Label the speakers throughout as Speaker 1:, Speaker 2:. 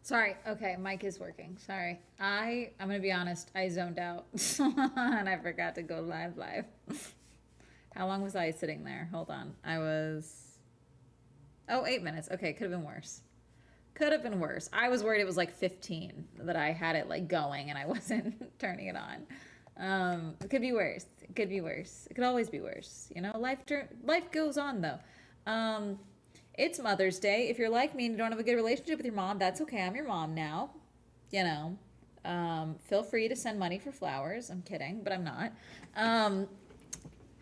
Speaker 1: Sorry. Okay, mic is working. Sorry. I'm gonna be honest. I zoned out and I forgot to go live. How long was I sitting there? Hold on. I was 8 minutes. Okay, could have been worse. Could have been worse. I was worried it was like 15 that I had it like going and I wasn't turning it on. It could be worse. It could be worse. It could always be worse. You know, life goes on though. Um, it's Mother's Day. If you're like me and you don't have a good relationship with your mom, that's okay. I'm your mom now. You know, feel free to send money for flowers. I'm kidding, but I'm not.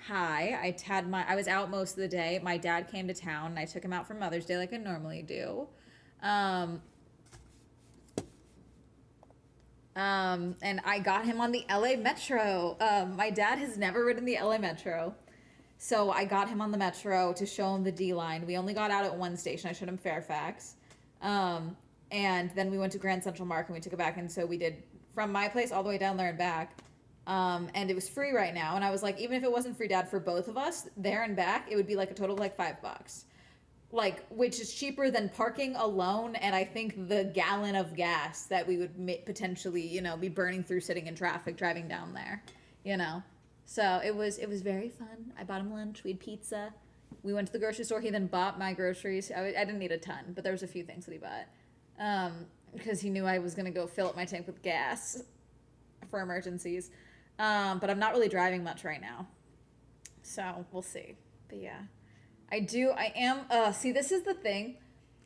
Speaker 1: Hi, I was out most of the day. My dad came to town and I took him out for Mother's Day like I normally do. Um, and I got him on the LA Metro. My dad has never ridden the LA Metro. So I got him on the Metro to show him the D line. We only got out at one station. I showed him Fairfax. And then we went to Grand Central Mark and we took it back. And so we did from my place all the way down there and back. And it was free right now. And I was like, even if it wasn't free, Dad, for both of us, there and back, it would be like a total of like $5. Like, which is cheaper than parking alone, and I think the gallon of gas that we would potentially, be burning through sitting in traffic driving down there, you know. So it was very fun. I bought him lunch. We had pizza. We went to the grocery store. He then bought my groceries. I didn't need a ton, but there was a few things that he bought because he knew I was gonna go fill up my tank with gas for emergencies. But I'm not really driving much right now, so we'll see. But yeah. See, this is the thing.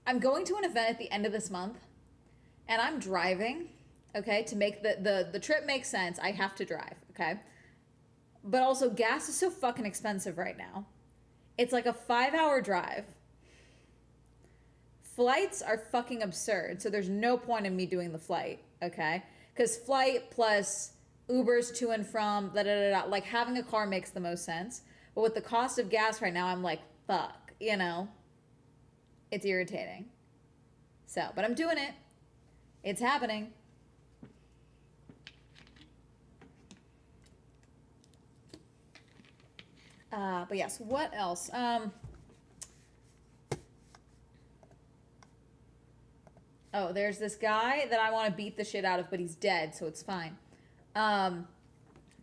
Speaker 1: I'm going to an event at the end of this month, and I'm driving, okay, to make the trip make sense. I have to drive, okay? But also, gas is so fucking expensive right now. It's like a 5-hour drive. Flights are fucking absurd, so there's no point in me doing the flight, okay? Because flight plus Ubers to and from, like having a car makes the most sense. But with the cost of gas right now, I'm like, fuck, it's irritating. So, but I'm doing it. It's happening. But yes, what else? There's this guy that I want to beat the shit out of, but he's dead, so it's fine.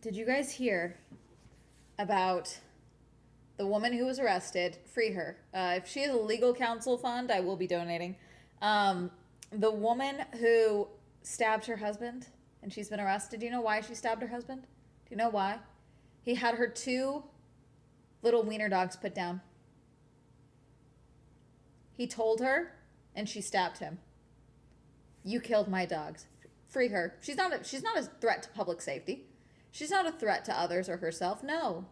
Speaker 1: Did you guys hear about the woman who was arrested? Free her. If she has a legal counsel fund, I will be donating. The woman who stabbed her husband and she's been arrested. Do you know why she stabbed her husband? Do you know why? He had her 2 little wiener dogs put down. He told her and she stabbed him. You killed my dogs. Free her. She's not a threat to public safety. She's not a threat to others or herself. No.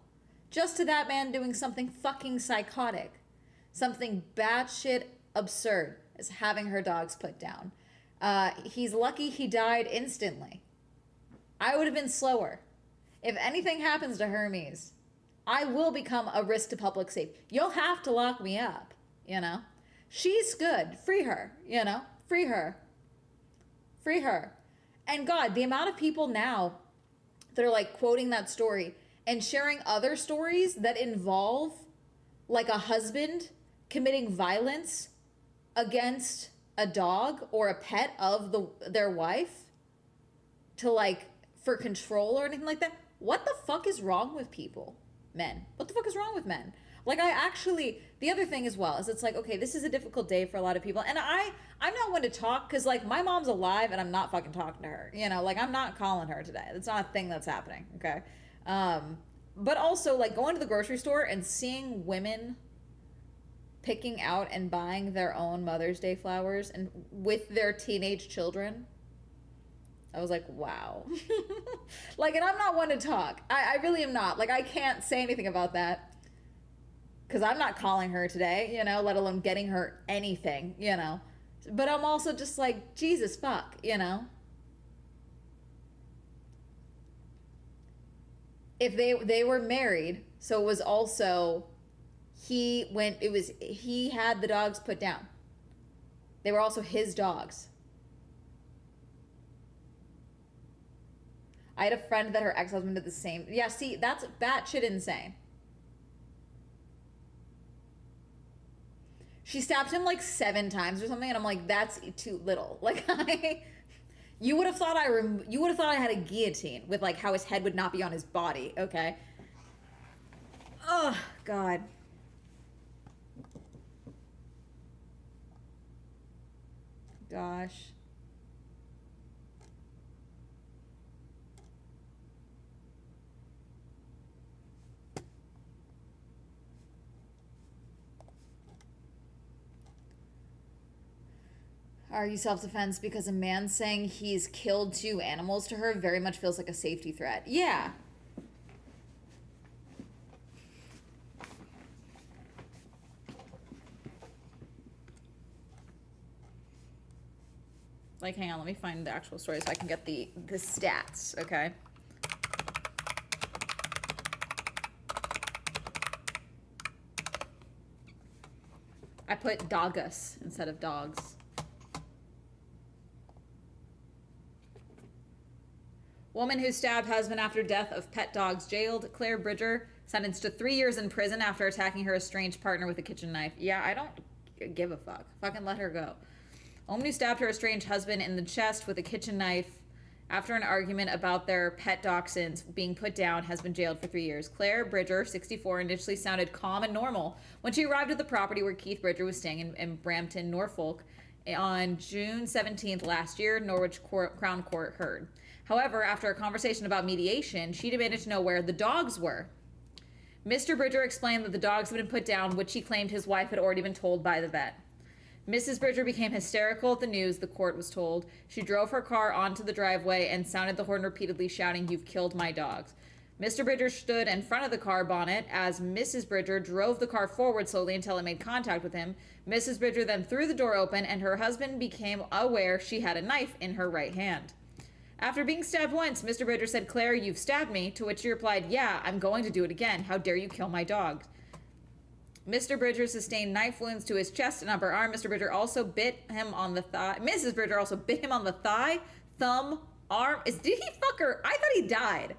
Speaker 1: Just to that man doing something fucking psychotic. Something batshit absurd as having her dogs put down. He's lucky he died instantly. I would have been slower. If anything happens to Hermes, I will become a risk to public safety. You'll have to lock me up, She's good. Free her, Free her. Free her. And God, the amount of people now that are like quoting that story and sharing other stories that involve like a husband committing violence against a dog or a pet of their wife to like for control or anything like that. What the fuck is wrong with people? Men. What the fuck is wrong with men? Like the other thing as well is it's like, okay, this is a difficult day for a lot of people. And I'm not one to talk because like my mom's alive and I'm not fucking talking to her. Like I'm not calling her today. That's not a thing that's happening. Okay. But also like going to the grocery store and seeing women picking out and buying their own Mother's Day flowers and with their teenage children. I was like, wow. Like, and I'm not one to talk. I really am not. Like, I can't say anything about that. Because I'm not calling her today, let alone getting her anything, But I'm also just like, Jesus fuck, If they were married, so it was also, he had the dogs put down. They were also his dogs. I had a friend that her ex-husband did the same. Yeah, see, that's batshit insane. She stabbed him like 7 times or something, and I'm like, that's too little. Like, you would have thought you would have thought I had a guillotine with like how his head would not be on his body. Okay. Oh God. Gosh. Argue self-defense because a man saying he's killed 2 animals to her very much feels like a safety threat. Yeah. Like, hang on, let me find the actual story so I can get the stats, okay? I put dogus instead of dogs. Woman who stabbed husband after death of pet dogs jailed. Claire Bridger sentenced to 3 years in prison after attacking her estranged partner with a kitchen knife. Yeah, I don't give a fuck. Fucking let her go. A woman who stabbed her estranged husband in the chest with a kitchen knife after an argument about their pet dachshunds being put down has been jailed for 3 years. Claire Bridger, 64, initially sounded calm and normal when she arrived at the property where Keith Bridger was staying in Brampton, Norfolk, on June 17th last year, Norwich Crown Court heard. However, after a conversation about mediation, she demanded to know where the dogs were. Mr. Bridger explained that the dogs had been put down, which he claimed his wife had already been told by the vet. Mrs. Bridger became hysterical at the news, the court was told. She drove her car onto the driveway and sounded the horn repeatedly, shouting, "You've killed my dogs." Mr. Bridger stood in front of the car bonnet as Mrs. Bridger drove the car forward slowly until it made contact with him. Mrs. Bridger then threw the door open, and her husband became aware she had a knife in her right hand. After being stabbed once, Mr. Bridger said, "Claire, you've stabbed me," to which she replied, "Yeah, I'm going to do it again. How dare you kill my dogs?" Mr. Bridger sustained knife wounds to his chest and upper arm. Mr. Bridger also bit him on the thigh. Mrs. Bridger also bit him on the thigh, thumb, arm. Did he fuck her? I thought he died.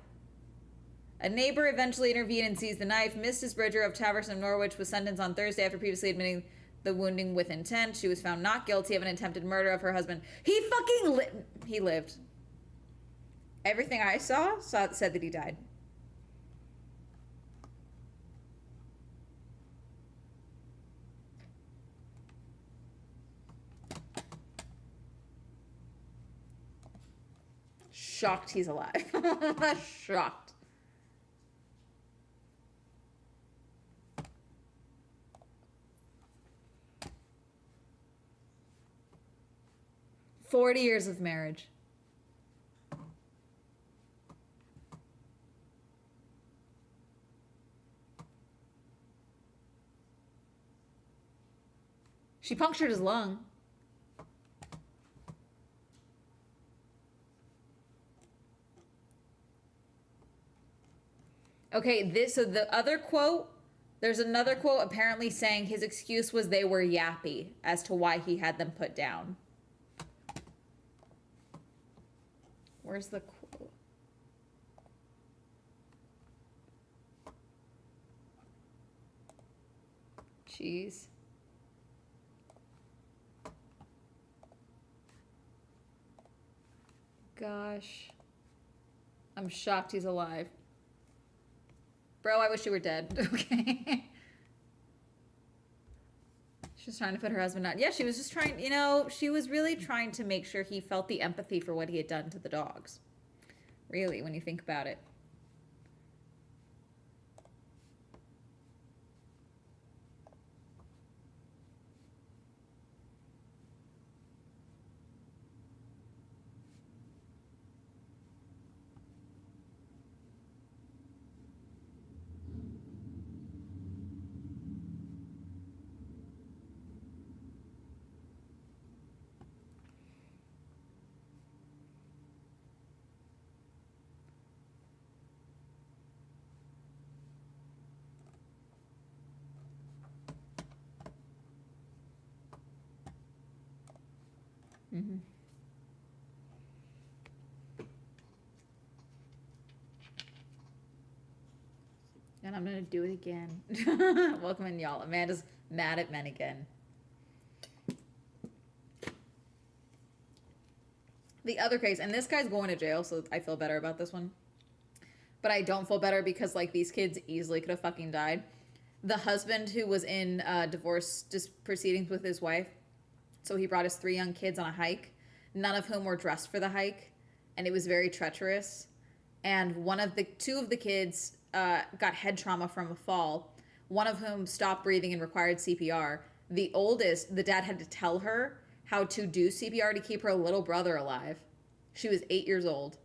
Speaker 1: A neighbor eventually intervened and seized the knife. Mrs. Bridger of Taversham, Norwich, was sentenced on Thursday after previously admitting the wounding with intent. She was found not guilty of an attempted murder of her husband. He fucking he lived. Everything I saw said that he died. Shocked he's alive. Shocked. "40 years of marriage." She punctured his lung. Okay, so the other quote, there's another quote apparently saying his excuse was they were yappy as to why he had them put down. Where's the quote? Jeez. Gosh. I'm shocked he's alive. Bro, I wish you were dead. Okay. She was trying to put her husband out. Yeah, she was just trying, she was really trying to make sure he felt the empathy for what he had done to the dogs. Really, when you think about it. Mm-hmm. And I'm gonna do it again. Welcome in, y'all. Amanda's mad at men again. The other case, and this guy's going to jail, so I feel better about this one. But I don't feel better because, like, these kids easily could have fucking died. The husband who was in divorce proceedings with his wife, so he brought his 3 young kids on a hike, none of whom were dressed for the hike, and it was very treacherous. And 2 of the kids got head trauma from a fall, one of whom stopped breathing and required CPR. The oldest, the dad had to tell her how to do CPR to keep her little brother alive. She was 8 years old.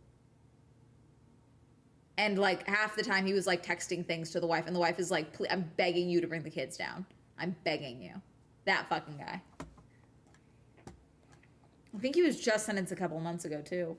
Speaker 1: And, like, half the time he was, like, texting things to the wife. And the wife is like, I'm begging you to bring the kids down. I'm begging you. That fucking guy. I think he was just sentenced a couple months ago, too.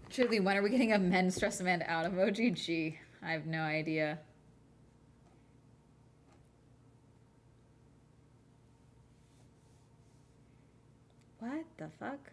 Speaker 1: Truly, when are we getting a men stress Amanda out emoji? Gee, I have no idea. What the fuck?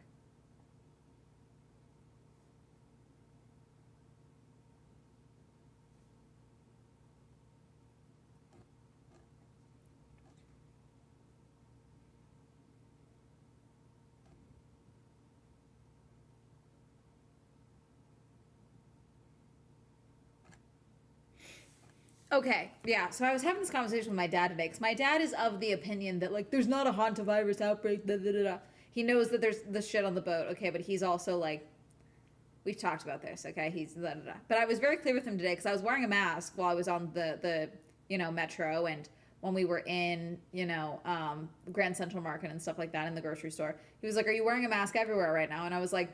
Speaker 1: Okay, yeah, so I was having this conversation with my dad today, because my dad is of the opinion that, like, there's not a hantavirus outbreak, da da da da. He knows that there's the shit on the boat, okay, but he's also, like, we've talked about this, okay, he's da da da. But I was very clear with him today, because I was wearing a mask while I was on the metro, and when we were in, Grand Central Market and stuff like that in the grocery store. He was like, are you wearing a mask everywhere right now? And I was like,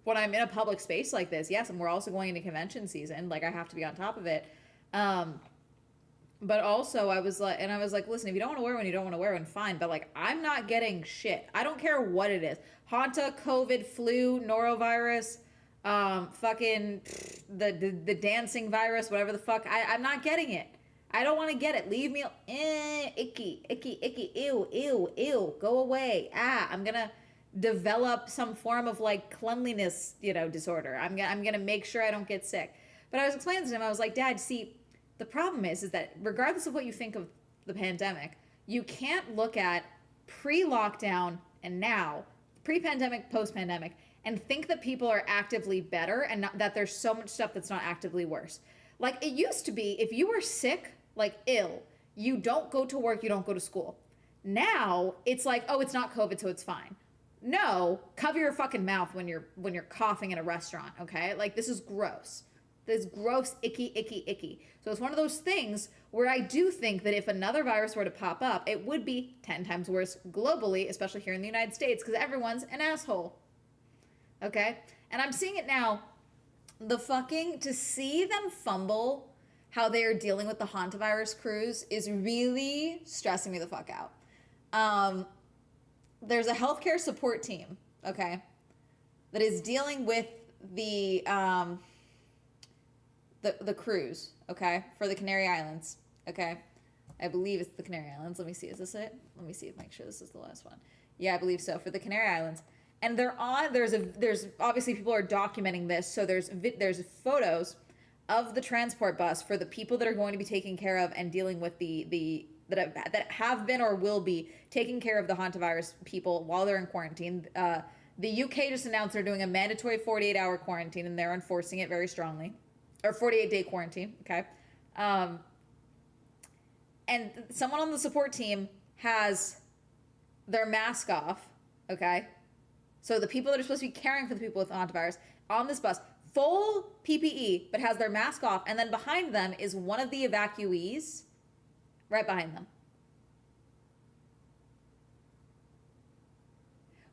Speaker 1: when I'm in a public space like this, yes, and we're also going into convention season, like, I have to be on top of it. But also I was like, listen, if you don't want to wear one, you don't want to wear one, fine. But, like, I'm not getting shit. I don't care what it is. Hanta, COVID, flu, norovirus, fucking the dancing virus, whatever the fuck. I'm not getting it. I don't want to get it. Leave me, icky, ew, go away. I'm gonna develop some form of, like, cleanliness, disorder. I'm gonna make sure I don't get sick. But I was explaining to him, I was like, Dad, see, the problem is that regardless of what you think of the pandemic, you can't look at pre-lockdown and now, pre-pandemic, post-pandemic, and think that people are actively better and that there's so much stuff that's not actively worse. Like, it used to be, if you were sick, like ill, you don't go to work, you don't go to school. Now, it's like, oh, it's not COVID, so it's fine. No, cover your fucking mouth when you're coughing in a restaurant, okay? Like, this is gross. This gross, icky. So it's one of those things where I do think that if another virus were to pop up, it would be 10 times worse globally, especially here in the United States, because everyone's an asshole. Okay? And I'm seeing it now. To see them fumble how they are dealing with the hantavirus cruise is really stressing me the fuck out. There's a healthcare support team, okay, that is dealing with the cruise, okay, for the Canary Islands, okay? I believe it's the Canary Islands. Let me see, is this it? Let me see, make sure this is the last one. Yeah, I believe so, for the Canary Islands. And there's obviously people are documenting this, so there's photos of the transport bus for the people that are going to be taking care of and dealing with that have been or will be taking care of the hantavirus people while they're in quarantine. The UK just announced they're doing a mandatory 48-hour quarantine, and they're enforcing it very strongly. Or 48-day quarantine, okay? And someone on the support team has their mask off, okay? So the people that are supposed to be caring for the people with hantavirus on this bus, full PPE, but has their mask off, and then behind them is one of the evacuees right behind them.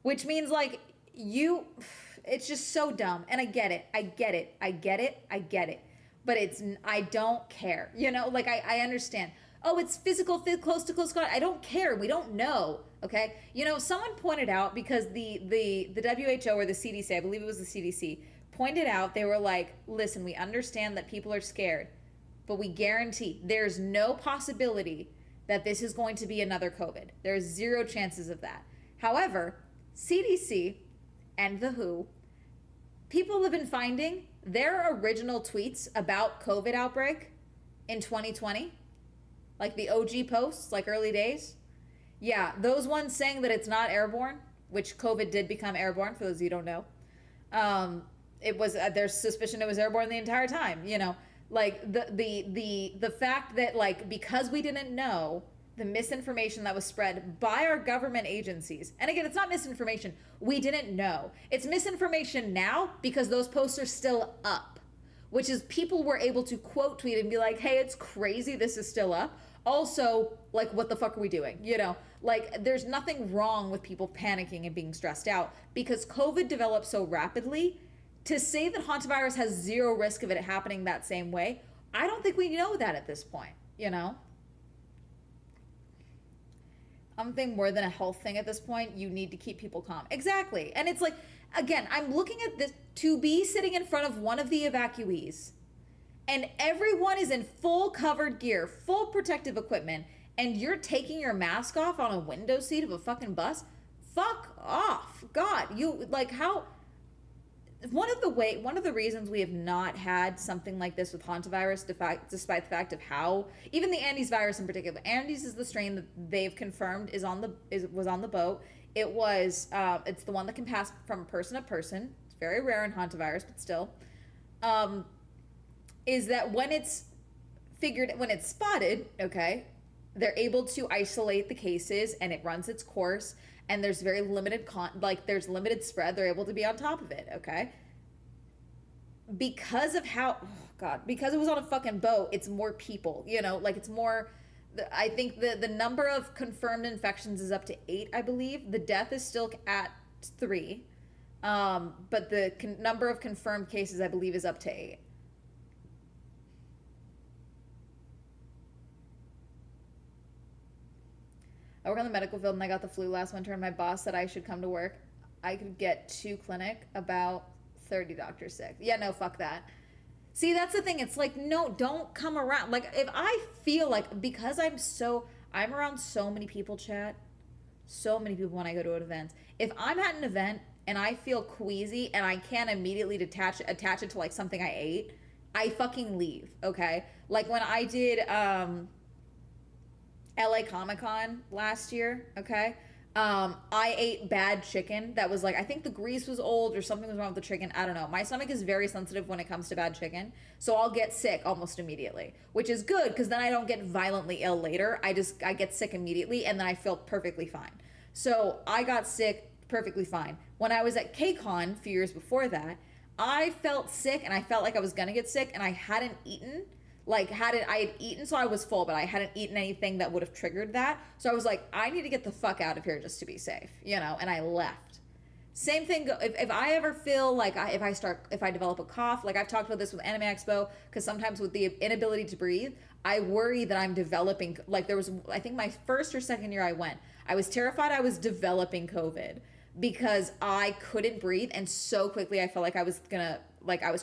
Speaker 1: Which means, like, it's just so dumb. And I get it. But I don't care. Like, I understand. Oh, it's physical, close to close contact. I don't care. We don't know. Okay. Someone pointed out, because the WHO or the CDC, I believe it was the CDC, pointed out, they were like, listen, we understand that people are scared. but we guarantee there's no possibility that this is going to be another COVID. There's zero chances of that. However, CDC and the WHO, people have been finding their original tweets about COVID outbreak in 2020, like the OG posts, like early days. Yeah, those ones saying that it's not airborne, which COVID did become airborne, for those of you who don't know. It was there's suspicion it was airborne the entire time, you know. Like the fact that, like, because we didn't know the misinformation that was spread by our government agencies, and again, it's not misinformation, we didn't know. It's misinformation now because those posts are still up, which is people were able to quote tweet and be like, hey, it's crazy this is still up. Also, like, what the fuck are we doing? You know, like, there's nothing wrong with people panicking and being stressed out because COVID developed so rapidly. To say that hantavirus has zero risk of it happening that same way, I don't think we know that at this point, you know? Something more than a health thing at this point, you need to keep people calm. Exactly. And it's like, again, I'm looking at this to be sitting in front of one of the evacuees, and everyone is in full covered gear, full protective equipment, and you're taking your mask off on a window seat of a fucking bus. Fuck off. God, you, like, how... One of the reasons we have not had something like this with hantavirus, despite the fact of how, even the Andes virus in particular, Andes is the strain that they've confirmed was on the boat. It's the one that can pass from person to person. It's very rare in hantavirus, but still, is that when it's spotted, okay, they're able to isolate the cases and it runs its course. And there's very limited there's limited spread. They're able to be on top of it, okay? Because of because it was on a fucking boat, it's more people, you know, like it's more, I think the number of confirmed infections is up to 8, I believe. The death is still at 3. But the number of confirmed cases, I believe, is up to 8. I work on the medical field and I got the flu last winter and my boss said I should come to work. I could get to clinic, about 30 doctors sick. Yeah, no, fuck that. See, that's the thing. It's like, no, don't come around. Like, if I feel like, because I'm around so many people, chat, so many people when I go to events. If I'm at an event and I feel queasy and I can't immediately attach it to like something I ate, I fucking leave, okay? Like when I did, LA Comic-Con last year, okay? I ate bad chicken that was like, I think the grease was old or something was wrong with the chicken. I don't know. My stomach is very sensitive when it comes to bad chicken. So I'll get sick almost immediately, which is good because then I don't get violently ill later. I get sick immediately and then I feel perfectly fine. So I got sick perfectly fine. When I was at KCON a few years before that, I felt sick and I felt like I was gonna get sick and I hadn't eaten. I had eaten, so I was full, but I hadn't eaten anything that would have triggered that. So I was like, I need to get the fuck out of here just to be safe, you know, and I left. Same thing, if I ever feel like if I develop a cough, like I've talked about this with Anime Expo, because sometimes with the inability to breathe, I worry that I'm developing, like there was, I think my first or second year I went, I was terrified I was developing COVID because I couldn't breathe, and so quickly I felt like I was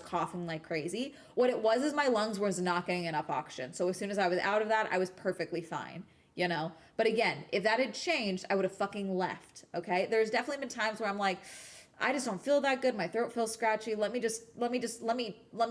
Speaker 1: coughing like crazy. What it was is my lungs was not getting enough oxygen. So as soon as I was out of that, I was perfectly fine, you know? But again, if that had changed, I would have fucking left, okay? There's definitely been times where I'm like, I just don't feel that good. My throat feels scratchy. Let me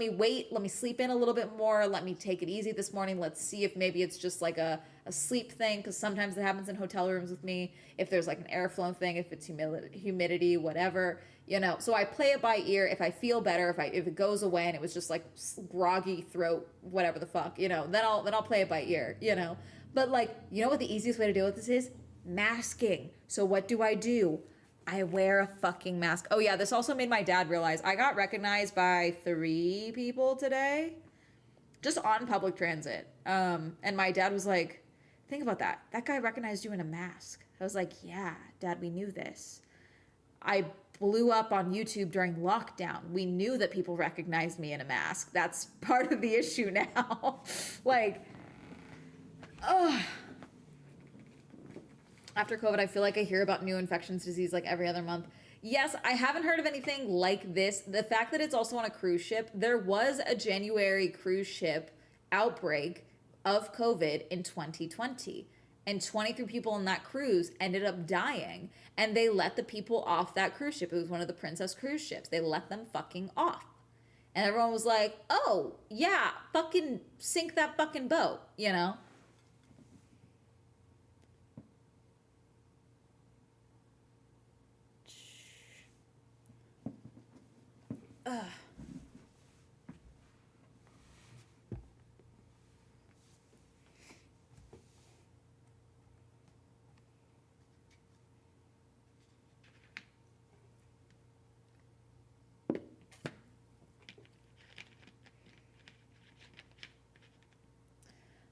Speaker 1: wait. Let me sleep in a little bit more. Let me take it easy this morning. Let's see if maybe it's just like a sleep thing. Cause sometimes it happens in hotel rooms with me. If there's like an airflow thing, if it's humidity, whatever, you know? So I play it by ear. If I feel better, if it goes away and it was just like groggy throat, whatever the fuck, you know, then I'll play it by ear, you know? But like, you know what the easiest way to deal with this is? Masking. So what do? I wear a fucking mask. Oh yeah, this also made my dad realize I got recognized by 3 people today, just on public transit. And my dad was like, think about that. That guy recognized you in a mask. I was like, yeah, Dad, we knew this. I blew up on YouTube during lockdown. We knew that people recognized me in a mask. That's part of the issue now. Like, ugh. After COVID, I feel like I hear about new infectious disease like every other month. Yes, I haven't heard of anything like this. The fact that it's also on a cruise ship, there was a January cruise ship outbreak of COVID in 2020. And 23 people on that cruise ended up dying. And they let the people off that cruise ship. It was one of the Princess cruise ships. They let them fucking off. And everyone was like, oh, yeah, fucking sink that fucking boat, you know? Ugh.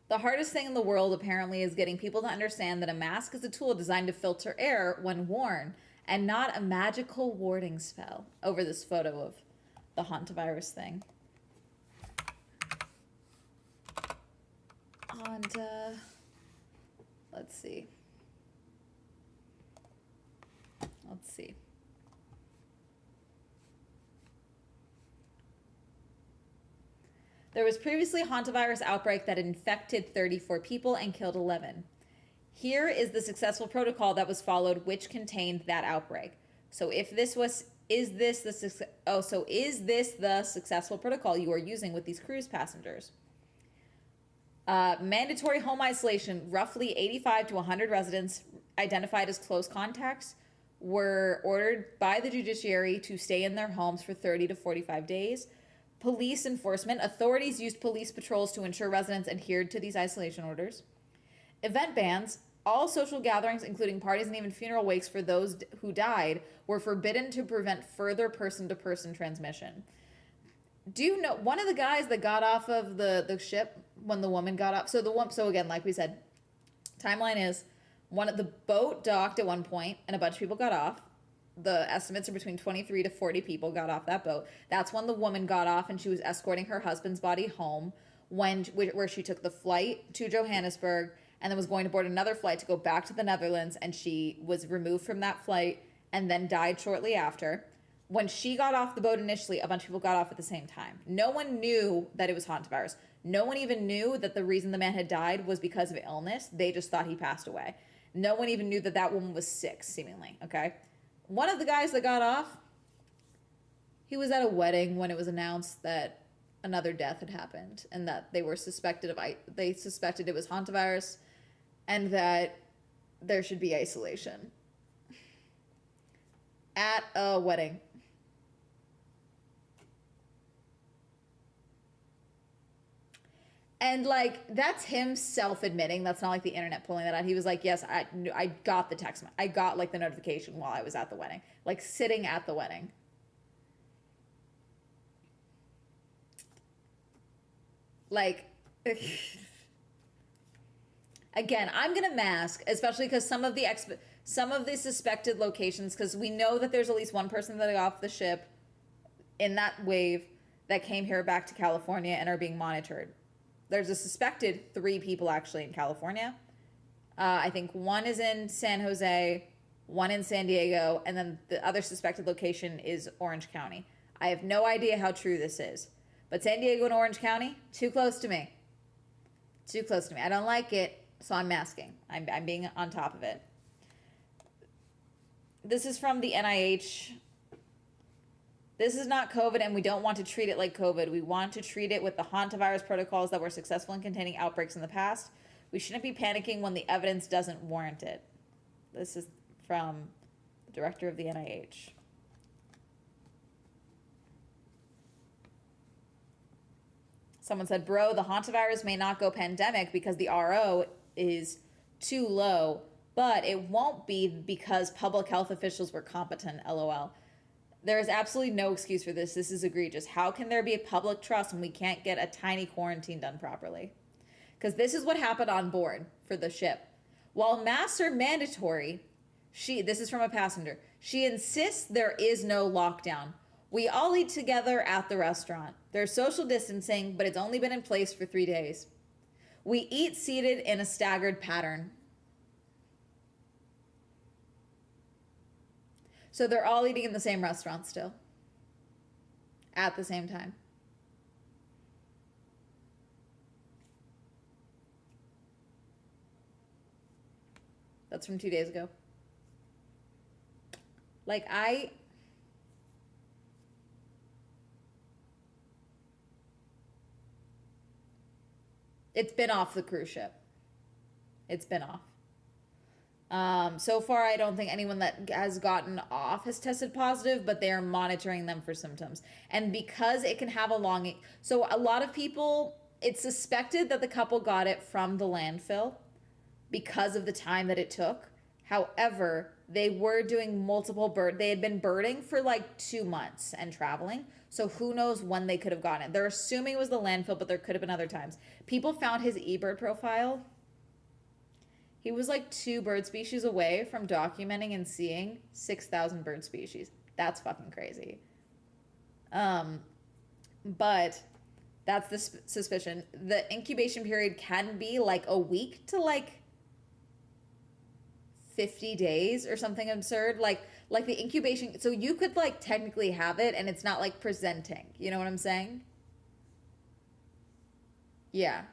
Speaker 1: The hardest thing in the world, apparently, is getting people to understand that a mask is a tool designed to filter air when worn and not a magical warding spell. Over this photo of the hantavirus thing. And, let's see. Let's see. There was previously a hantavirus outbreak that infected 34 people and killed 11. Here is the successful protocol that was followed, which contained that outbreak. So if this was, is this the successful protocol you are using with these cruise passengers? Mandatory home isolation. Roughly 85 to 100 residents identified as close contacts were ordered by the judiciary to stay in their homes for 30 to 45 days. Police enforcement. Authorities used police patrols to ensure residents adhered to these isolation orders. Event bans. All social gatherings, including parties and even funeral wakes for those who died, were forbidden to prevent further person-to-person transmission. Do you know one of the guys that got off of the ship when the woman got off? So again, like we said, timeline is the boat docked at one point and a bunch of people got off. The estimates are between 23 to 40 people got off that boat. That's when the woman got off and she was escorting her husband's body home where she took the flight to Johannesburg and then was going to board another flight to go back to the Netherlands, and she was removed from that flight and then died shortly after. When she got off the boat initially, a bunch of people got off at the same time. No one knew that it was hantavirus. No one even knew that the reason the man had died was because of illness. They just thought he passed away. No one even knew that that woman was sick, seemingly, okay? One of the guys that got off, he was at a wedding when it was announced that another death had happened and that they suspected it was hantavirus and that there should be isolation at a wedding. And like, that's him self-admitting. That's not like the internet pulling that out. He was like, yes, I got the text. I got like the notification while I was at the wedding, like sitting at the wedding. Like, again, I'm going to mask, especially because some of the suspected locations, because we know that there's at least one person that got off the ship in that wave that came here back to California and are being monitored. There's a suspected 3 people actually in California. I think one is in San Jose, one in San Diego, and then the other suspected location is Orange County. I have no idea how true this is. But San Diego and Orange County, too close to me. Too close to me. I don't like it, so I'm masking. I'm being on top of it. This is from the NIH. This is not COVID, and we don't want to treat it like COVID. We want to treat it with the hantavirus protocols that were successful in containing outbreaks in the past. We shouldn't be panicking when the evidence doesn't warrant it. This is from the director of the NIH. Someone said, bro, the hantavirus may not go pandemic because the RO is too low, but it won't be because public health officials were competent, LOL. There is absolutely no excuse for this. This is egregious. How can there be a public trust when we can't get a tiny quarantine done properly? Because this is what happened on board for the ship. While masks are mandatory, this is from a passenger, she insists there is no lockdown. We all eat together at the restaurant. There's social distancing, but it's only been in place for 3 days. We eat seated in a staggered pattern. So they're all eating in the same restaurant still. At the same time. That's from 2 days ago. Like, it's been off the cruise ship. It's been off. So far, I don't think anyone that has gotten off has tested positive, but they are monitoring them for symptoms. And because it can have a long, so a lot of people, it's suspected that the couple got it from the landfill because of the time that it took. However, they were doing they had been birding for like 2 months and traveling. So who knows when they could have gotten it. They're assuming it was the landfill, but there could have been other times. People found his eBird profile. He was like 2 bird species away from documenting and seeing 6,000 bird species. That's fucking crazy. But that's the suspicion. The incubation period can be like a week to like 50 days or something absurd. Like the incubation. So you could like technically have it and it's not like presenting. You know what I'm saying? Yeah.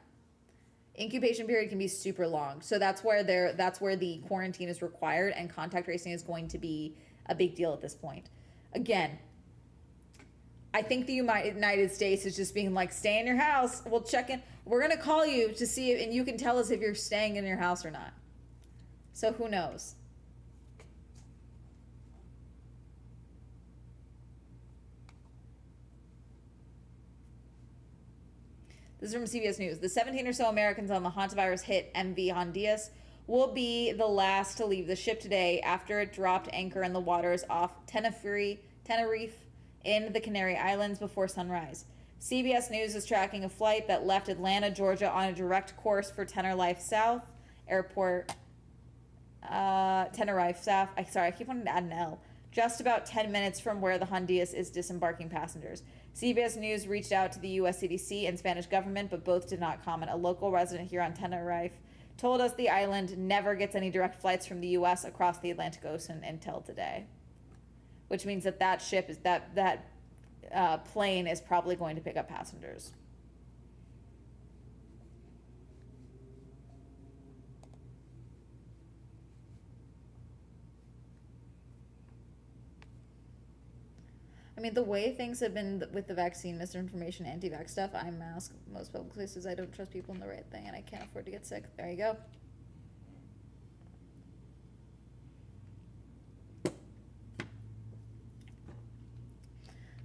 Speaker 1: Incubation period can be super long. So that's where the quarantine is required and contact tracing is going to be a big deal at this point. Again, I think the United States is just being like, stay in your house. We'll check in. We're going to call you to see if, and you can tell us if you're staying in your house or not. So who knows? This is from CBS News. The 17 or so Americans on the hantavirus hit MV Hondias will be the last to leave the ship today after it dropped anchor in the waters off Tenerife in the Canary Islands before sunrise. CBS News is tracking a flight that left Atlanta, Georgia on a direct course for Tenerife South Airport. Tenerife South. Sorry, I keep wanting to add an L. Just about 10 minutes from where the Hondias is disembarking passengers. CBS News reached out to the U.S. CDC and Spanish government, but both did not comment. A local resident here on Tenerife told us the island never gets any direct flights from the U.S. across the Atlantic Ocean until today, which means that ship is that plane is probably going to pick up passengers. I mean, the way things have been with the vaccine misinformation, anti-vax stuff, I mask most public places. I don't trust people in the right thing, and I can't afford to get sick. There you go.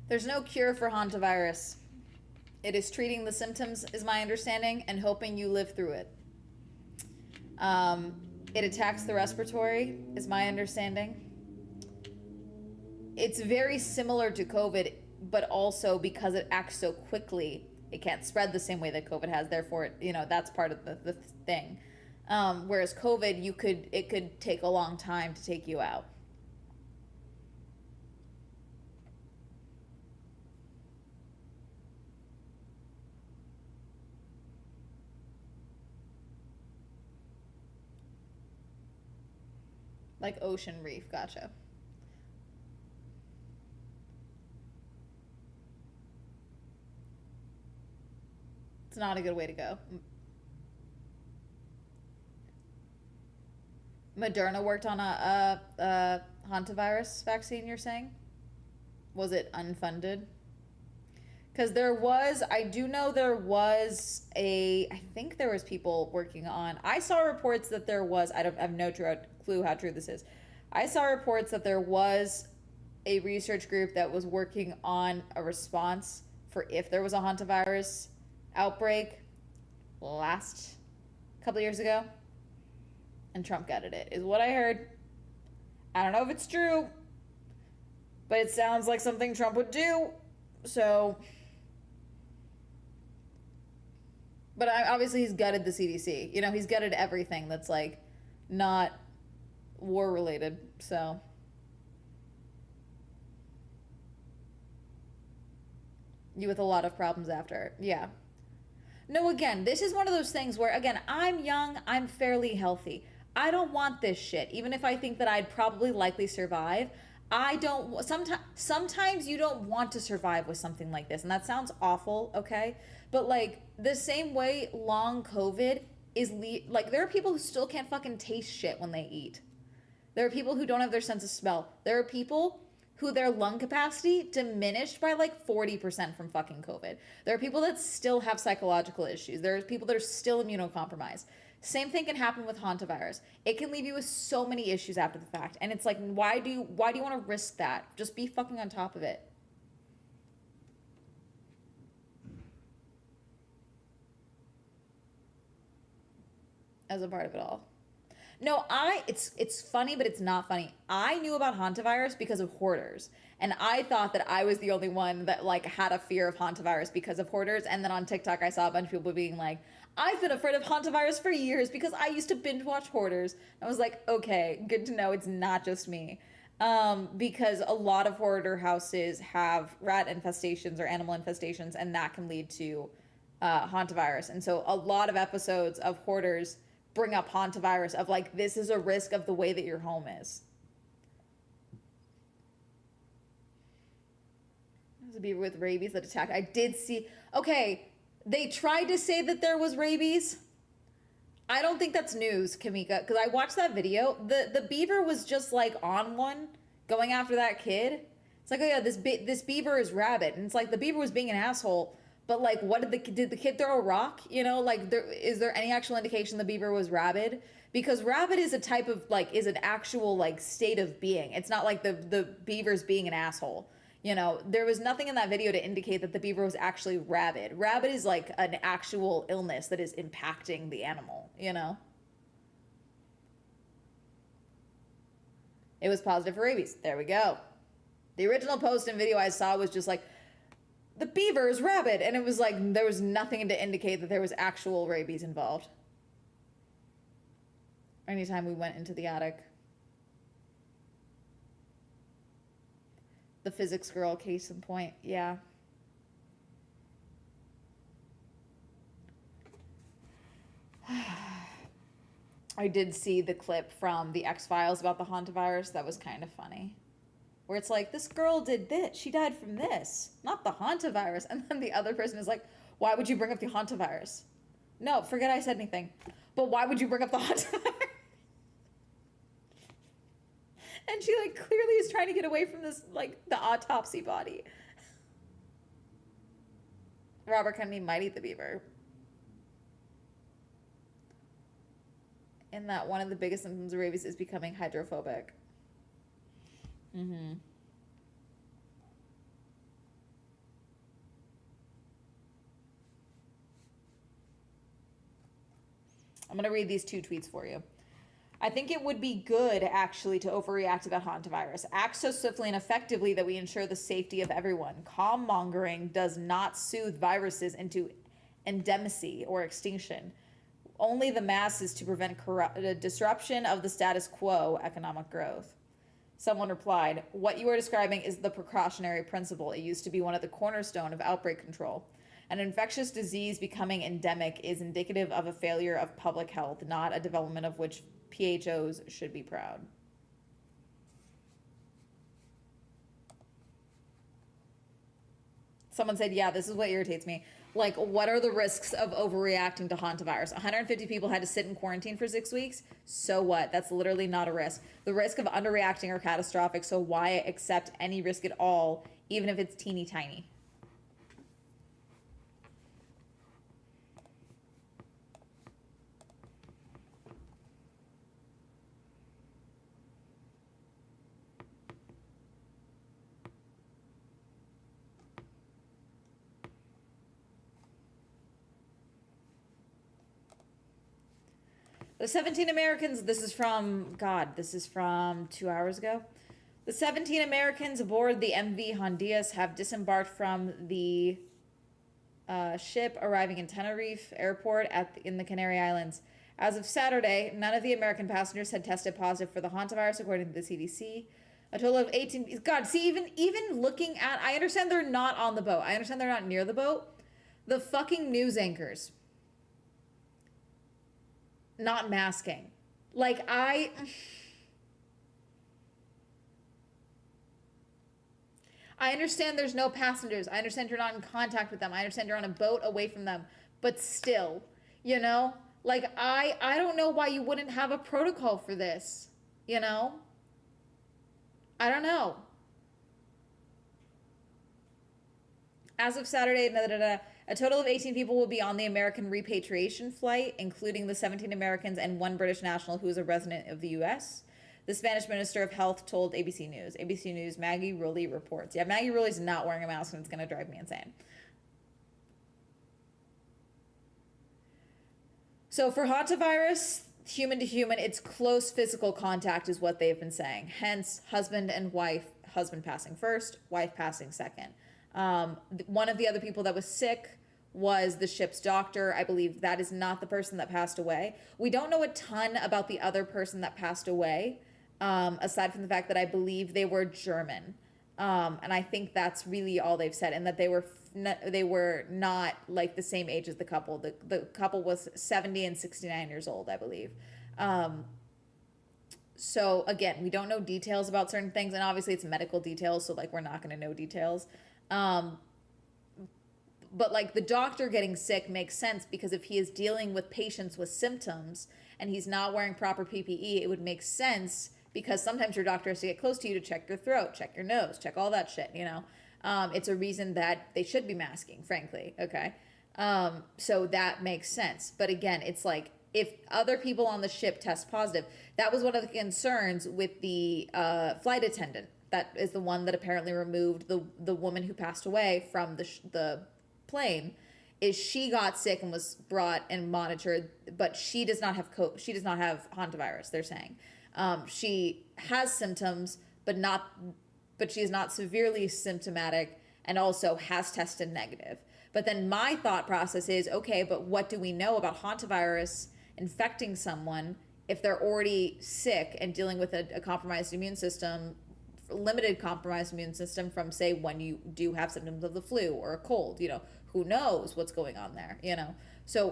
Speaker 1: There's no cure for hantavirus. It is treating the symptoms, is my understanding, and hoping you live through it. It attacks the respiratory, is my understanding. It's very similar to COVID, but also because it acts so quickly, it can't spread the same way that COVID has. Therefore, that's part of the thing. Whereas COVID, it could take a long time to take you out. Like ocean reef, gotcha. It's not a good way to go. Moderna worked on a hantavirus vaccine, you're saying? Was it unfunded? Because I do know I think there was people working on, I saw reports that there was, I have no clue how true this is. I saw reports that there was a research group that was working on a response for if there was a hantavirus outbreak last couple years ago, and Trump gutted it, is what I heard. I don't know if it's true, but it sounds like something Trump would do. So, but obviously he's gutted the CDC. He's gutted everything that's like not war related. So you with a lot of problems after. Yeah. No, again, this is one of those things where, again, I'm young, I'm fairly healthy. I don't want this shit, even if I think that I'd probably likely survive. I don't, sometimes you don't want to survive with something like this, and that sounds awful, okay? But like, the same way long COVID like, there are people who still can't fucking taste shit when they eat. There are people who don't have their sense of smell. There are people who their lung capacity diminished by like 40% from fucking COVID. There are people that still have psychological issues. There are people that are still immunocompromised. Same thing can happen with hantavirus. It can leave you with so many issues after the fact. And it's like, why do you want to risk that? Just be fucking on top of it. As a part of it all. No, it's funny, but it's not funny. I knew about hantavirus because of hoarders. And I thought that I was the only one that like had a fear of hantavirus because of hoarders. And then on TikTok, I saw a bunch of people being like, I've been afraid of hantavirus for years because I used to binge watch hoarders. I was like, okay, good to know it's not just me. Because a lot of hoarder houses have rat infestations or animal infestations, and that can lead to hantavirus. And so a lot of episodes of hoarders bring up hantavirus of like, this is a risk of the way that your home is. There's a beaver with rabies that attacked. I did see, okay, they tried to say that there was rabies. I don't think that's news, Kamika, because I watched that video. The beaver was just like on one, going after that kid. It's like, oh yeah, this beaver is rabid. And it's like, the beaver was being an asshole. But like, what did the kid throw a rock? You know, like, is there any actual indication the beaver was rabid? Because rabid is a type of like, is an actual like state of being. It's not like the beaver's being an asshole. You know, there was nothing in that video to indicate that the beaver was actually rabid. Rabid is like an actual illness that is impacting the animal, you know? It was positive for rabies. There we go. The original post and video I saw was just like, the beaver is rabid, and it was like there was nothing to indicate that there was actual rabies involved. Anytime we went into the attic. The physics girl, case in point, yeah. I did see the clip from the X-Files about the hantavirus. That was kind of funny. Where it's like, this girl did this. She died from this, not the hantavirus. And then the other person is like, why would you bring up the hantavirus? No, forget I said anything. But why would you bring up the hantavirus? And she like clearly is trying to get away from this, like the autopsy body. Robert Kennedy might eat the beaver. In that one of the biggest symptoms of rabies is becoming hydrophobic. Mm-hmm. I'm going to read these two tweets for you. I think it would be good, actually, to overreact about hantavirus. Act so swiftly and effectively that we ensure the safety of everyone. Calm-mongering does not soothe viruses into endemacy or extinction. Only the masses to prevent disruption of the status quo, economic growth. Someone replied, what you are describing is the precautionary principle. It used to be one of the cornerstone of outbreak control. An infectious disease becoming endemic is indicative of a failure of public health, not a development of which PHOs should be proud. Someone said, yeah, this is what irritates me. Like, what are the risks of overreacting to hantavirus? 150 people had to sit in quarantine for 6 weeks. So what? That's literally not a risk. The risk of underreacting are catastrophic, so why accept any risk at all, even if it's teeny tiny? The 17 Americans, this is from 2 hours ago. The 17 Americans aboard the MV Hondias have disembarked from the ship arriving in Tenerife Airport in the Canary Islands. As of Saturday, none of the American passengers had tested positive for the hantavirus, according to the CDC. A total of 18... God, see, even looking at... I understand they're not on the boat. I understand they're not near the boat. The fucking news anchors not masking. Like, I understand there's no passengers. I understand you're not in contact with them. I understand you're on a boat away from them. But still, you know, Like, I don't know why you wouldn't have a protocol for this, you know? I don't know. As of Saturday, a total of 18 people will be on the American repatriation flight, including the 17 Americans and one British national who is a resident of the U.S. The Spanish Minister of Health told ABC News. ABC News' Maggie Rulli reports. Yeah, Maggie Rulli's not wearing a mask and it's going to drive me insane. So for hantavirus, human to human, it's close physical contact is what they've been saying. Hence, husband and wife, husband passing first, wife passing second. One of the other people that was sick was the ship's doctor. I believe that is not the person that passed away. We don't know a ton about the other person that passed away, aside from the fact that I believe they were German. And I think that's really all they've said, and that they were not like the same age as the couple. The couple was 70 and 69 years old, I believe. So again, we don't know details about certain things, and obviously it's medical details, so like we're not going to know details. But like the doctor getting sick makes sense, because if he is dealing with patients with symptoms and he's not wearing proper PPE, it would make sense, because sometimes your doctor has to get close to you to check your throat, check your nose, check all that shit, you know? It's a reason that they should be masking, frankly, okay? So that makes sense. But again, it's like, if other people on the ship test positive, that was one of the concerns with the flight attendant. That is the one that apparently removed the woman who passed away from the plane. Is she got sick and was brought and monitored, but she does not have hantavirus. They're saying she has symptoms, but she is not severely symptomatic, and also has tested negative. But then my thought process is, okay, but what do we know about hantavirus infecting someone if they're already sick and dealing with a compromised immune system, limited compromised immune system from, say, when you do have symptoms of the flu or a cold, you know, who knows what's going on there, you know? So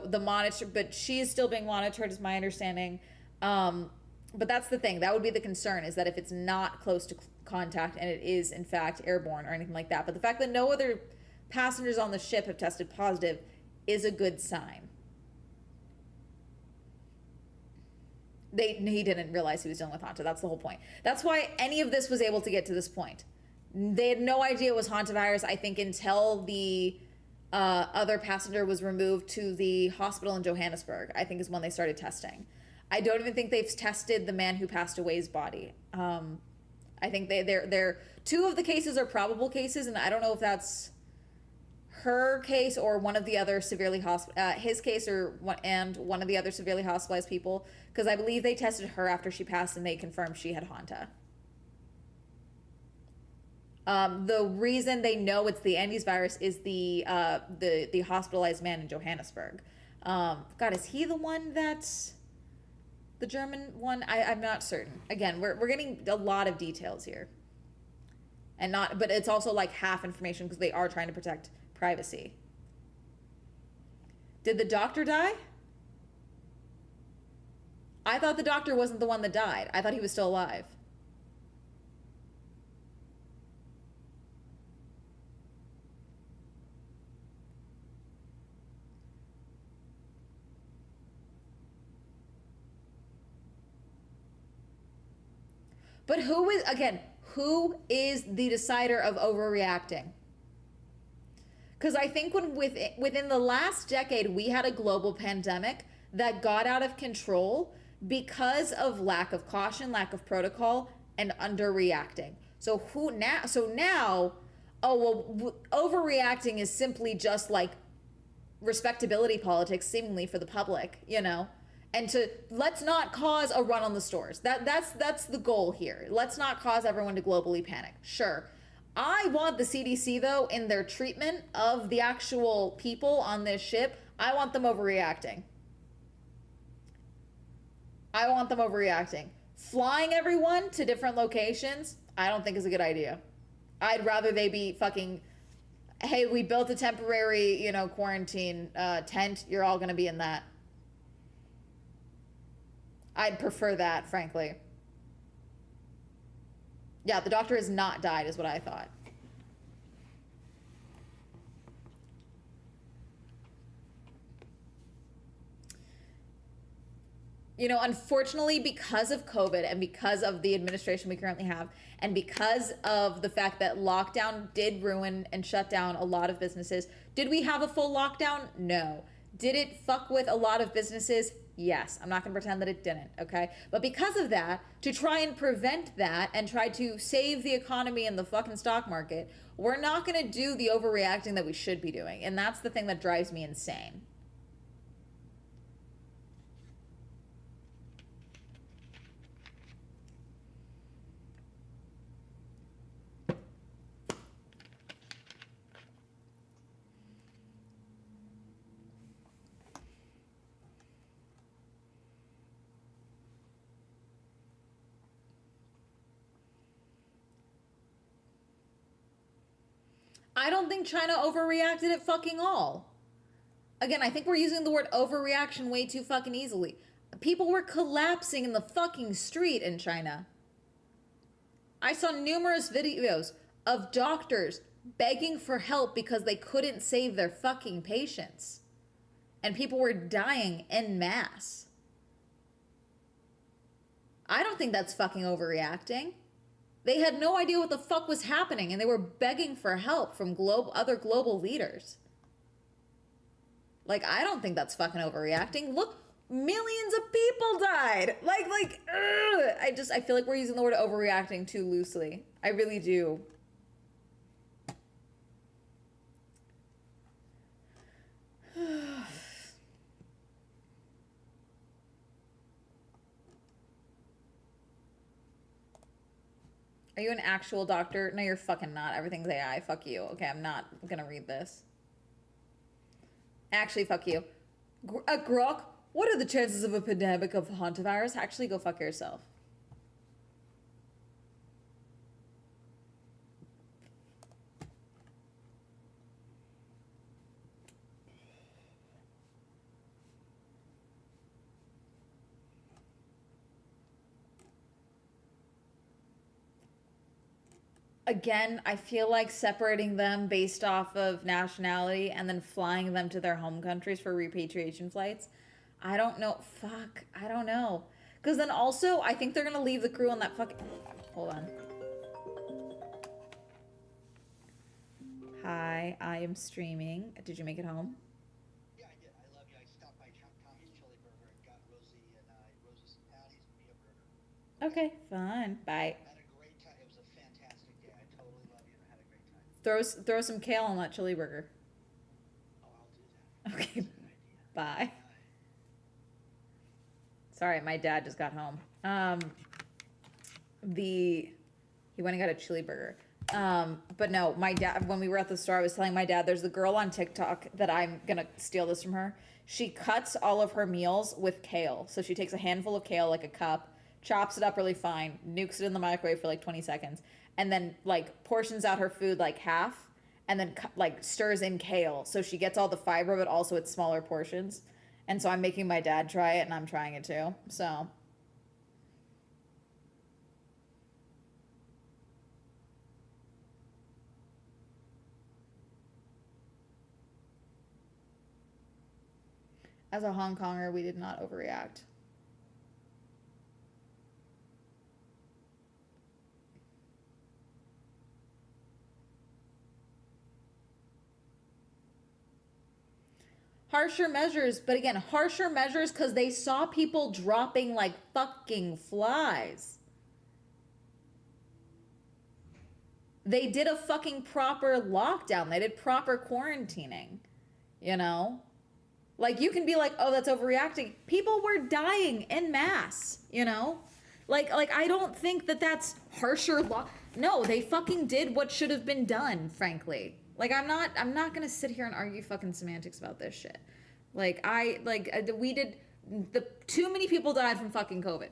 Speaker 1: but she is still being monitored, is my understanding. But that's the thing. That would be the concern, is that if it's not close to contact and it is in fact airborne or anything like that. But the fact that no other passengers on the ship have tested positive is a good sign. He didn't realize he was dealing with Hanta. That's the whole point. That's why any of this was able to get to this point. They had no idea it was hantavirus, I think, until the other passenger was removed to the hospital in Johannesburg, I think is when they started testing. I don't even think they've tested the man who passed away's body. I think they're two of the cases are probable cases, and I don't know if that's her case or one of the other his case and one of the other severely hospitalized people, because I believe they tested her after she passed and they confirmed she had Hanta. The reason they know it's the Andes virus is the hospitalized man in Johannesburg. God, is he the one that's the German one? I'm not certain. Again, we're getting a lot of details here, but it's also like half information, because they are trying to protect privacy. Did the doctor die? I thought the doctor wasn't the one that died. I thought he was still alive. But who is the decider of overreacting? Because I think within the last decade, we had a global pandemic that got out of control because of lack of caution, lack of protocol, and underreacting. So now, overreacting is simply just like respectability politics, seemingly, for the public, you know? And let's not cause a run on the stores. That's the goal here. Let's not cause everyone to globally panic. Sure. I want the CDC, though, in their treatment of the actual people on this ship, I want them overreacting. Flying everyone to different locations, I don't think is a good idea. I'd rather they be fucking, hey, we built a temporary, quarantine tent. You're all going to be in that. I'd prefer that, frankly. Yeah, the doctor has not died, is what I thought. Unfortunately, because of COVID and because of the administration we currently have, and because of the fact that lockdown did ruin and shut down a lot of businesses, did we have a full lockdown? No. Did it fuck with a lot of businesses? Yes. I'm not going to pretend that it didn't, okay? But because of that, to try and prevent that and try to save the economy and the fucking stock market, we're not going to do the overreacting that we should be doing. And that's the thing that drives me insane. I don't think China overreacted at fucking all. Again, I think we're using the word overreaction way too fucking easily. People were collapsing in the fucking street in China. I saw numerous videos of doctors begging for help because they couldn't save their fucking patients. And people were dying en masse. I don't think that's fucking overreacting. They had no idea what the fuck was happening, and they were begging for help from other global leaders. Like, I don't think that's fucking overreacting. Look, millions of people died. I feel like we're using the word overreacting too loosely. I really do. Are you an actual doctor? No, you're fucking not. Everything's AI. Fuck you. Okay, I'm not gonna read this. Actually, fuck you. Grok, what are the chances of a pandemic of hantavirus? Actually, go fuck yourself. Again, I feel like separating them based off of nationality and then flying them to their home countries for repatriation flights. I don't know. Fuck. I don't know. Because then also, I think they're going to leave the crew on that fucking... Hold on. Hi, I am streaming. Did you make it home?
Speaker 2: Yeah, I did. I love you. I stopped by Tommy's Chili Burger and got Rosie and Rosie some patties and me a burger.
Speaker 1: Okay, fine. Bye.
Speaker 2: Had a great time. It was a fantastic day. I totally love you and I had a great time.
Speaker 1: Throw some kale on that chili burger.
Speaker 2: Oh, I'll do that.
Speaker 1: Okay.
Speaker 2: That's a good idea.
Speaker 1: Bye. Sorry, my dad just got home. He went and got a chili burger. But no, my dad, when we were at the store, I was telling my dad, there's the girl on TikTok that I'm gonna steal this from her. She cuts all of her meals with kale. So she takes a handful of kale, like a cup, chops it up really fine, nukes it in the microwave for like 20 seconds, and then like portions out her food like half, and then like stirs in kale. So she gets all the fiber, but also it's smaller portions. And so I'm making my dad try it, and I'm trying it too. So as a Hong Konger, we did not overreact. Harsher measures, but again, harsher measures because they saw people dropping like fucking flies. They did a fucking proper lockdown. They did proper quarantining, you know? Like, you can be like, oh, that's overreacting. People were dying en masse, you know? Like I don't think that that's harsher law. No, they fucking did what should have been done, frankly. Like, I'm not gonna sit here and argue fucking semantics about this shit. Too many people died from fucking COVID.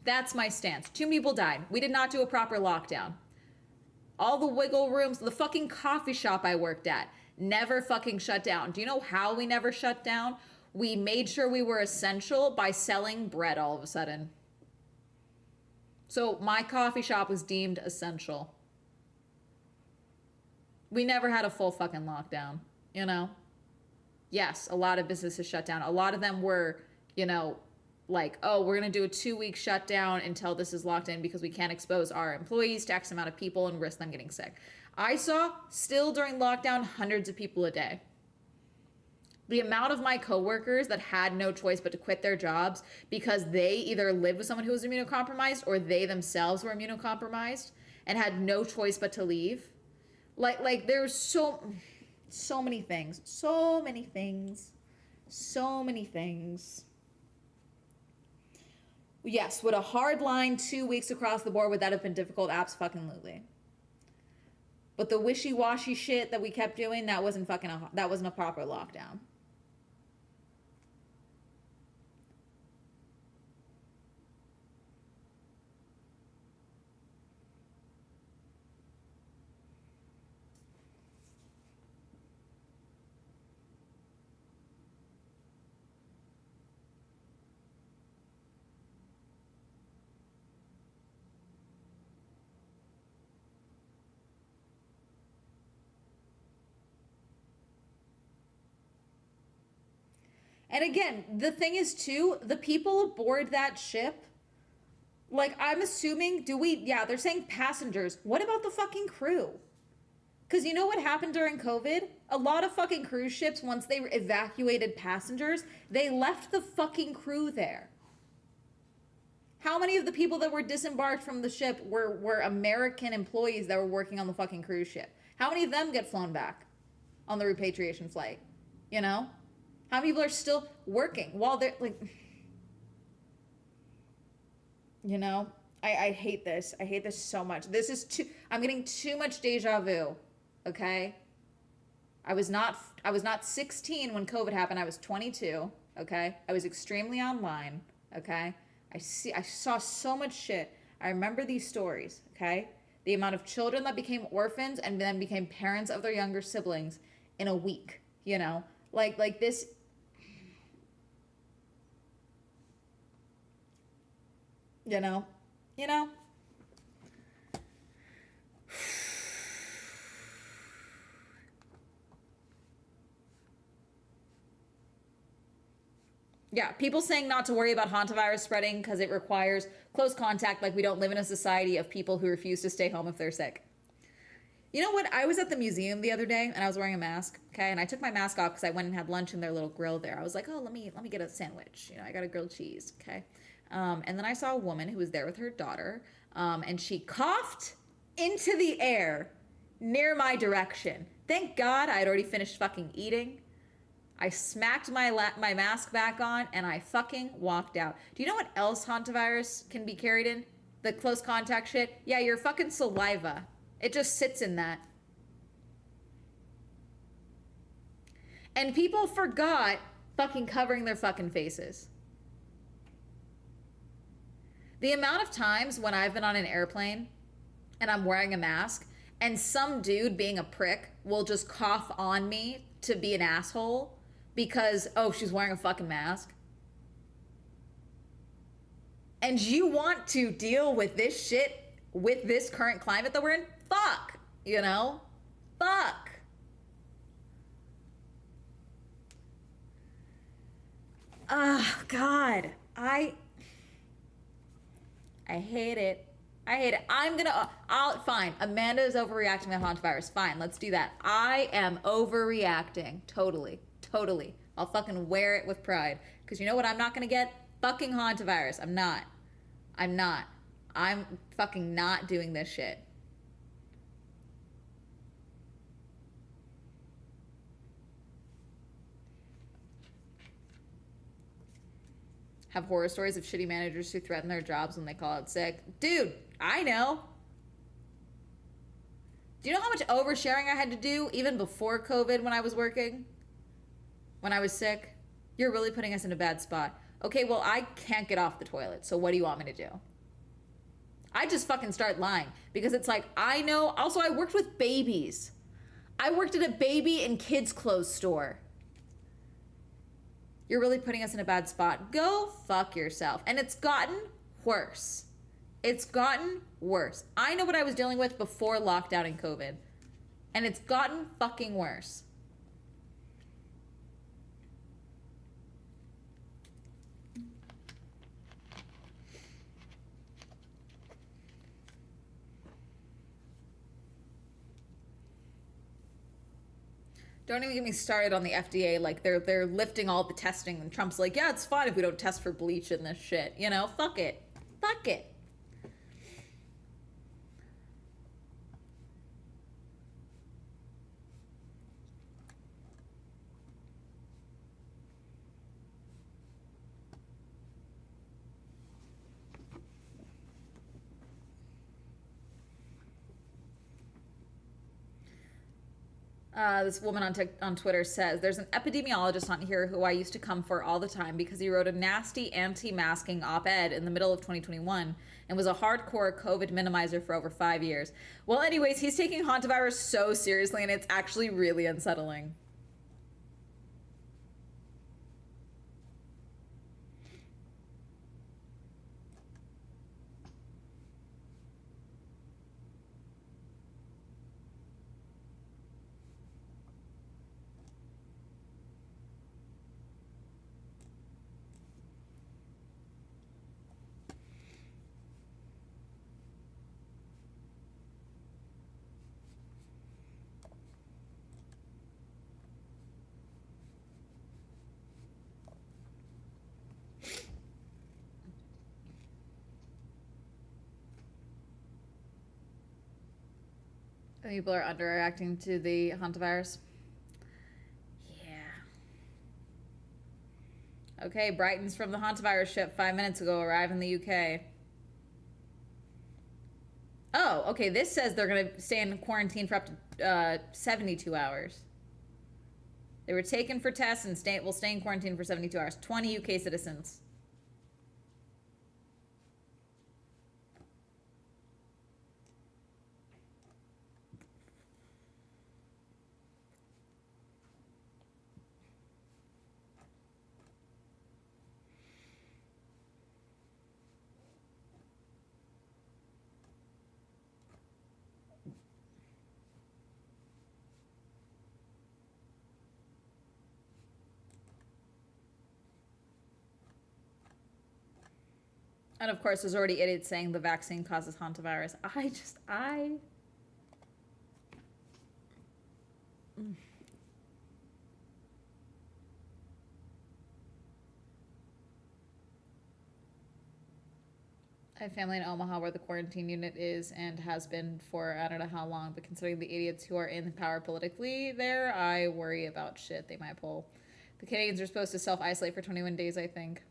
Speaker 1: That's my stance. Too many people died. We did not do a proper lockdown. All the wiggle rooms, the fucking coffee shop I worked at, never fucking shut down. Do you know how we never shut down? We made sure we were essential by selling bread all of a sudden. So my coffee shop was deemed essential. We never had a full fucking lockdown, you know? Yes, a lot of businesses shut down. A lot of them were, you know, like, oh, we're going to do a 2-week shutdown until this is locked in because we can't expose our employees to X amount of people and risk them getting sick. I saw still during lockdown hundreds of people a day. The amount of my coworkers that had no choice but to quit their jobs because they either lived with someone who was immunocompromised or they themselves were immunocompromised and had no choice but to leave. Like there's so many things. Yes, would a hard line 2 weeks across the board, would that have been difficult? Abso-fucking-lutely. But the wishy-washy shit that we kept doing, that wasn't a proper lockdown. And again, the thing is too, the people aboard that ship, like I'm assuming, they're saying passengers. What about the fucking crew? Because you know what happened during COVID? A lot of fucking cruise ships, once they evacuated passengers, they left the fucking crew there. How many of the people that were disembarked from the ship were American employees that were working on the fucking cruise ship? How many of them get flown back on the repatriation flight? You know? How many people are still working while they're like, you know, I hate this. I hate this so much. I'm getting too much deja vu. Okay. I was not 16 when COVID happened. I was 22. Okay. I was extremely online. Okay. I saw so much shit. I remember these stories. Okay. The amount of children that became orphans and then became parents of their younger siblings in a week, you know, like this. You know? Yeah, people saying not to worry about hantavirus spreading because it requires close contact, like we don't live in a society of people who refuse to stay home if they're sick. You know what? I was at the museum the other day and I was wearing a mask, okay? And I took my mask off because I went and had lunch in their little grill there. I was like, oh, let me get a sandwich. You know, I got a grilled cheese, okay? And then I saw a woman who was there with her daughter, and she coughed into the air near my direction. Thank God I had already finished fucking eating. I smacked my mask back on, and I fucking walked out. Do you know what else hantavirus can be carried in? The close contact shit? Yeah, your fucking saliva. It just sits in that. And people forgot fucking covering their fucking faces. The amount of times when I've been on an airplane and I'm wearing a mask and some dude being a prick will just cough on me to be an asshole because, oh, she's wearing a fucking mask. And you want to deal with this shit with this current climate that we're in? Fuck, you know? Fuck. Oh, God. I hate it. Fine. Amanda is overreacting to hantavirus. Fine, let's do that. I am overreacting. Totally. I'll fucking wear it with pride. Because you know what I'm not gonna get? Fucking hantavirus. I'm not. I'm fucking not doing this shit. Have horror stories of shitty managers who threaten their jobs when they call out sick. Dude, I know. Do you know how much oversharing I had to do even before COVID when I was working? When I was sick? You're really putting us in a bad spot. Okay, well, I can't get off the toilet, so what do you want me to do? I just fucking start lying because it's like, I know. Also, I worked with babies. I worked at a baby and kids clothes store. You're really putting us in a bad spot. Go fuck yourself. And it's gotten worse. I know what I was dealing with before lockdown and COVID. And it's gotten fucking worse. Don't even get me started on the FDA. Like they're lifting all the testing, and Trump's like, yeah, it's fine if we don't test for bleach in this shit. You know, fuck it, fuck it. This woman on Twitter says, there's an epidemiologist on here who I used to come for all the time because he wrote a nasty anti-masking op-ed in the middle of 2021 and was a hardcore COVID minimizer for over 5 years. Well, anyways, he's taking hantavirus so seriously, and it's actually really unsettling. People are underreacting to the hantavirus. Yeah. Okay, Brighton's from the hantavirus ship 5 minutes ago arrived in the UK. Oh, okay, this says they're going to stay in quarantine for up to 72 hours. They were taken for tests and will stay in quarantine for 72 hours. 20 UK citizens. And of course, there's already idiots saying the vaccine causes hantavirus. I have family in Omaha where the quarantine unit is and has been for I don't know how long, but considering the idiots who are in power politically there, I worry about shit they might pull. The Canadians are supposed to self-isolate for 21 days, I think.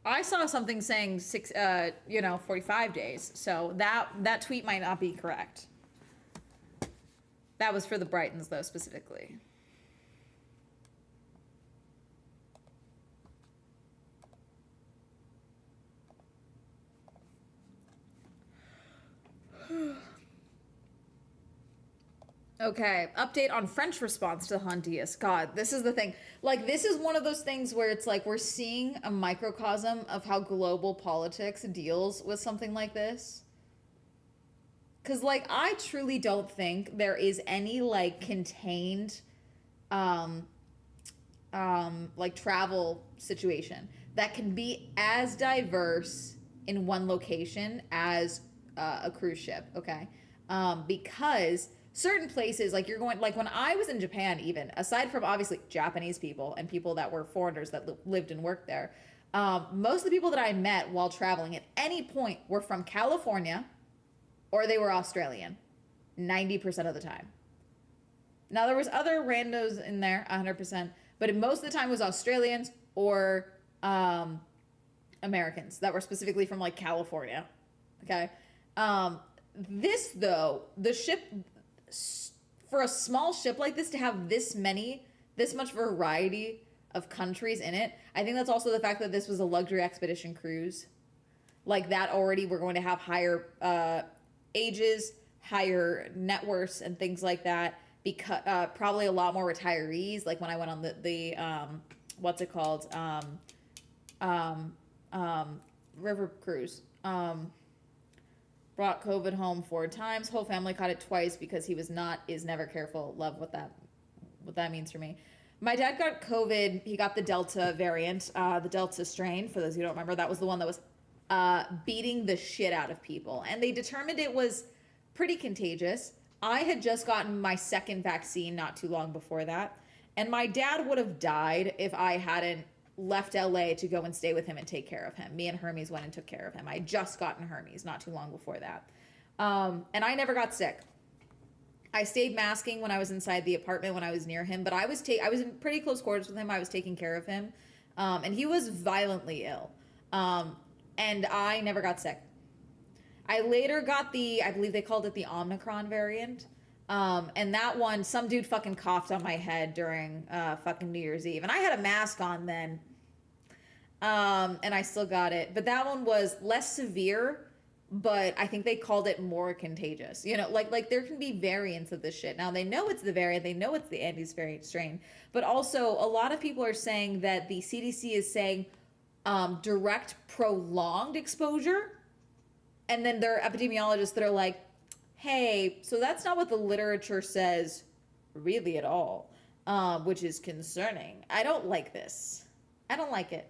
Speaker 1: I saw something saying 45 days. So that tweet might not be correct. That was for the Brightons though, specifically. Okay, update on French response to Hondius. God, this is the thing. Like, this is one of those things where it's like we're seeing a microcosm of how global politics deals with something like this. Because, like, I truly don't think there is any, like, contained, like, travel situation that can be as diverse in one location as a cruise ship, okay? Because certain places, like you're going, like when I was in Japan, even aside from obviously Japanese people and people that were foreigners that lived and worked there, most of the people that I met while traveling at any point were from California or they were Australian 90% of the time. Now there was other randos in there 100%, but most of the time was Australians or Americans that were specifically from like California. Okay. This though, the ship, for a small ship like this to have this much variety of countries in it, I think that's also the fact that this was a luxury expedition cruise. Like that already, we're going to have higher ages, higher net worths, and things like that. Because probably a lot more retirees. Like when I went on the what's it called, river cruise. Brought COVID home 4 times. Whole family caught it twice because he is never careful. Love what that means for me. My dad got COVID. He got the Delta variant, the Delta strain. For those who don't remember, that was the one that was beating the shit out of people. And they determined it was pretty contagious, I had just gotten my second vaccine not too long before that, and my dad would have died if I hadn't left LA to go and stay with him and take care of him. Me and Hermes went and took care of him. I had just gotten Hermes not too long before that. And I never got sick. I stayed masking when I was inside the apartment when I was near him, but I was in pretty close quarters with him. I was taking care of him. And he was violently ill. And I never got sick. I later got I believe they called it the Omicron variant. And that one, some dude fucking coughed on my head during fucking New Year's Eve. And I had a mask on then. And I still got it. But that one was less severe, but I think they called it more contagious. You know, like there can be variants of this shit. Now they know it's the variant, they know it's the Andes variant strain. But also a lot of people are saying that the CDC is saying direct prolonged exposure. And then there are epidemiologists that are like, hey, so that's not what the literature says really at all, which is concerning. I don't like this. I don't like it.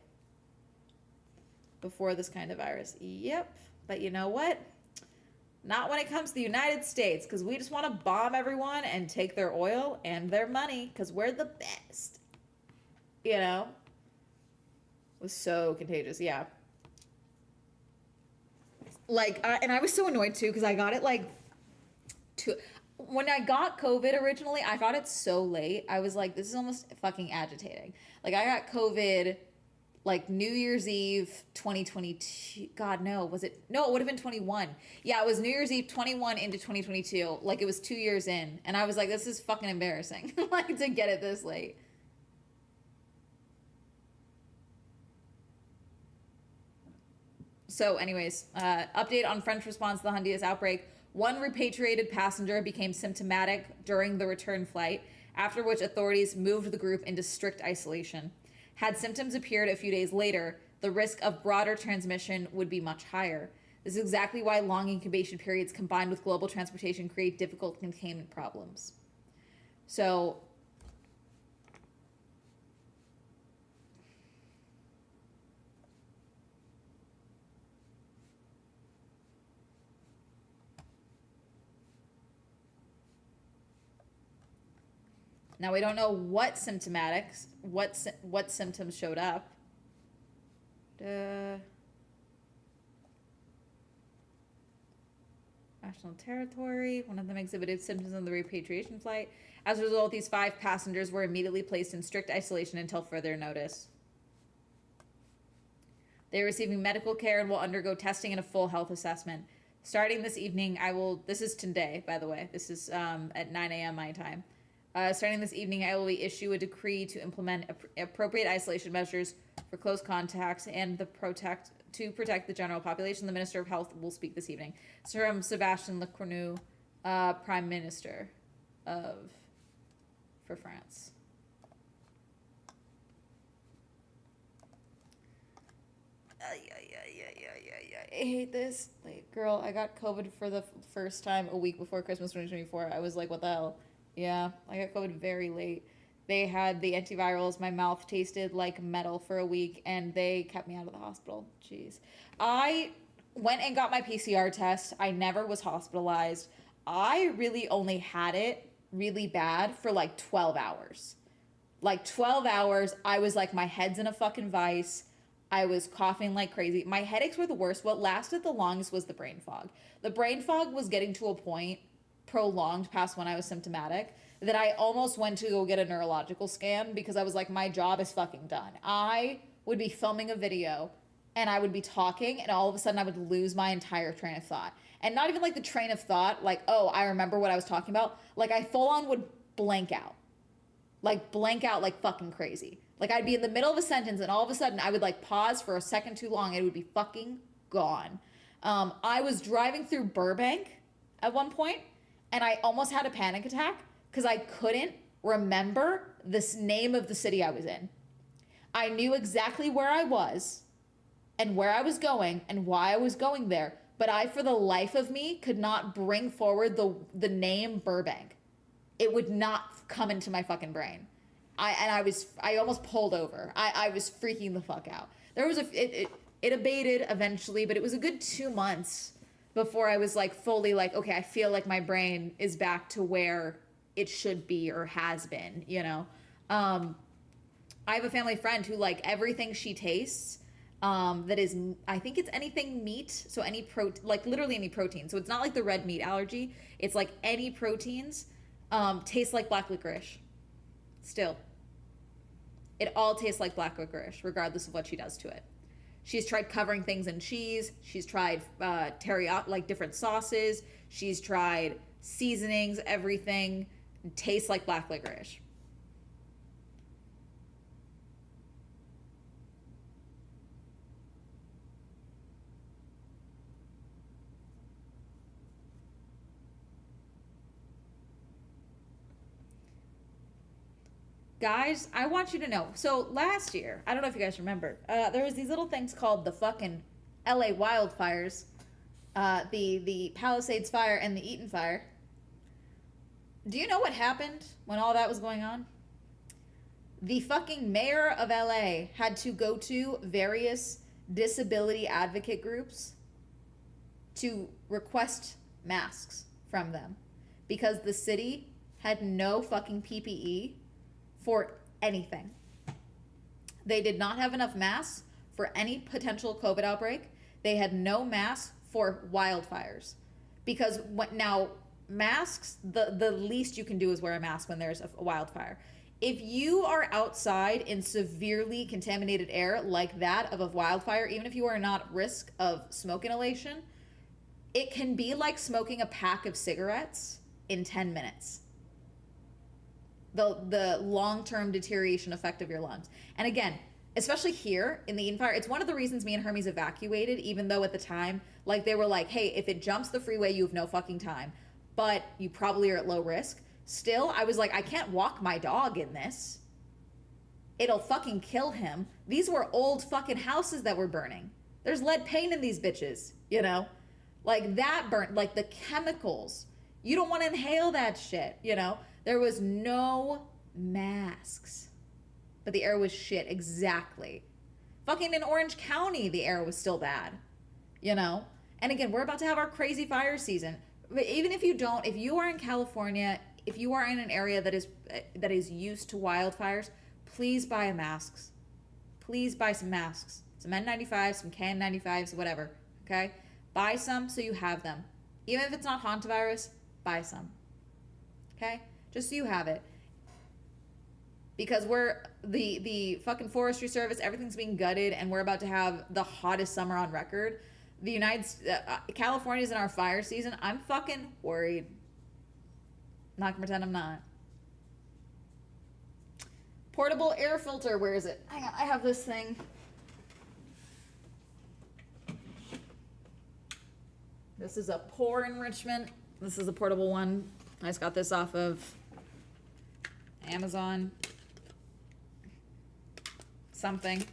Speaker 1: Before this kind of virus. Yep. But you know what? Not when it comes to the United States, because we just want to bomb everyone and take their oil and their money, because we're the best. You know? It was so contagious. Yeah. Like, and I was so annoyed too, because I got it like when I got COVID originally, I got it so late. I was like, this is almost fucking agitating. Like, I got COVID like New Year's Eve 2022. God, no. Was it? No, it would have been 21. Yeah, it was New Year's Eve 21 into 2022. Like, it was 2 years in. And I was like, this is fucking embarrassing. Like, to get it this late. So anyways, update on French response to the Honduras outbreak. One repatriated passenger became symptomatic during the return flight, after which authorities moved the group into strict isolation. Had symptoms appeared a few days later, the risk of broader transmission would be much higher. This is exactly why long incubation periods combined with global transportation create difficult containment problems. So now we don't know what symptomatics, what symptoms showed up. National territory. One of them exhibited symptoms on the repatriation flight. As a result, these 5 passengers were immediately placed in strict isolation until further notice. They are receiving medical care and will undergo testing and a full health assessment. Starting this evening, this is today, by the way. This is at 9 a.m. my time. Starting this evening, I will issue a decree to implement appropriate isolation measures for close contacts and to protect the general population. The Minister of Health will speak this evening. From Sebastian Lecornu, Prime Minister for France. I hate this. Like, girl, I got COVID for the first time a week before Christmas 2024. I was like, what the hell? Yeah, I got COVID very late. They had the antivirals. My mouth tasted like metal for a week, and they kept me out of the hospital. Jeez. I went and got my PCR test. I never was hospitalized. I really only had it really bad for like 12 hours. Like 12 hours, I was like, my head's in a fucking vice. I was coughing like crazy. My headaches were the worst. What lasted the longest was the brain fog. The brain fog was getting to a point prolonged past when I was symptomatic that I almost went to go get a neurological scan because I was like, my job is fucking done. I would be filming a video and I would be talking and all of a sudden I would lose my entire train of thought. And not even like the train of thought, like, oh, I remember what I was talking about. Like, I full on would blank out. Like, blank out like fucking crazy. Like, I'd be in the middle of a sentence and all of a sudden I would like pause for a second too long and it would be fucking gone. I was driving through Burbank at one point and I almost had a panic attack because I couldn't remember this name of the city I was in. I knew exactly where I was and where I was going and why I was going there, but I, for the life of me, could not bring forward the name Burbank. It would not come into my fucking brain. I almost pulled over. I was freaking the fuck out. There was it abated eventually, but it was a good 2 months before I was like fully like, okay, I feel like my brain is back to where it should be or has been, you know. I have a family friend who like everything she tastes that is, I think it's anything meat, so any like literally any protein. So it's not like the red meat allergy. It's like any proteins taste like black licorice. Still, it all tastes like black licorice, regardless of what she does to it. She's tried covering things in cheese. She's tried teriyaki, like different sauces. She's tried seasonings, everything tastes like black licorice. Guys, I want you to know. So last year, I don't know if you guys remember, there was these little things called the fucking LA wildfires, the Palisades fire and the Eaton fire. Do you know what happened when all that was going on? The fucking mayor of LA had to go to various disability advocate groups to request masks from them because the city had no fucking PPE for anything. They did not have enough masks for any potential COVID outbreak. They had no masks for wildfires because now masks, the least you can do is wear a mask when there's a wildfire. If you are outside in severely contaminated air like that of a wildfire, even if you are not at risk of smoke inhalation, it can be like smoking a pack of cigarettes in 10 minutes. The long-term deterioration effect of your lungs. And again, especially here in the Eaton fire, it's one of the reasons me and Hermes evacuated, even though at the time, like they were like, hey, if it jumps the freeway, you have no fucking time, but you probably are at low risk. Still, I was like, I can't walk my dog in this. It'll fucking kill him. These were old fucking houses that were burning. There's lead paint in these bitches, you know? Like that burnt, like the chemicals. You don't want to inhale that shit, you know? There was no masks. But the air was shit, exactly. Fucking in Orange County, the air was still bad, you know? And again, we're about to have our crazy fire season. But even if you don't, if you are in California, if you are in an area that is used to wildfires, please buy masks. Please buy some masks. Some N95s, some KN95s, whatever, okay? Buy some so you have them. Even if it's not hantavirus, buy some, okay? Just so you have it. Because we're, the fucking Forestry Service, everything's being gutted, and we're about to have the hottest summer on record. California's in our fire season. I'm fucking worried. Not gonna pretend I'm not. Portable air filter, where is it? Hang on, I have this thing. This is a pore enrichment. This is a portable one. I just got this off of Amazon. Something.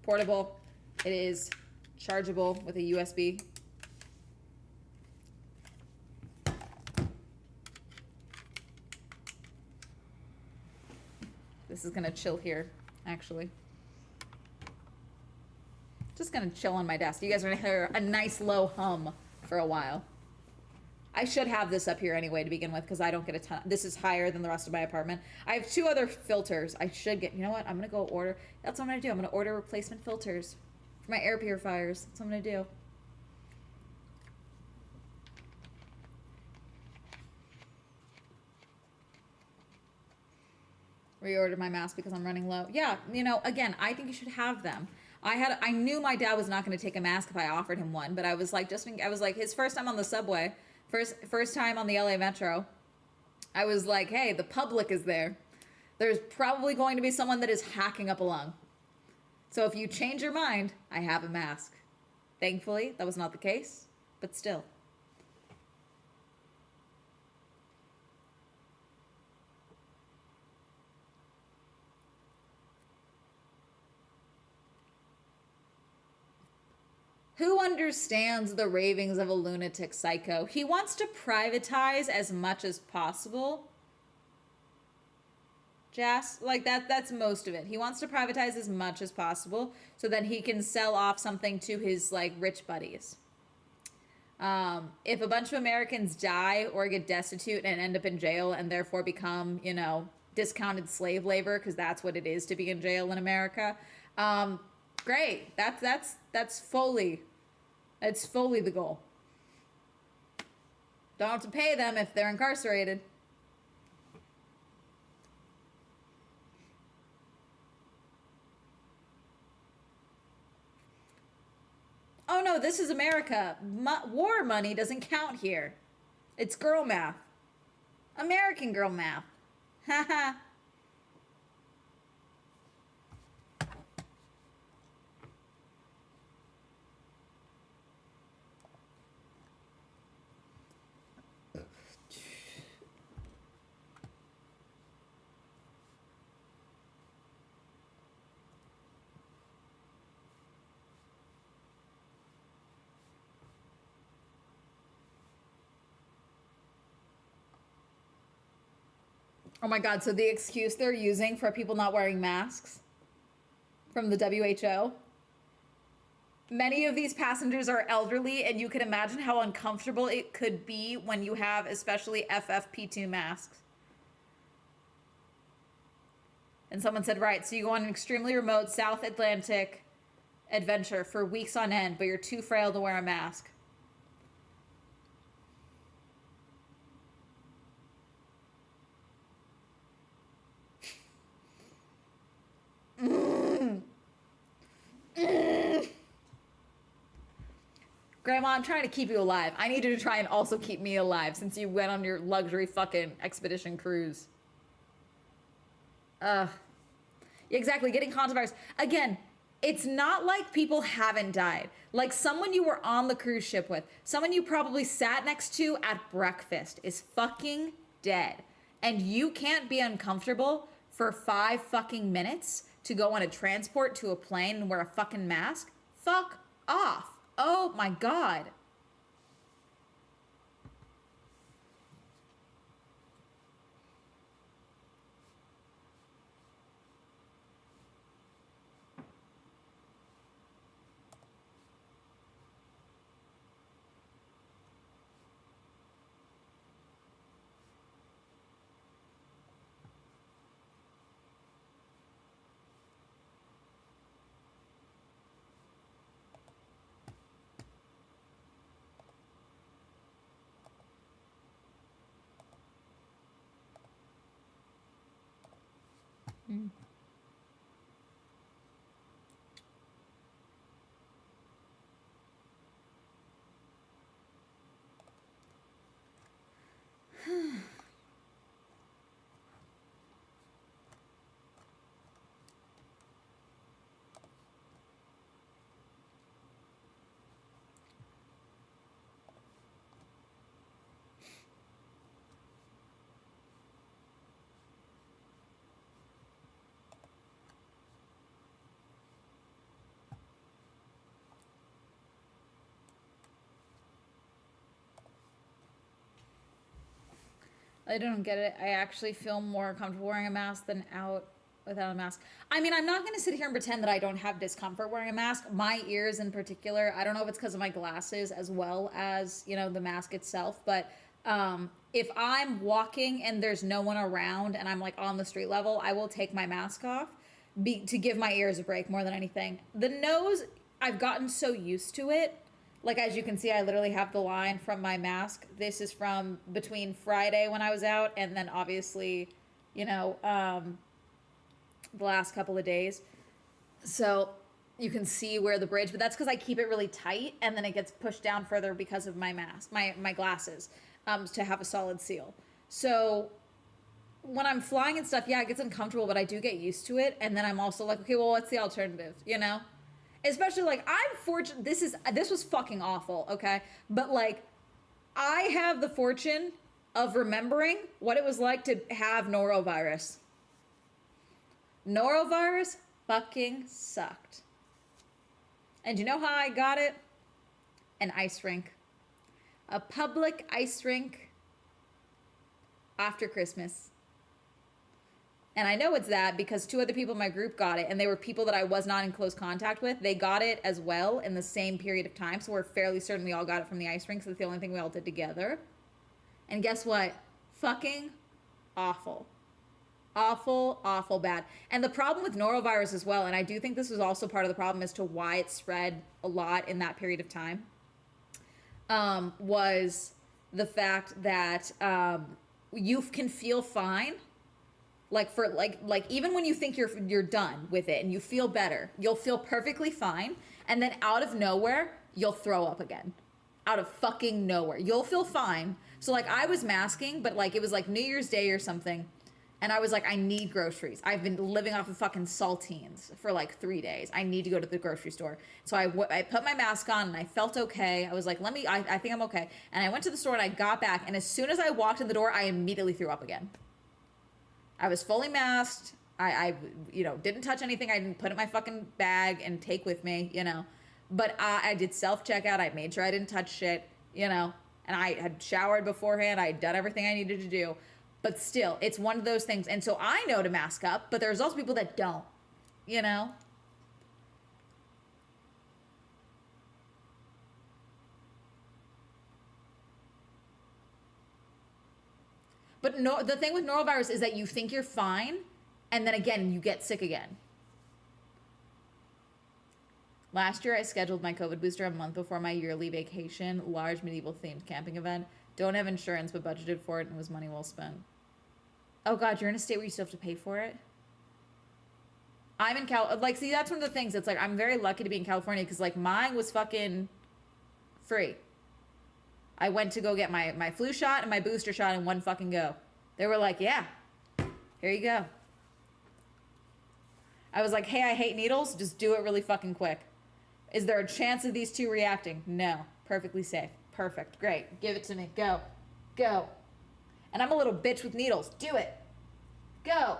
Speaker 1: Portable. It is chargeable with a USB. This is gonna chill here, actually. Just gonna chill on my desk. You guys are gonna hear a nice low hum for a while. I should have this up here anyway to begin with because I don't get a ton. This is higher than the rest of my apartment. I have 2 other filters. I should get, you know what? I'm gonna go order. That's what I'm gonna do. I'm gonna order replacement filters for my air purifiers. That's what I'm gonna do. Reorder my mask because I'm running low. Yeah, you know, again, I think you should have them. I knew my dad was not going to take a mask if I offered him one, but I was like, his first time on the subway, first time on the LA Metro, I was like, hey, the public is there. There's probably going to be someone that is hacking up a lung. So if you change your mind, I have a mask. Thankfully, that was not the case, but still. Who understands the ravings of a lunatic psycho? He wants to privatize as much as possible. Jas, like that's most of it. He wants to privatize as much as possible so that he can sell off something to his like rich buddies. If a bunch of Americans die or get destitute and end up in jail and therefore become, discounted slave labor, because that's what it is to be in jail in America, great. It's fully the goal. Don't have to pay them if they're incarcerated. Oh no, this is America. War money doesn't count here. It's girl math. American girl math. Haha. Oh my God, so the excuse they're using for people not wearing masks from the WHO, many of these passengers are elderly, and you can imagine how uncomfortable it could be when you have especially FFP2 masks. And someone said, right, so you go on an extremely remote South Atlantic adventure for weeks on end, but you're too frail to wear a mask. Grandma, I'm trying to keep you alive. I need you to try and also keep me alive since you went on your luxury fucking expedition cruise. Exactly, getting hantavirus. Again, it's not like people haven't died. Like someone you were on the cruise ship with, someone you probably sat next to at breakfast is fucking dead. And you can't be uncomfortable for 5 fucking minutes to go on a transport to a plane and wear a fucking mask? Fuck off. Oh my God. Mm. I don't get it. I actually feel more comfortable wearing a mask than out without a mask. I mean, I'm not going to sit here and pretend that I don't have discomfort wearing a mask. My ears in particular, I don't know if it's because of my glasses as well as, the mask itself, but if I'm walking and there's no one around and I'm like on the street level, I will take my mask off to give my ears a break more than anything. The nose, I've gotten so used to it. Like, as you can see, I literally have the line from my mask. This is from between Friday when I was out and then obviously, the last couple of days. So you can see where the bridge, but that's because I keep it really tight and then it gets pushed down further because of my mask, my glasses, to have a solid seal. So when I'm flying and stuff, yeah, it gets uncomfortable, but I do get used to it. And then I'm also like, okay, well, what's the alternative, Especially, like, I'm fortunate, this was fucking awful, okay? But, like, I have the fortune of remembering what it was like to have norovirus. Norovirus fucking sucked. And you know how I got it? An ice rink. A public ice rink after Christmas. And I know it's that because 2 other people in my group got it, and they were people that I was not in close contact with. They got it as well in the same period of time, so we're fairly certain we all got it from the ice rink, so it's the only thing we all did together. And guess what? Fucking awful. Awful, awful bad. And the problem with norovirus as well, and I do think this was also part of the problem as to why it spread a lot in that period of time, was the fact that you can feel fine. Like even when you think you're done with it and you feel better, you'll feel perfectly fine, and then out of nowhere you'll throw up again. Out of fucking nowhere, you'll feel fine. So like I was masking, but like it was like New Year's Day or something, and I was like, I need groceries. I've been living off of fucking saltines for like 3 days. I need to go to the grocery store. So I put my mask on and I felt okay. I was like, I think I'm okay. And I went to the store and I got back, and as soon as I walked in the door, I immediately threw up again. I was fully masked. I didn't touch anything. I didn't put it in my fucking bag and take with me, But I did self-checkout. I made sure I didn't touch shit, And I had showered beforehand. I had done everything I needed to do. But still, it's one of those things. And so I know to mask up, but there's also people that don't, But no, the thing with norovirus is that you think you're fine, and then again, you get sick again. Last year, I scheduled my COVID booster a month before my yearly vacation, large medieval-themed camping event. Don't have insurance, but budgeted for it, and it was money well spent. Oh God, you're in a state where you still have to pay for it? I'm in see, that's one of the things. It's like, I'm very lucky to be in California, because like mine was fucking free. I went to go get my flu shot and my booster shot in one fucking go. They were like, yeah, here you go. I was like, hey, I hate needles. Just do it really fucking quick. Is there a chance of these 2 reacting? No. Perfectly safe. Perfect. Great. Give it to me. Go. Go. And I'm a little bitch with needles. Do it. Go.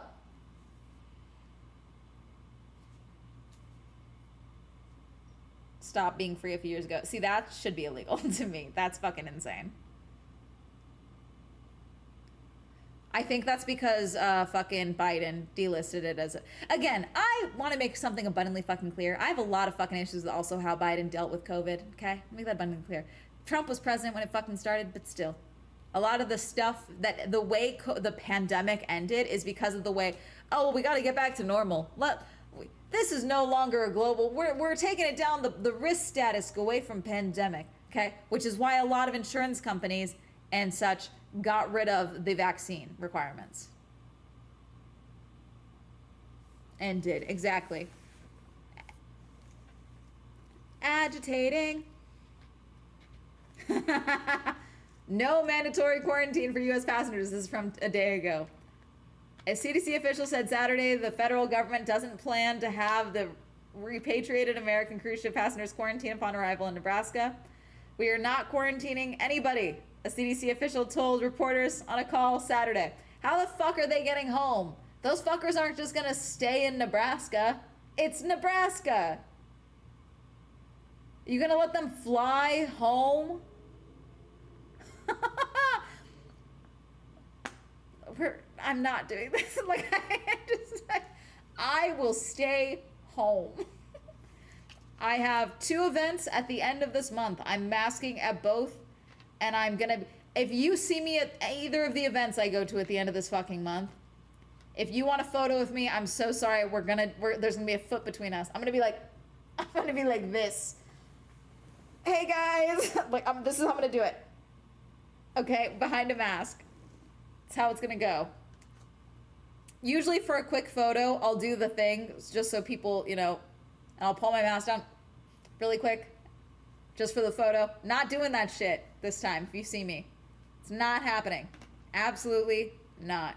Speaker 1: Stop being free a few years ago. See, that should be illegal to me. That's fucking insane. I think that's because fucking Biden delisted it as again, I want to make something abundantly fucking clear. I have a lot of fucking issues with also how Biden dealt with COVID, okay? Make that abundantly clear. Trump was president when it fucking started, but still. A lot of the stuff that the way the pandemic ended is because of the way, we got to get back to normal. This is no longer a global, we're taking it down the risk status away from pandemic, okay? Which is why a lot of insurance companies and such got rid of the vaccine requirements. And did, exactly. Agitating. No mandatory quarantine for U.S. passengers. This is from a day ago. A CDC official said Saturday the federal government doesn't plan to have the repatriated American cruise ship passengers quarantine upon arrival in Nebraska. We are not quarantining anybody, a CDC official told reporters on a call Saturday. How the fuck are they getting home? Those fuckers aren't just gonna stay in Nebraska. It's Nebraska. You gonna let them fly home? I'm not doing this. I will stay home. I have 2 events at the end of this month. I'm masking at both, and I'm gonna, if you see me at either of the events I go to at the end of this fucking month, if you want a photo with me, I'm so sorry. There's gonna be a foot between us. I'm gonna be like this. Hey guys, this is how I'm gonna do it. Okay, behind a mask. That's how it's gonna go. Usually for a quick photo, I'll do the thing just so people, and I'll pull my mask down really quick just for the photo. Not doing that shit this time if you see me. It's not happening. Absolutely not.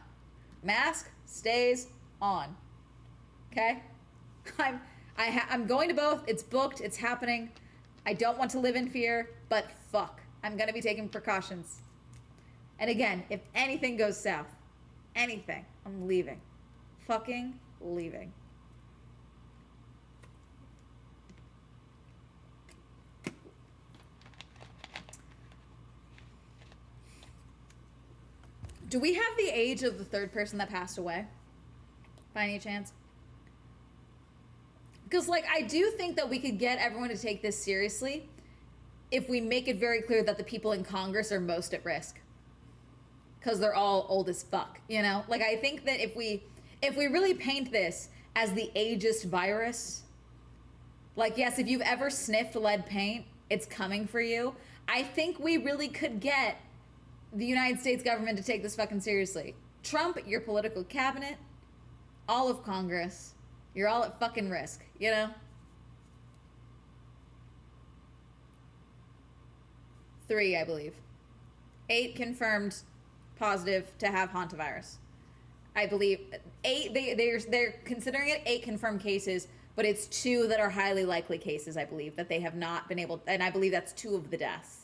Speaker 1: Mask stays on. Okay? I'm going to both. It's booked. It's happening. I don't want to live in fear, but fuck. I'm going to be taking precautions. And again, if anything goes south, anything, I'm leaving. Fucking leaving. Do we have the age of the third person that passed away? by any chance? Because, like, I do think that we could get everyone to take this seriously if we make it very clear that the people in Congress are most at risk. Because they're all old as fuck, you know? Like, I think that if we really paint this as the ageist virus, like, yes, if you've ever sniffed lead paint, it's coming for you. I think we really could get the United States government to take this fucking seriously. Trump, your political cabinet, all of Congress, you're all at fucking risk, you know? 3, I believe. 8 confirmed positive to have hantavirus. I believe 8. They're considering it 8 confirmed cases, but it's 2 that are highly likely cases. I believe that they have not been able, and I believe that's 2 of the deaths.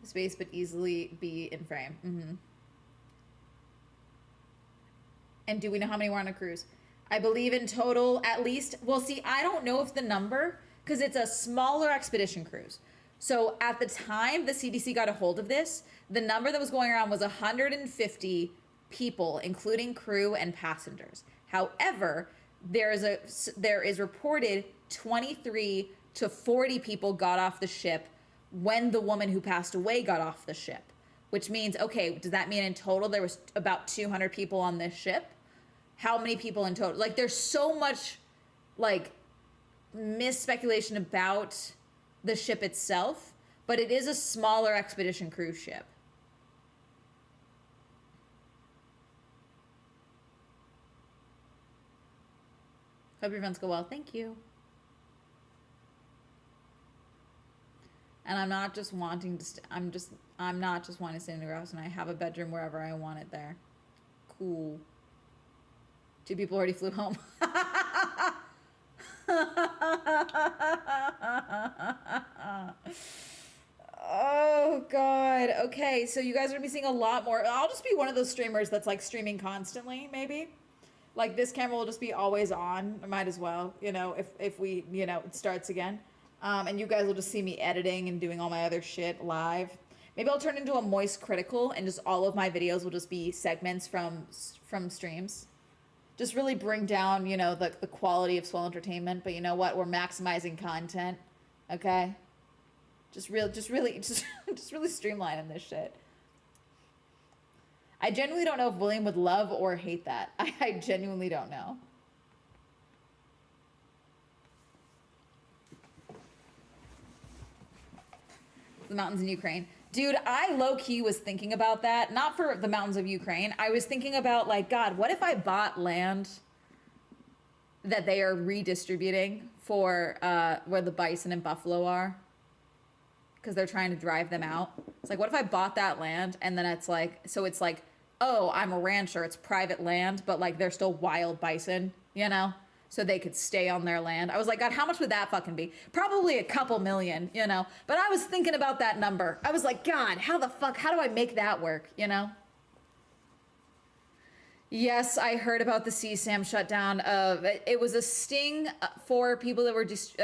Speaker 1: Space, but easily be in frame. Mm-hmm. And do we know how many were on a cruise? I believe in total at least. Well, see, I don't know if the number, because it's a smaller expedition cruise. So at the time the CDC got a hold of this, the number that was going around was 150 people, including crew and passengers. However, there is reported 23 to 40 people got off the ship when the woman who passed away got off the ship, which means, okay, does that mean in total there was about 200 people on this ship? How many people in total? Like, there's so much, like, mis-speculation about the ship itself, but it is a smaller expedition cruise ship. Hope your events go well. Thank you. And I'm not just wanting to, I'm not just wanting to stay in the house, and I have a bedroom wherever I want it there. Cool. 2 people already flew home. Oh God. Okay, so you guys are gonna be seeing a lot more. I'll just be one of those streamers that's like streaming constantly, maybe. Like, this camera will just be always on. I might as well, you know, if we, you know, it starts again. And you guys will just see me editing and doing all my other shit live. Maybe I'll turn into a moist critical, and just all of my videos will just be segments from streams. Just really bring down, you know, the quality of Swell Entertainment. But you know what? We're maximizing content, okay? Just really streamlining this shit. I genuinely don't know if William would love or hate that. I genuinely don't know. The mountains in Ukraine. Dude, I low-key was thinking about that. Not for the mountains of Ukraine. I was thinking about, like, God, what if I bought land that they are redistributing for where the bison and buffalo are? Because they're trying to drive them out. It's like, what if I bought that land, and then it's like, so it's like, oh, I'm a rancher, it's private land, but like they're still wild bison, you know? So they could stay on their land. I was like, God, how much would that fucking be? Probably a couple million, you know? But I was thinking about that number. I was like, God, how the fuck, how do I make that work, you know? Yes, I heard about the CSAM shutdown. It was a sting for people that were just,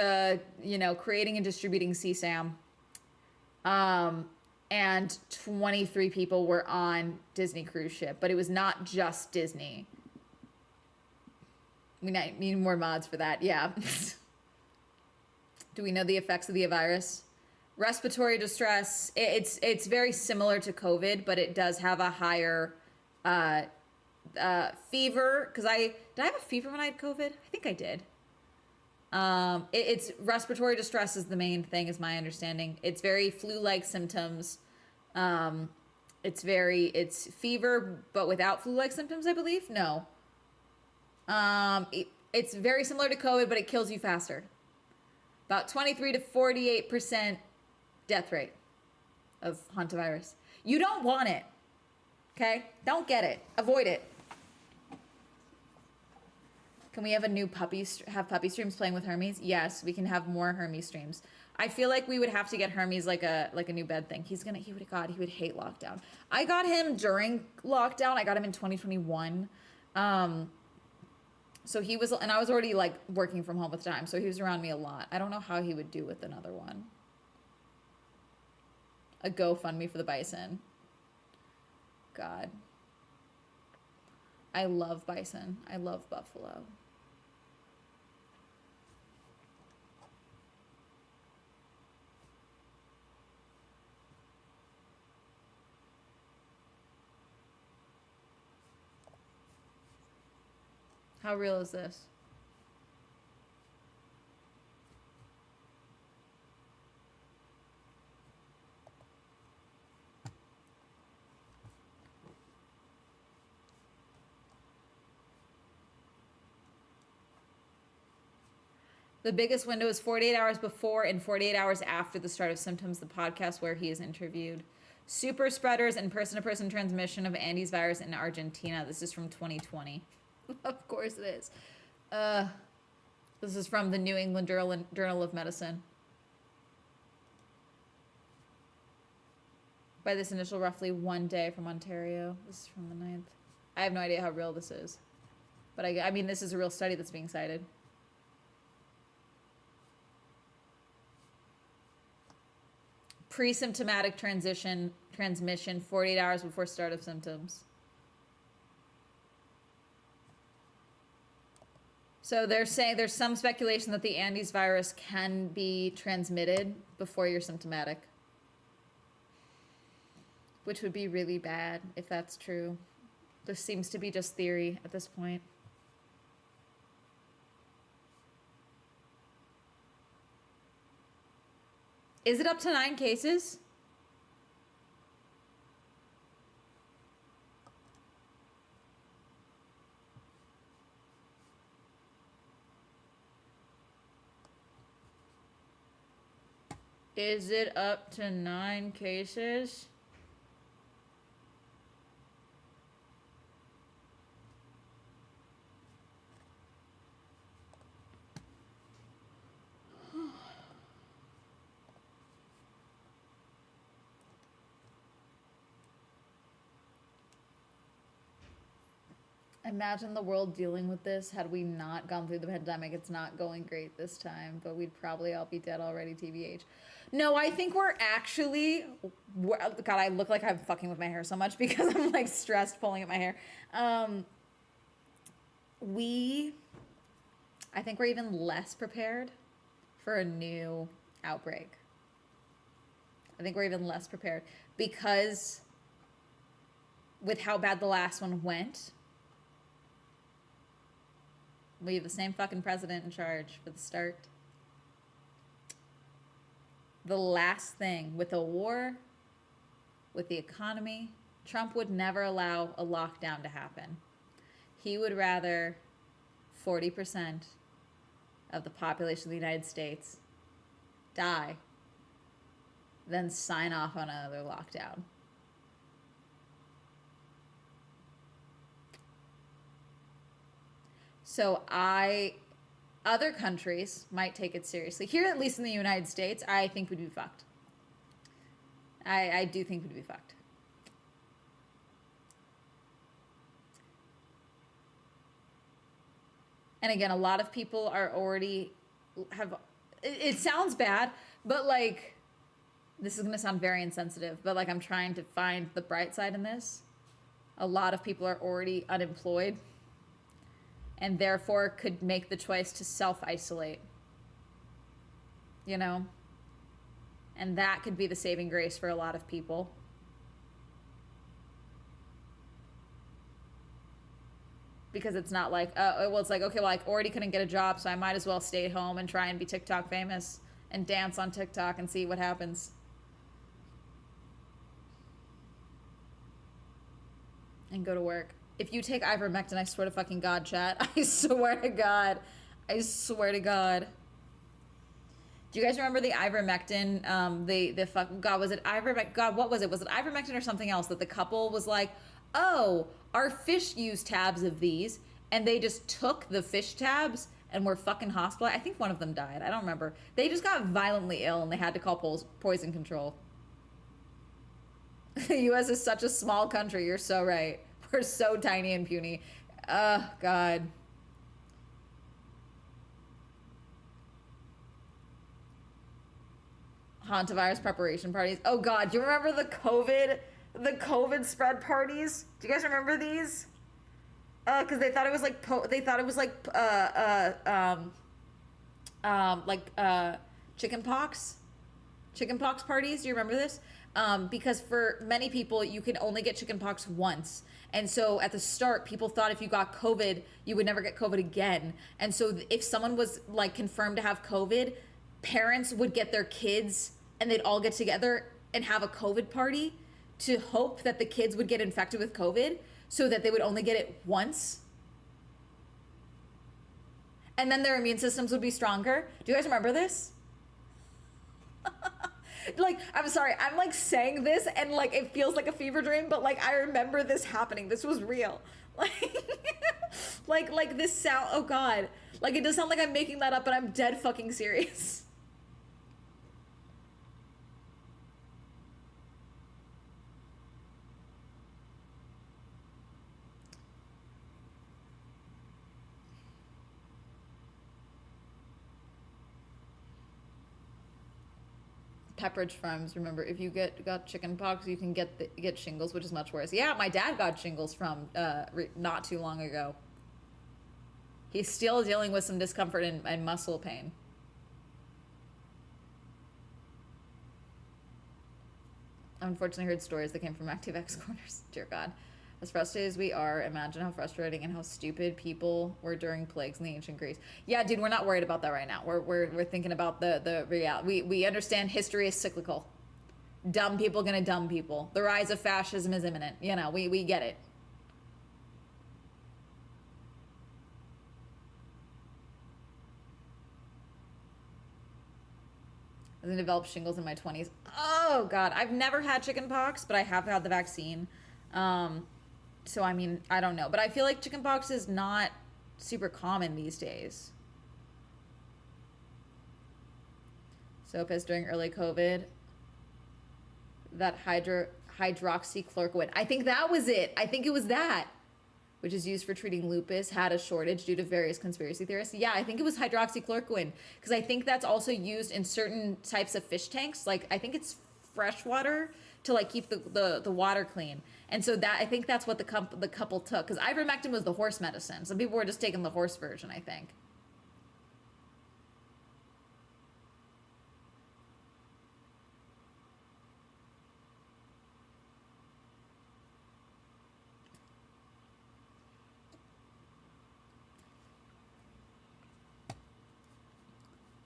Speaker 1: you know, creating and distributing CSAM. And 23 people were on Disney cruise ship, but it was not just Disney. We need more mods for that. Yeah. Do we know the effects of the virus? Respiratory distress. It's very similar to COVID, but it does have a higher fever. Because did I have a fever when I had COVID? I think I did. It's respiratory distress is the main thing, is my understanding. It's very flu-like symptoms. It's fever, but without flu-like symptoms, I believe. No. It's very similar to COVID, but it kills you faster. About 23 to 48% death rate of hantavirus. You don't want it. Okay? Don't get it. Avoid it. Can we have a new puppy streams playing with Hermes? Yes, we can have more Hermes streams. I feel like we would have to get Hermes like a new bed thing. He would hate lockdown. I got him during lockdown. I got him in 2021. So he was, and I was already like working from home at the time, so he was around me a lot. I don't know how he would do with another one. A GoFundMe for the bison. God. I love bison. I love buffalo. How real is this? The biggest window is 48 hours before and 48 hours after the start of symptoms, the podcast where he is interviewed. Super spreaders and person-to-person transmission of Andes virus in Argentina. This is from 2020. Of course it is. This is from the New England Journal of Medicine. By this initial roughly 1 day from Ontario. This is from the 9th. I have no idea how real this is. But I mean, this is a real study that's being cited. Pre-symptomatic transmission 48 hours before start of symptoms. So they're saying there's some speculation that the Andes virus can be transmitted before you're symptomatic, which would be really bad if that's true. This seems to be just theory at this point. Is it up to 9 cases? Is it up to 9 cases? Imagine the world dealing with this had we not gone through the pandemic. It's not going great this time, but we'd probably all be dead already, TBH. No, I think we're actually... God, I look like I'm fucking with my hair so much because I'm like stressed pulling at my hair. I think we're even less prepared for a new outbreak. I think we're even less prepared because with how bad the last one went... We have the same fucking president in charge for the start. The last thing, with a war, with the economy, Trump would never allow a lockdown to happen. He would rather 40% of the population of the United States die than sign off on another lockdown. So other countries might take it seriously. Here, at least in the United States, I think we'd be fucked. I do think we'd be fucked. And again, a lot of people are already it sounds bad, but like, this is going to sound very insensitive, but like I'm trying to find the bright side in this. A lot of people are already unemployed and therefore could make the choice to self-isolate, you know? And that could be the saving grace for a lot of people. Because it's not like, well, it's like, okay, well, I already couldn't get a job, so I might as well stay at home and try and be TikTok famous and dance on TikTok and see what happens. And go to work. If you take ivermectin, I swear to fucking God, chat. I swear to God. I swear to God. Do you guys remember the ivermectin? God, was it ivermectin? God, what was it? Was it ivermectin or something else that the couple was like, oh, our fish use tabs of these, and they just took the fish tabs and were fucking hospitalized? I think one of them died. I don't remember. They just got violently ill and they had to call poison control. The U.S. is such a small country. You're so right. We're so tiny and puny. Oh, God. Hantavirus preparation parties. Oh, God. Do you remember the COVID spread parties? Do you guys remember these? Because they thought it was like they thought it was like chicken pox, parties. Do you remember this? Because for many people, you can only get chicken pox once. And so at the start, people thought if you got COVID, you would never get COVID again. And so if someone was like confirmed to have COVID, parents would get their kids and they'd all get together and have a COVID party to hope that the kids would get infected with COVID so that they would only get it once. And then their immune systems would be stronger. Do you guys remember this? Like, I'm sorry, I'm like saying this and like it feels like a fever dream, but like I remember this happening. This was real. Like this sound, oh God. Like it does sound like I'm making that up, but I'm dead fucking serious. Pepperidge Farms. Remember, if you got chicken pox, you can get shingles, which is much worse. Yeah, my dad got shingles from not too long ago. He's still dealing with some discomfort and muscle pain. I've unfortunately heard stories that came from active X corners. Dear God. As frustrated as we are, imagine how frustrating and how stupid people were during plagues in the ancient Greece. Yeah, dude, we're not worried about that right now. We're thinking about the reality. We understand history is cyclical. Dumb people gonna dumb people. The rise of fascism is imminent. You know, we get it. I developed shingles in my 20s. Oh God, I've never had chicken pox, but I have had the vaccine. So I mean, I don't know, but I feel like chicken pox is not super common these days. So pissed during early COVID. That hydroxychloroquine. I think that was it. I think it was that, which is used for treating lupus, had a shortage due to various conspiracy theorists. Yeah, I think it was hydroxychloroquine because I think that's also used in certain types of fish tanks. Like I think it's freshwater to like keep the water clean. And so that I think that's what the couple took, because ivermectin was the horse medicine. Some people were just taking the horse version, I think.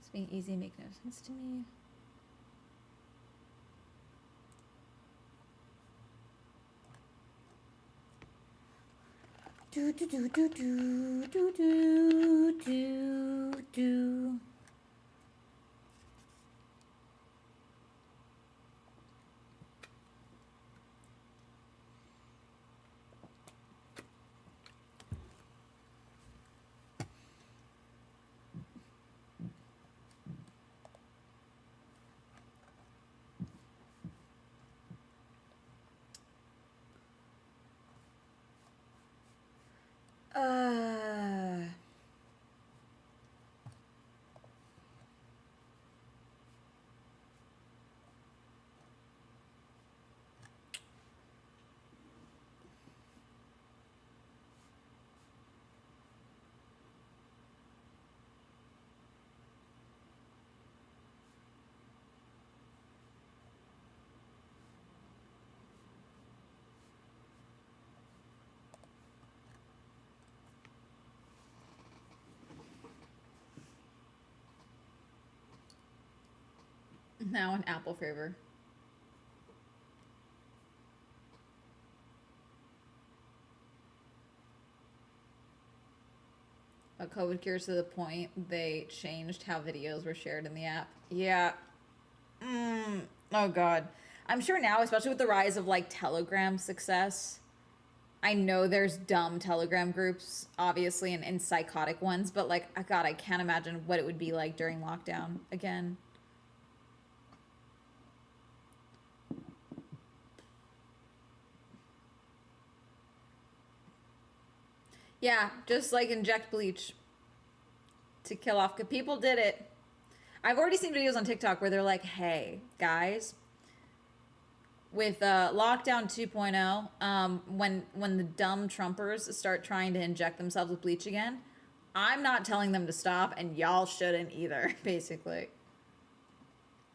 Speaker 1: It's being easy, make no sense to me. Do do do do do do do do do. Uh, now an apple flavor. A COVID cures to the point they changed how videos were shared in the app. Yeah. Oh God. I'm sure now, especially with the rise of like Telegram success, I know there's dumb Telegram groups, obviously, and psychotic ones, but like, God, I can't imagine what it would be like during lockdown again. Yeah, just like inject bleach to kill off. People did it. I've already seen videos on TikTok where they're like, hey, guys, with lockdown 2.0, when the dumb Trumpers start trying to inject themselves with bleach again, I'm not telling them to stop, and y'all shouldn't either. Basically,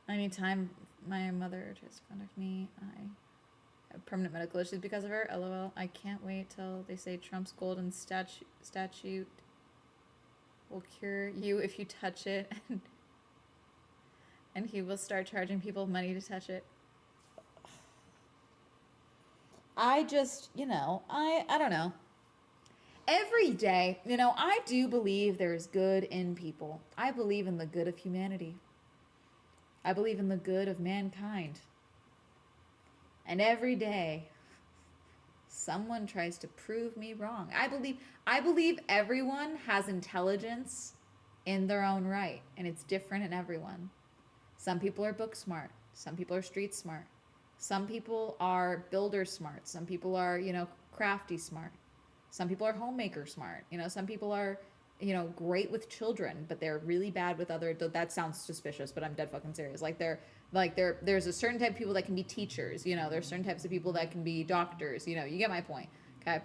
Speaker 1: anytime my mother tries to contact me, I have permanent medical issues because of her. LOL. I can't wait till they say Trump's golden statute will cure you if you touch it, and he will start charging people money to touch it. I just, I don't know. Every day, I do believe there's good in people. I believe in the good of humanity. I believe in the good of mankind. And every day, someone tries to prove me wrong. I believe everyone has intelligence in their own right, and it's different in everyone. Some people are book smart. Some people are street smart. Some people are builder smart. Some people are, crafty smart. Some people are homemaker smart. Some people are, great with children, but they're really bad with other. That sounds suspicious, but I'm dead fucking serious. There's a certain type of people that can be teachers. There's certain types of people that can be doctors. You get my point. Okay.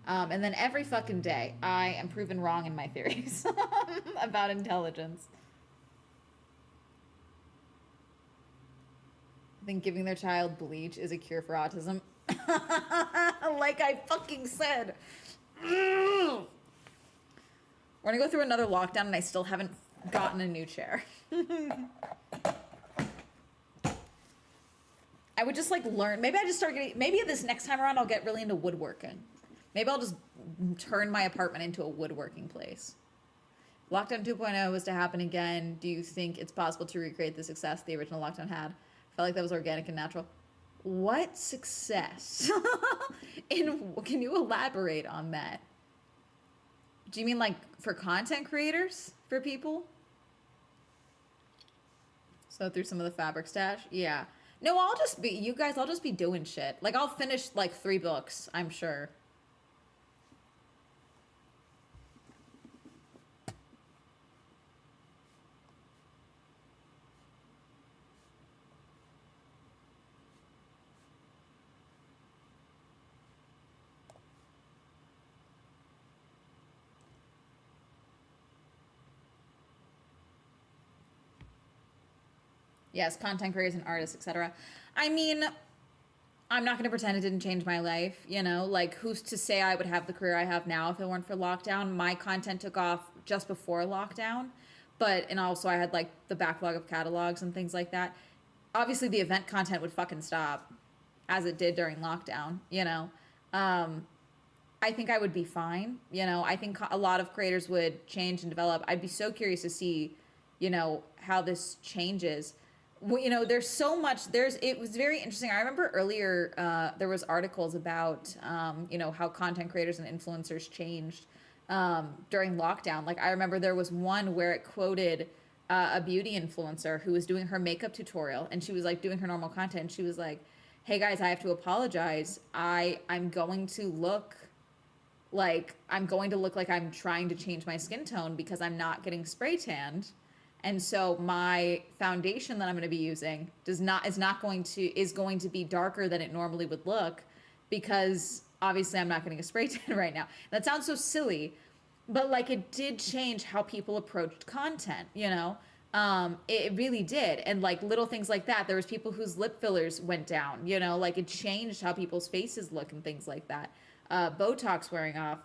Speaker 1: And then every fucking day, I am proven wrong in my theories about intelligence. I think giving their child bleach is a cure for autism. Like I fucking said. We're gonna go through another lockdown and I still haven't gotten a new chair. I would just learn. Maybe I just start getting, maybe this next time around I'll get really into woodworking. Maybe I'll just turn my apartment into a woodworking place. Lockdown 2.0 was to happen again. Do you think it's possible to recreate the success the original lockdown had? I felt like that was organic and natural. What success? Can you elaborate on that? Do you mean for content creators? For people? So through some of the fabric stash? Yeah. No, I'll just be doing shit. I'll finish 3 books, I'm sure. Yes, content creators and artists, etc. I mean, I'm not going to pretend it didn't change my life, who's to say I would have the career I have now if it weren't for lockdown? My content took off just before lockdown, and also I had the backlog of catalogs and things like that. Obviously the event content would fucking stop as it did during lockdown, I think I would be fine. I think a lot of creators would change and develop. I'd be so curious to see, how this changes. There's so much. It was very interesting. I remember earlier there was articles about, how content creators and influencers changed during lockdown. I remember there was one where it quoted a beauty influencer who was doing her makeup tutorial, and she was doing her normal content. And she was like, "Hey guys, I have to apologize. I'm going to look like I'm trying to change my skin tone because I'm not getting spray tanned." And so my foundation that I'm going to be using is going to be darker than it normally would look because obviously I'm not getting a spray tan right now. That sounds so silly, but it did change how people approached content, it really did. And little things like that. There was people whose lip fillers went down, it changed how people's faces look and things like that. Botox wearing off,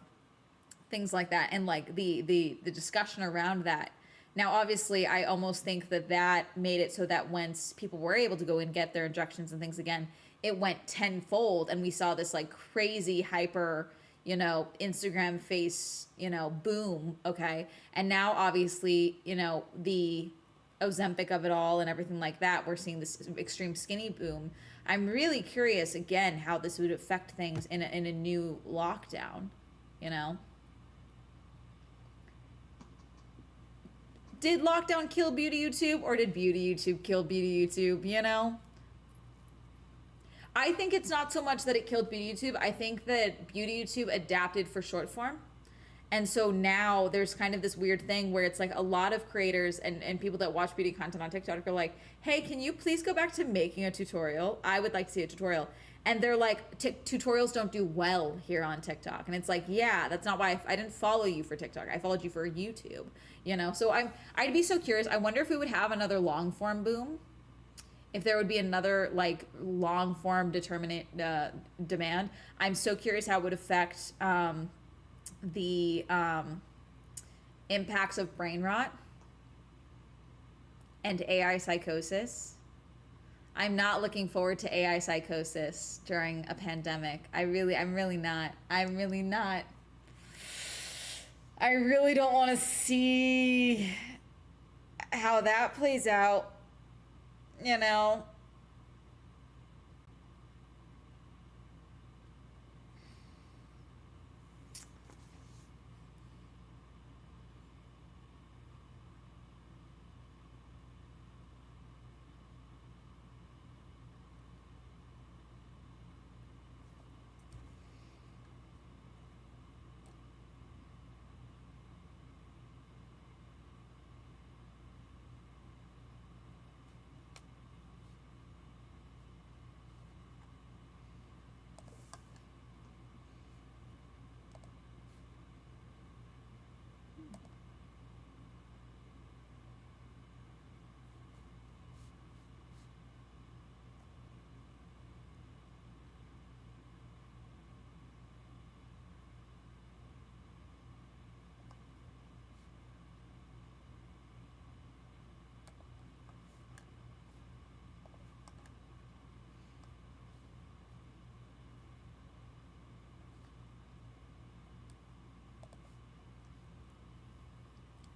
Speaker 1: things like that. And the discussion around that. Now, obviously, I almost think that made it so that once people were able to go and get their injections and things again, it went tenfold. And we saw this crazy hyper, Instagram face, boom. Okay. And now, obviously, the Ozempic of it all and everything like that, we're seeing this extreme skinny boom. I'm really curious, again, how this would affect things in a new lockdown, Did lockdown kill beauty YouTube, or did beauty YouTube kill beauty YouTube, I think it's not so much that it killed beauty YouTube. I think that beauty YouTube adapted for short form. And so now there's kind of this weird thing where it's like a lot of creators and people that watch beauty content on TikTok are like, hey, can you please go back to making a tutorial? I would like to see a tutorial. And they're like, tutorials don't do well here on TikTok. And it's like, yeah, that's not why I didn't follow you for TikTok. I followed you for YouTube, you know? So I'd be so curious. I wonder if we would have another long form boom, if there would be another like long form demand. I'm so curious how it would affect the impacts of brain rot and AI psychosis. I'm not looking forward to AI psychosis during a pandemic. I'm really not. I really don't want to see how that plays out, you know.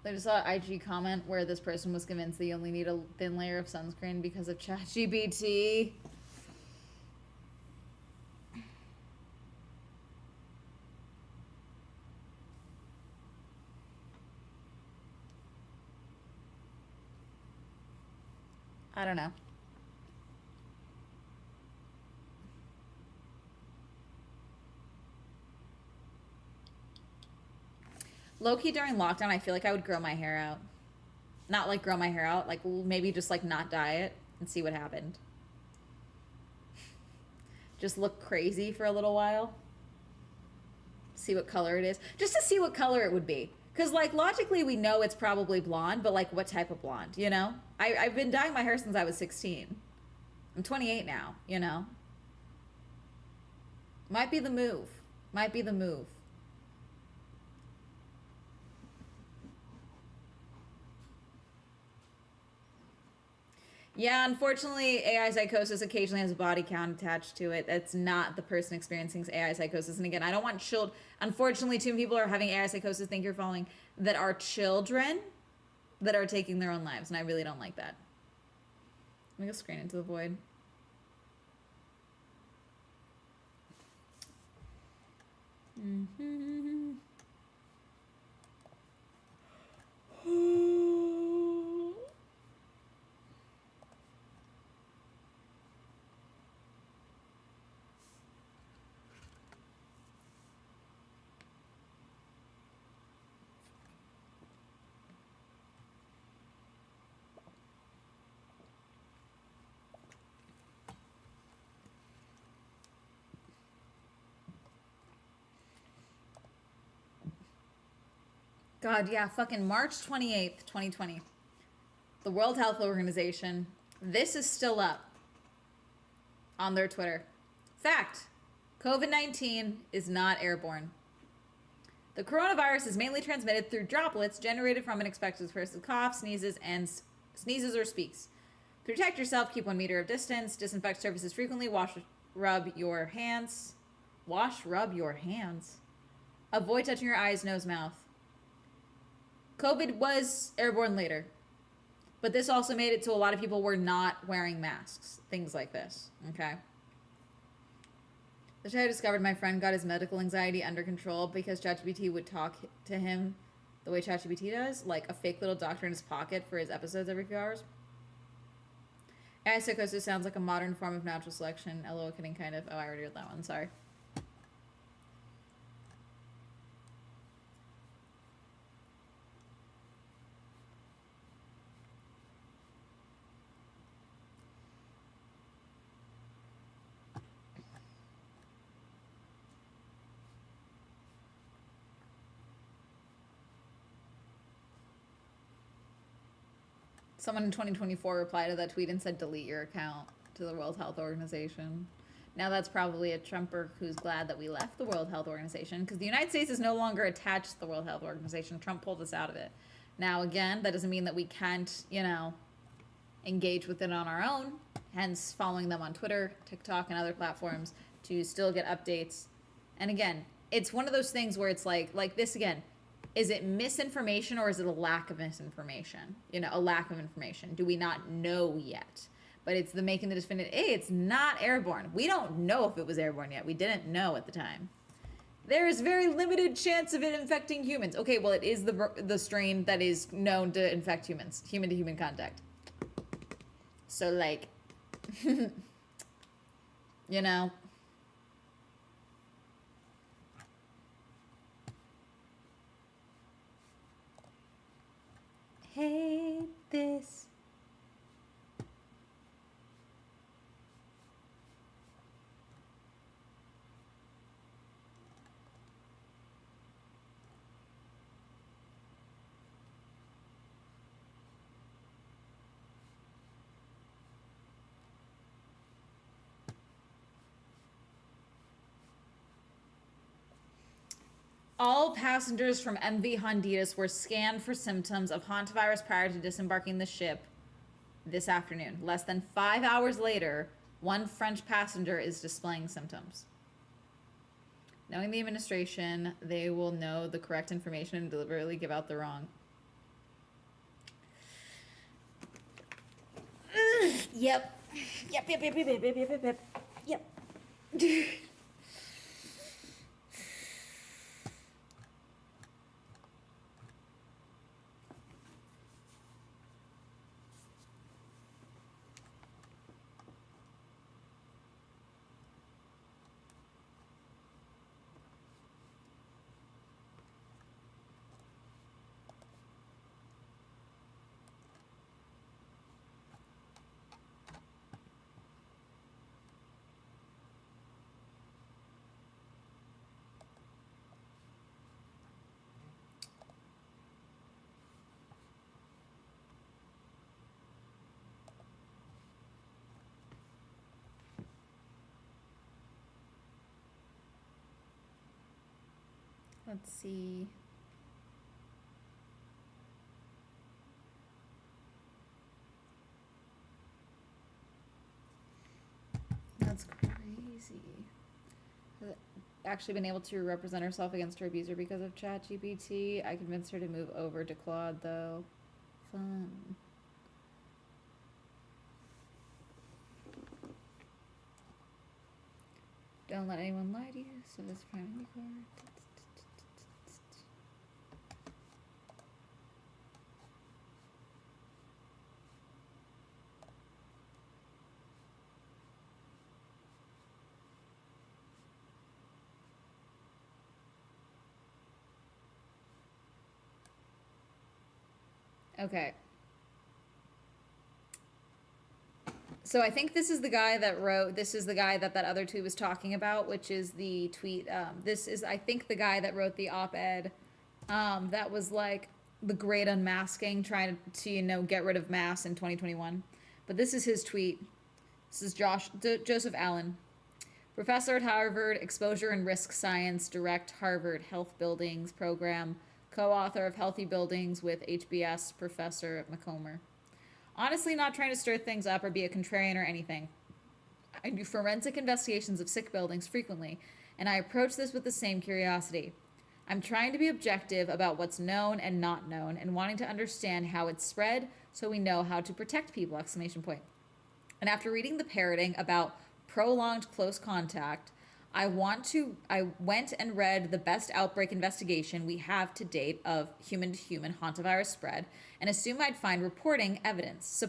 Speaker 1: I just saw an IG comment where this person was convinced they only need a thin layer of sunscreen because of ChatGPT. I don't know. Low-key during lockdown, I feel like I would grow my hair out. Not like grow my hair out, like maybe just like not dye it and see what happened. Just look crazy for a little while. See what color it is. Just to see what color it would be. Because like logically we know it's probably blonde, but like what type of blonde, you know? I've been dyeing my hair since I was 16. I'm 28 now, you know? Might be the move. Might be the move. Yeah, unfortunately, AI psychosis occasionally has a body count attached to it. That's not the person experiencing AI psychosis. And again, I don't want children. Unfortunately, too many people are having AI psychosis, think you're following, that are children that are taking their own lives. And I really don't like that. Let me go screen into the void. Mm-hmm. God, yeah, fucking March 28th, 2020. The World Health Organization. This is still up on their Twitter. Fact, COVID-19 is not airborne. The coronavirus is mainly transmitted through droplets generated from an infected person's cough, sneezes or speaks. To protect yourself, keep 1 meter of distance, disinfect surfaces frequently, rub your hands. Avoid touching your eyes, nose, mouth. COVID was airborne later, but this also made it so a lot of people were not wearing masks. Things like this, okay? The day I discovered my friend got his medical anxiety under control because ChatGPT would talk to him the way ChatGPT does, like a fake little doctor in his pocket for his episodes every few hours. AI psychosis sounds like a modern form of natural selection. LOL, kidding, kind of. Oh, I already read that one, sorry. Someone in 2024 replied to that tweet and said, delete your account to the World Health Organization. Now that's probably a Trumper who's glad that we left the World Health Organization because the United States is no longer attached to the World Health Organization. Trump pulled us out of it. Now, again, that doesn't mean that we can't, engage with it on our own, hence following them on Twitter, TikTok, and other platforms to still get updates. And again, it's one of those things where it's like this again. Is it misinformation or is it a lack of misinformation? A lack of information. Do we not know yet? But it's the making the definitive, hey, it's not airborne. We don't know if it was airborne yet. We didn't know at the time. There is very limited chance of it infecting humans. Okay, well, it is the strain that is known to infect humans, human-to-human contact. So, hate this. All passengers from MV Honduras were scanned for symptoms of hantavirus prior to disembarking the ship this afternoon. Less than 5 hours later, one French passenger is displaying symptoms. Knowing the administration, they will know the correct information and deliberately give out the wrong. Yep. Let's see. That's crazy. Actually been able to represent herself against her abuser because of ChatGPT. I convinced her to move over to Claude, though. Fun. Don't let anyone lie to you, so this family card. Okay. So I think this is the guy that wrote, this is the guy that other tweet was talking about, which is the tweet, this is, I think, the guy that wrote the op-ed, that was like the great unmasking, trying to, get rid of masks in 2021. But this is his tweet. This is Joseph Allen, professor at Harvard, Exposure and Risk Science, direct Harvard Health Buildings Program, co-author of Healthy Buildings with HBS Professor Macomber. Honestly, not trying to stir things up or be a contrarian or anything. I do forensic investigations of sick buildings frequently, and I approach this with the same curiosity. I'm trying to be objective about what's known and not known, and wanting to understand how it's spread so we know how to protect people, ! And after reading the parroting about prolonged close contact, I went and read the best outbreak investigation we have to date of human-to-human hantavirus spread, and assumed I'd find supporting evidence.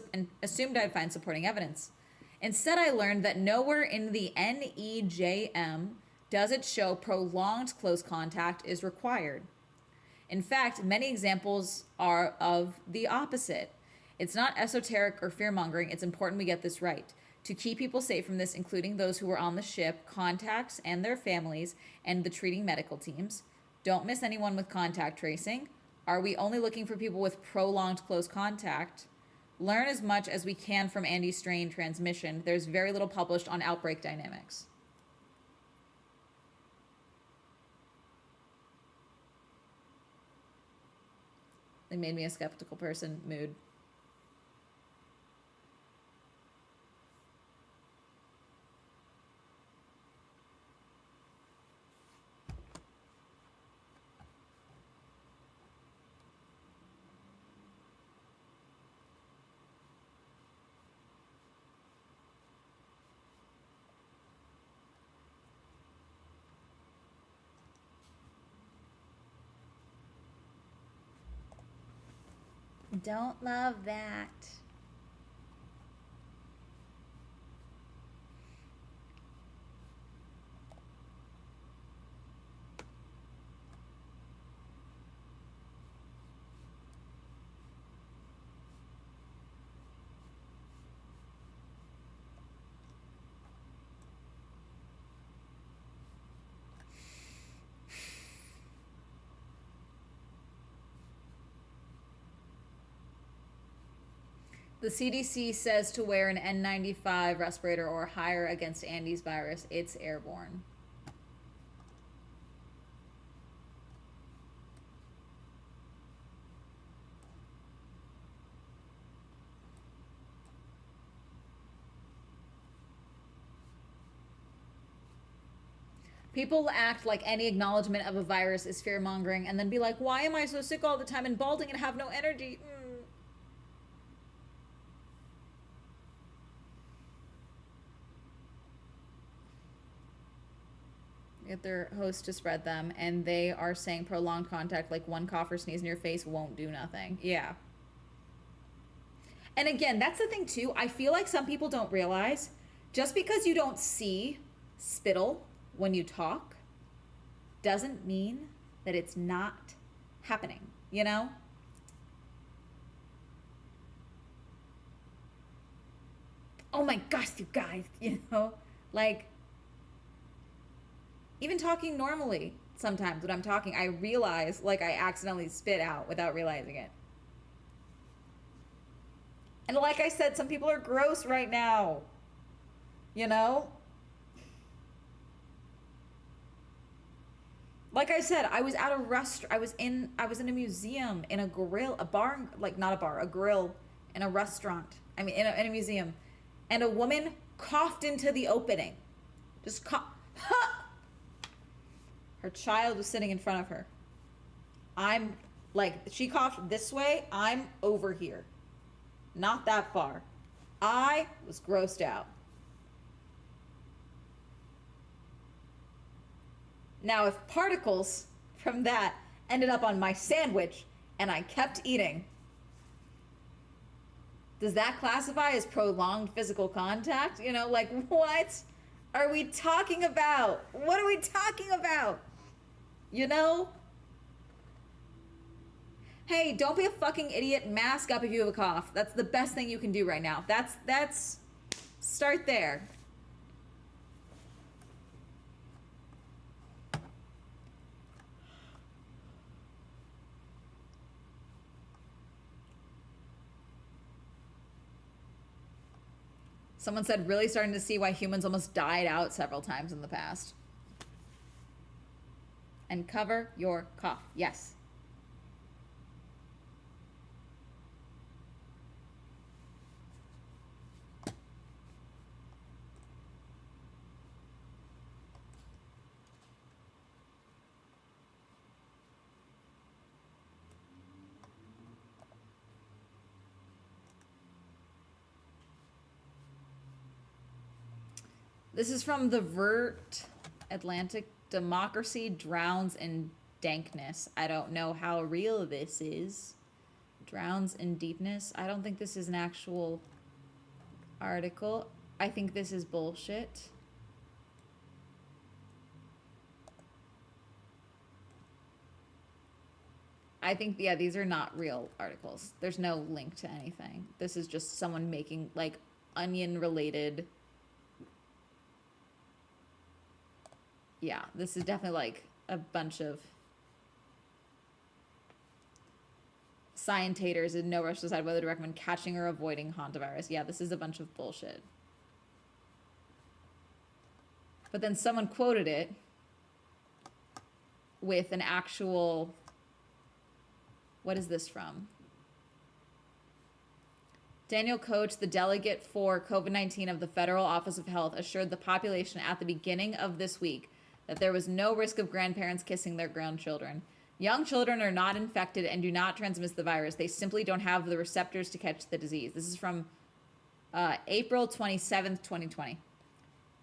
Speaker 1: Instead, I learned that nowhere in the NEJM does it show prolonged close contact is required. In fact, many examples are of the opposite. It's not esoteric or fear-mongering. It's important we get this right. To keep people safe from this, including those who were on the ship, contacts and their families, and the treating medical teams. Don't miss anyone with contact tracing. Are we only looking for people with prolonged close contact? Learn as much as we can from Andy's strain transmission. There's very little published on outbreak dynamics. They made me a skeptical person mood. Don't love that. The CDC says to wear an N95 respirator or higher against Andes virus. It's airborne. People act like any acknowledgement of a virus is fear-mongering and then be like, why am I so sick all the time and balding and have no energy? Get their host to spread them, and they are saying prolonged contact, like one cough or sneeze in your face won't do nothing. Yeah. And again, that's the thing too. I feel like some people don't realize just because you don't see spittle when you talk doesn't mean that it's not happening, you know? Oh my gosh, you guys, you know? Like, even talking normally, sometimes when I'm talking, I realize, like, I accidentally spit out without realizing it. And like I said, some people are gross right now. You know? Like I said, I was at a restaurant. I was in a museum, in a grill, a bar, like not a bar, a grill, in a restaurant. I mean, in a museum, and a woman coughed into the opening, just cough. Her child was sitting in front of her. I'm like, she coughed this way. I'm over here, not that far. I was grossed out. Now, if particles from that ended up on my sandwich and I kept eating, does that classify as prolonged physical contact? You know, like, what are we talking about? What are we talking about? You know? Hey, don't be a fucking idiot. Mask up if you have a cough. That's the best thing you can do right now. That's start there. Someone said, really starting to see why humans almost died out several times in the past. And cover your cough. Yes. This is from the Vert Atlantic. Democracy drowns in dankness. I don't know how real this is. Drowns in deepness. I don't think this is an actual article. I think this is bullshit. I think, yeah, these are not real articles. There's no link to anything. This is just someone making, like, onion-related... Yeah, this is definitely, like, a bunch of scientators in no rush to decide whether to recommend catching or avoiding hantavirus. Yeah, this is a bunch of bullshit. But then someone quoted it with an actual, what is this from? Daniel Coach, the delegate for COVID-19 of the Federal Office of Health, assured the population at the beginning of this week that there was no risk of grandparents kissing their grandchildren. Young children are not infected and do not transmit the virus. They simply don't have the receptors to catch the disease. This is from April 27th, 2020,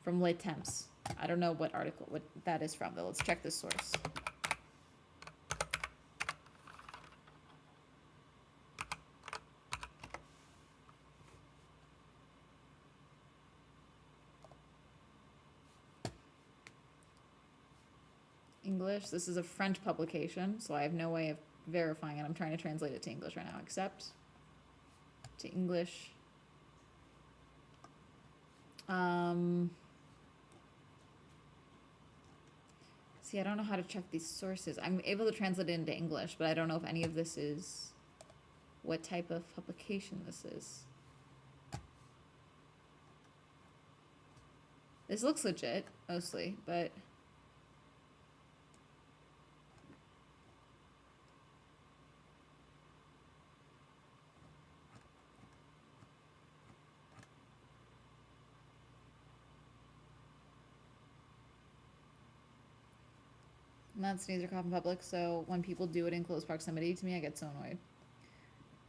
Speaker 1: from Le Temps. I don't know what that is from, though. Let's check this source. English. This is a French publication, so I have no way of verifying it. I'm trying to translate it to English right now. Accept to English. See, I don't know how to check these sources. I'm able to translate it into English, but I don't know if any of this is what type of publication this is. This looks legit, mostly, but I'm not sneeze or cough in public, so when people do it in close proximity to me, I get so annoyed.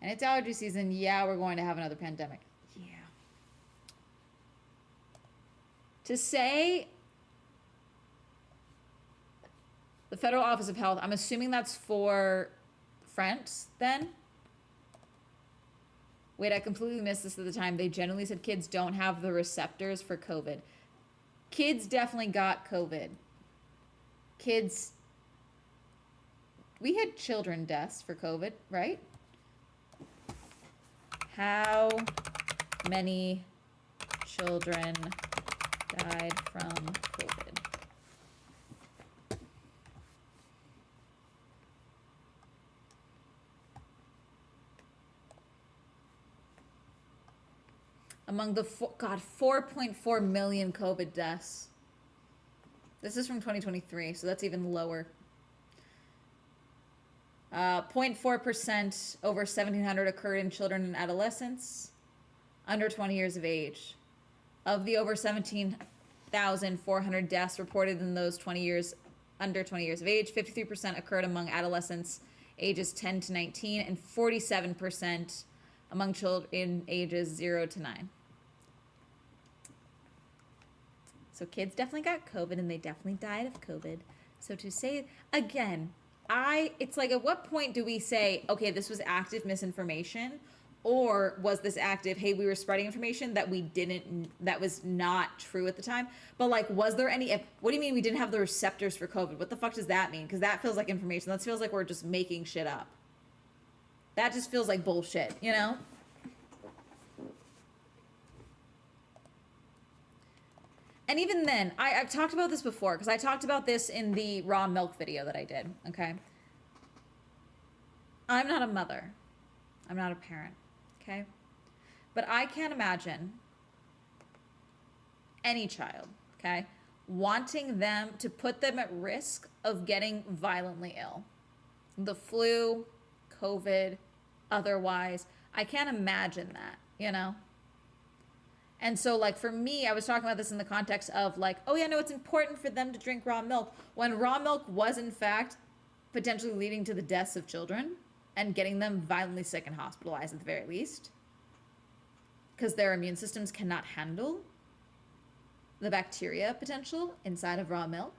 Speaker 1: And it's allergy season. Yeah, we're going to have another pandemic. Yeah. To say the Federal Office of Health, I'm assuming that's for France then? Wait, I completely missed this at the time. They generally said kids don't have the receptors for COVID. Kids definitely got COVID. Kids, we had children deaths for COVID, right? How many children died from COVID? Among the 4.4 million COVID deaths. This is from 2023, so that's even lower. 0.4% over 1,700 occurred in children and adolescents under 20 years of age. Of the over 17,400 deaths reported in those 20 years, under 20 years of age, 53% occurred among adolescents ages 10 to 19 and 47% among children ages 0 to 9. So kids definitely got COVID and they definitely died of COVID. So to say, again, it's like, at what point do we say, okay, this was active misinformation, or was this active, hey, we were spreading information that that was not true at the time? But like, was there any, what do you mean we didn't have the receptors for COVID? What the fuck does that mean? Because that feels like information. That feels like we're just making shit up. That just feels like bullshit, you know? And even then, I've talked about this before, because I talked about this in the raw milk video that I did, okay? I'm not a mother. I'm not a parent, okay? But I can't imagine any child, okay, wanting them to put them at risk of getting violently ill. The flu, COVID, otherwise. I can't imagine that, you know? And so, like, for me, I was talking about this in the context of, like, oh, yeah, no, it's important for them to drink raw milk. When raw milk was, in fact, potentially leading to the deaths of children and getting them violently sick and hospitalized at the very least. Because their immune systems cannot handle the bacteria potential inside of raw milk.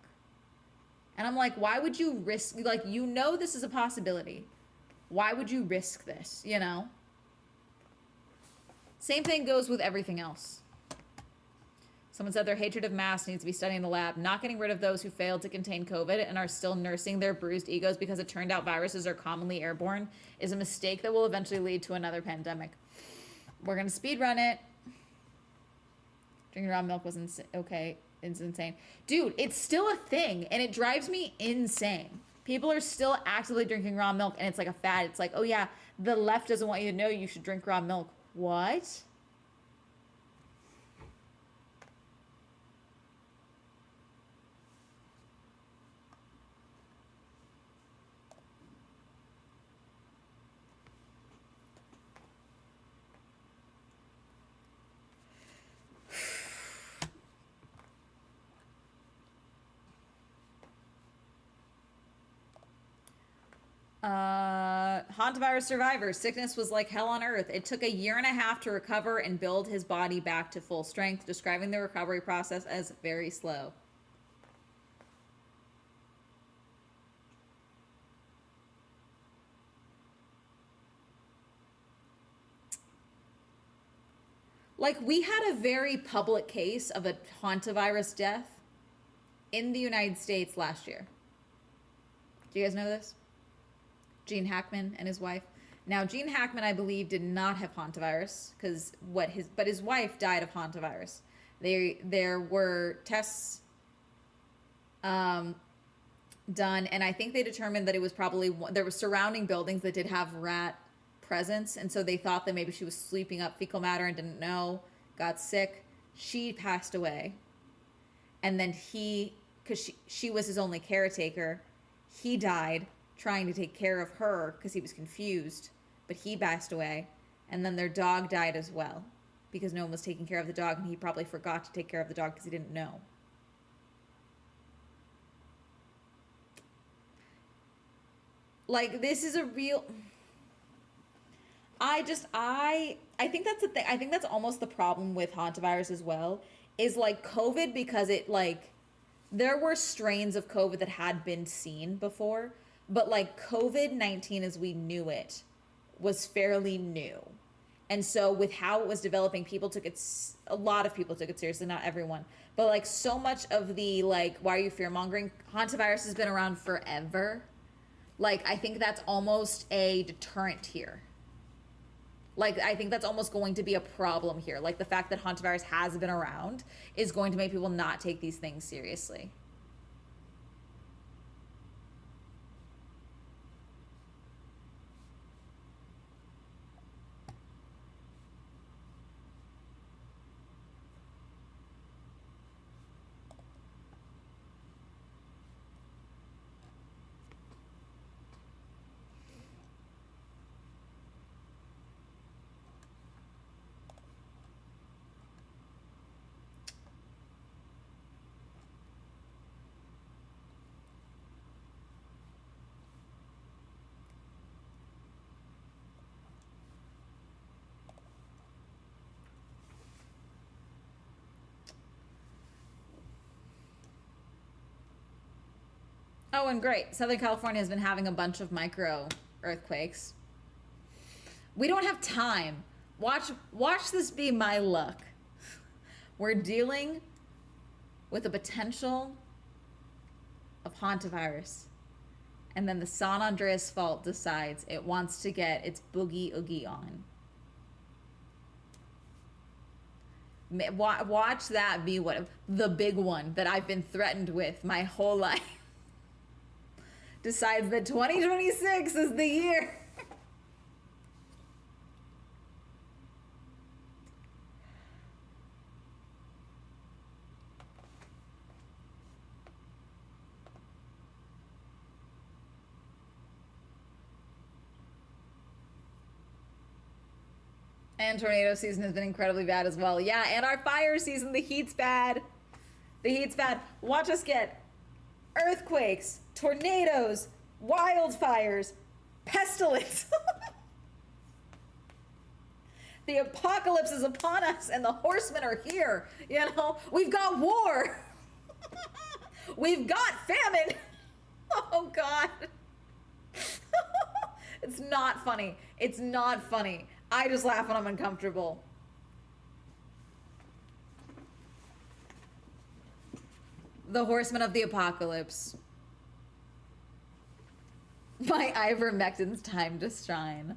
Speaker 1: And I'm like, why would you risk, like, you know this is a possibility. Why would you risk this, you know? Same thing goes with everything else. Someone said their hatred of masks needs to be studied in the lab. Not getting rid of those who failed to contain COVID and are still nursing their bruised egos because it turned out viruses are commonly airborne is a mistake that will eventually lead to another pandemic. We're going to speed run it. Drinking raw milk was okay. It's insane. Dude, it's still a thing and it drives me insane. People are still actively drinking raw milk and it's like a fad. It's like, oh yeah, The left doesn't want you to know you should drink raw milk. What? Hantavirus survivor. Sickness was like hell on earth. It took a year and a half to recover and build his body back to full strength, describing the recovery process as very slow. Like, we had a very public case of a hantavirus death in the United States last year. Do you guys know this? Gene Hackman and his wife. Now, Gene Hackman, I believe, did not have hantavirus but his wife died of hantavirus. There were tests done, and I think they determined that it was probably there were surrounding buildings that did have rat presence, and so they thought that maybe she was sweeping up fecal matter and didn't know, got sick. She passed away, and then because she was his only caretaker, he died trying to take care of her because he was confused, but he passed away. And then their dog died as well because no one was taking care of the dog, and he probably forgot to take care of the dog because he didn't know. Like, this is a real... I think that's the thing. I think that's almost the problem with hantavirus as well, is like COVID, because it, like, there were strains of COVID that had been seen before, but like COVID-19 as we knew it was fairly new. And so with how it was developing, a lot of people took it seriously, not everyone. But like so much of the, like, why are you fear mongering? Hantavirus has been around forever. Like, I think that's almost a deterrent here. Like, I think that's almost going to be a problem here. Like, the fact that hantavirus has been around is going to make people not take these things seriously. Oh, and great. Southern California has been having a bunch of micro earthquakes. We don't have time. Watch this be my luck. We're dealing with the potential of hantavirus. And then the San Andreas Fault decides it wants to get its boogie oogie on. Watch that be the big one that I've been threatened with my whole life. Decides that 2026 is the year. And tornado season has been incredibly bad as well. Yeah, and our fire season, the heat's bad. The heat's bad. Watch us get earthquakes, tornadoes, wildfires, pestilence. The apocalypse is upon us and the horsemen are here. You know, we've got war. We've got famine. Oh God. It's not funny. It's not funny. I just laugh when I'm uncomfortable. The horsemen of the apocalypse. My ivermectin's time to shine.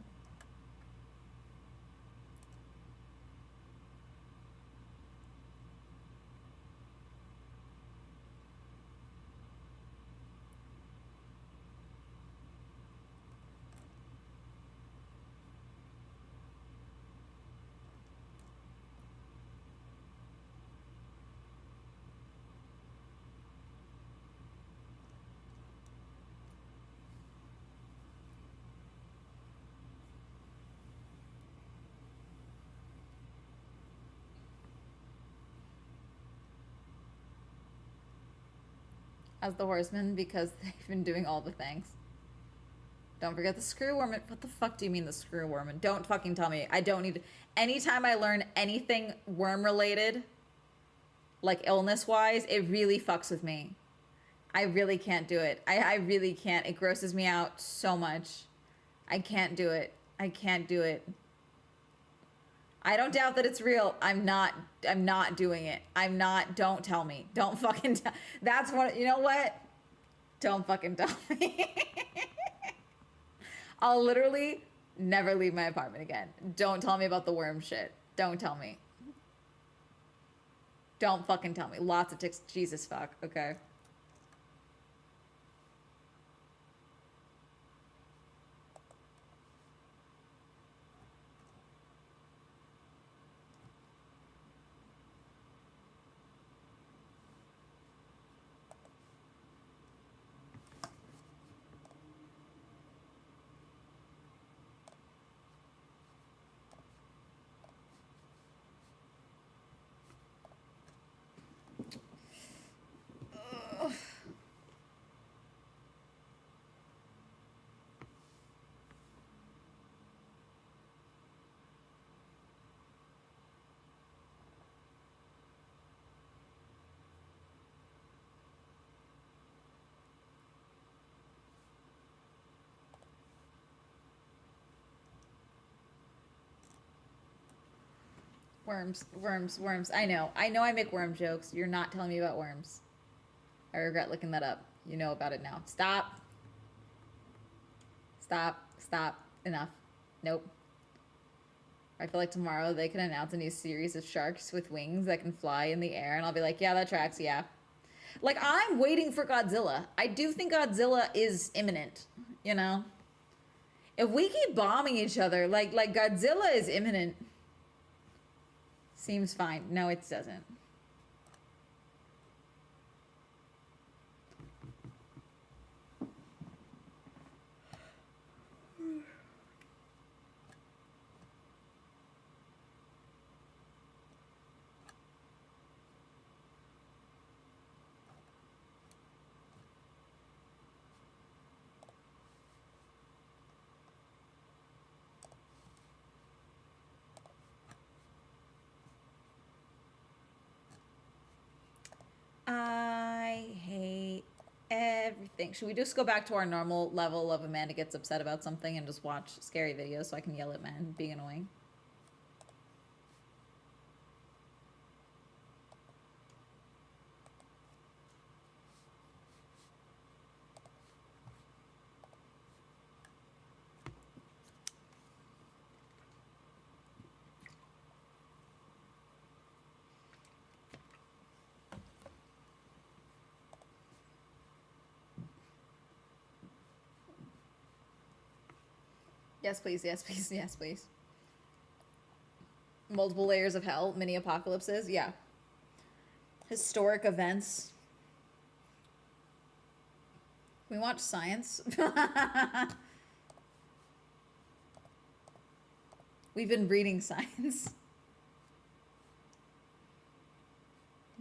Speaker 1: as the horsemen because they've been doing all the things. Don't forget the screw worm. What the fuck do you mean the screw worm? Don't fucking tell me. I don't need... Anytime I learn anything worm related, like illness wise, it really fucks with me. I really can't do it. I really can't. It grosses me out so much. I can't do it. I can't do it. I don't doubt that it's real. I'm not doing it. Don't tell me. Don't fucking tell. That's what, you know what? Don't fucking tell me. I'll literally never leave my apartment again. Don't tell me about the worm shit. Don't tell me. Don't fucking tell me. Lots of ticks. Jesus fuck. Okay. Worms. I know I make worm jokes. You're not telling me about worms. I regret looking that up. You know about it now. Stop. Enough. Nope. I feel like tomorrow they can announce a new series of sharks with wings that can fly in the air, and I'll be like, yeah, that tracks, yeah. Like, I'm waiting for Godzilla. I do think Godzilla is imminent, you know? If we keep bombing each other, like Godzilla is imminent. Seems fine. No, it doesn't. I hate everything. Should we just go back to our normal level of Amanda gets upset about something and just watch scary videos so I can yell at men being annoying? Yes, please. Yes, please. Yes, please. Multiple layers of hell, mini apocalypses. Yeah. Historic events. We watch science. We've been reading science.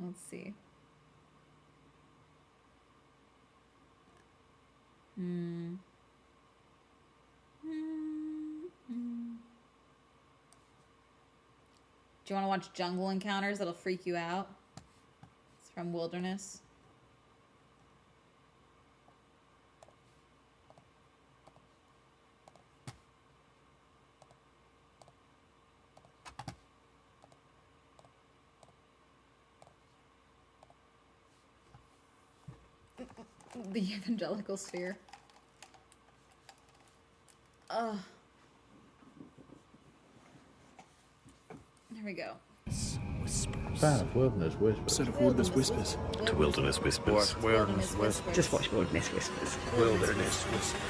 Speaker 1: Let's see. Do you want to watch Jungle Encounters? That'll freak you out. It's from Wilderness. The evangelical sphere. Ugh. Here we go.
Speaker 3: Fan of Wilderness Whispers.
Speaker 4: Set of Wilderness Whispers.
Speaker 5: To Wilderness Whispers.
Speaker 1: Wilderness Whispers.
Speaker 6: Just watch Wilderness Whispers.
Speaker 5: Wilderness Whispers.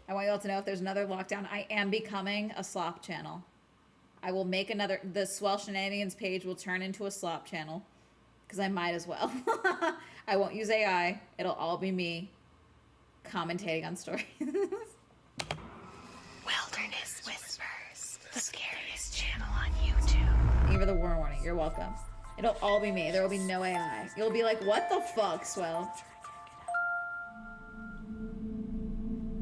Speaker 1: I want you all to know if there's another lockdown, I am becoming a slop channel. I will make another, the Swell Shenanigans page will turn into a slop channel. Because I might as well. I won't use AI. It'll all be me commentating on stories.
Speaker 6: Wilderness Whispers, the scariest channel on YouTube.
Speaker 1: Thank you for the warning. You're welcome. It'll all be me. There will be no AI. You'll be like, what the fuck, Swell?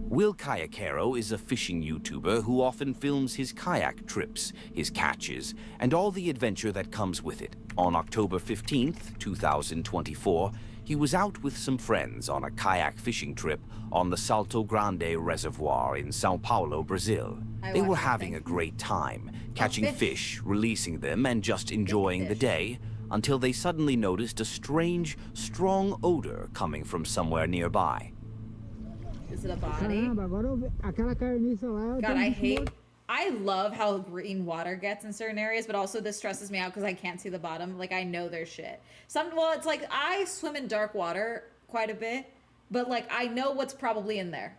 Speaker 4: Will Kayakero is a fishing YouTuber who often films his kayak trips, his catches, and all the adventure that comes with it. On October 15th, 2024, he was out with some friends on a kayak fishing trip on the Salto Grande Reservoir in Sao Paulo, Brazil. They were having a great time, catching fish, releasing them, and just enjoying the day, until they suddenly noticed a strange, strong odor coming from somewhere nearby.
Speaker 1: Is it a body? God, I love how green water gets in certain areas, but also this stresses me out because I can't see the bottom. Like, I know there's shit. Well, it's like I swim in dark water quite a bit, but like I know what's probably in there.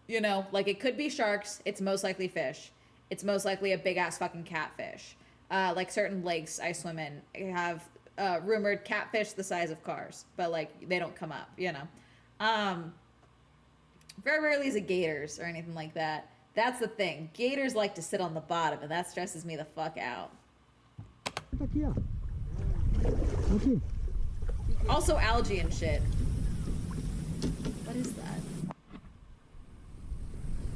Speaker 1: You know, like it could be sharks. It's most likely fish. It's most likely a big ass fucking catfish. Like certain lakes I swim in have rumored catfish the size of cars, but like they don't come up, you know. Very rarely is it gators or anything like that. That's the thing. Gators like to sit on the bottom, and that stresses me the fuck out. Also algae and shit. What is that?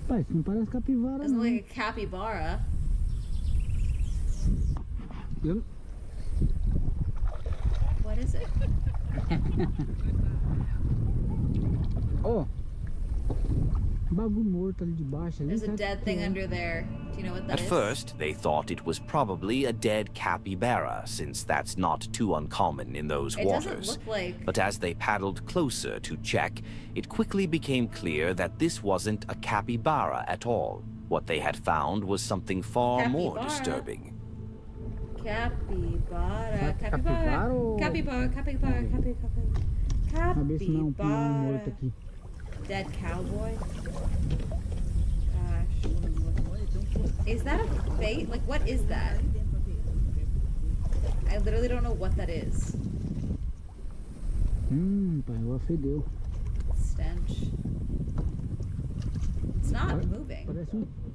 Speaker 1: Doesn't look like a capybara. What is it?
Speaker 6: Oh.
Speaker 1: There's a dead thing under there. Do you know what that is?
Speaker 4: At first, they thought it was probably a dead capybara, since that's not too uncommon in those waters.
Speaker 1: Doesn't look like...
Speaker 4: But as they paddled closer to check, it quickly became clear that this wasn't a capybara at all. What they had found was something far more disturbing.
Speaker 1: Capybara. Capybara. Dead cowboy? Gosh. Is that a fate? Like, what is that? I literally don't know what that is. Stench. It's not moving.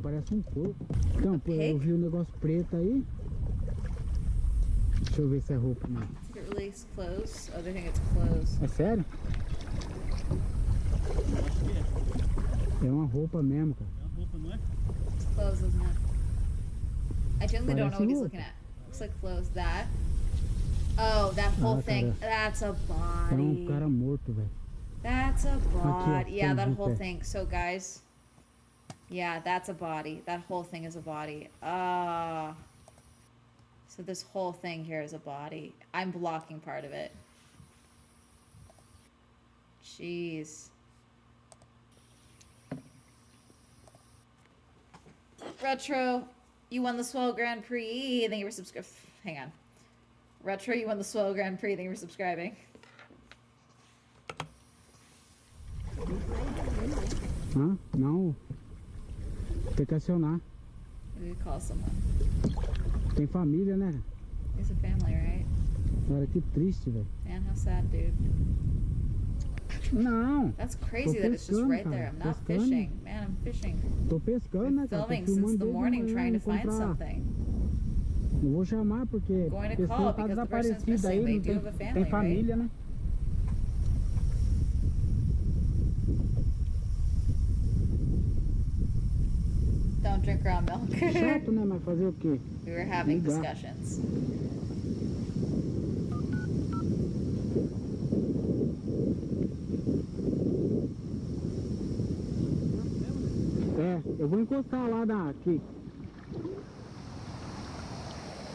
Speaker 6: Parece corpo. Então, eu vi negócio preto aí. Deixa eu ver se é roupa, não.
Speaker 1: Did it release clothes? Oh, they think it's clothes.
Speaker 6: É sério? É uma roupa mesmo, cara. É uma roupa, não é?
Speaker 1: It's clothes, isn't it? I genuinely don't know what he's looking at. Looks like clothes. That. Oh, that whole thing. That's a body.
Speaker 6: É cara morto, velho.
Speaker 1: That's a body.
Speaker 6: Aqui,
Speaker 1: Yeah, that whole thing. So, guys. Yeah, that's a body. That whole thing is a body. So this whole thing here is a body. I'm blocking part of it. Jeez. Retro, you won the Swell Grand Prix. Thank you for subscribing. Hang on. Retro, you won the Swell Grand Prix. Thank you for subscribing.
Speaker 6: Hã? Não. Tem que acionar.
Speaker 1: Maybe call someone.
Speaker 6: Tem família, né?
Speaker 1: It's a family, right?
Speaker 6: Cara, que triste, velho.
Speaker 1: Man, how sad, dude.
Speaker 6: Não.
Speaker 1: That's crazy that it's just right there. I'm not fishing. Man, I'm fishing.
Speaker 6: Tô pescando, né,
Speaker 1: I'm
Speaker 6: cara?
Speaker 1: filming since the morning trying to find something.
Speaker 6: Não vou chamar porque
Speaker 1: I'm going to
Speaker 6: pessoa
Speaker 1: call
Speaker 6: tá
Speaker 1: because the person's
Speaker 6: desaparecida aí,
Speaker 1: missing. They
Speaker 6: não
Speaker 1: do have a family,
Speaker 6: tem família,
Speaker 1: right?
Speaker 6: né?
Speaker 1: Don't drink raw milk.
Speaker 6: Chato, né? Mas fazer o quê?
Speaker 1: We were having discussions.
Speaker 6: É, eu vou encostar lá aqui.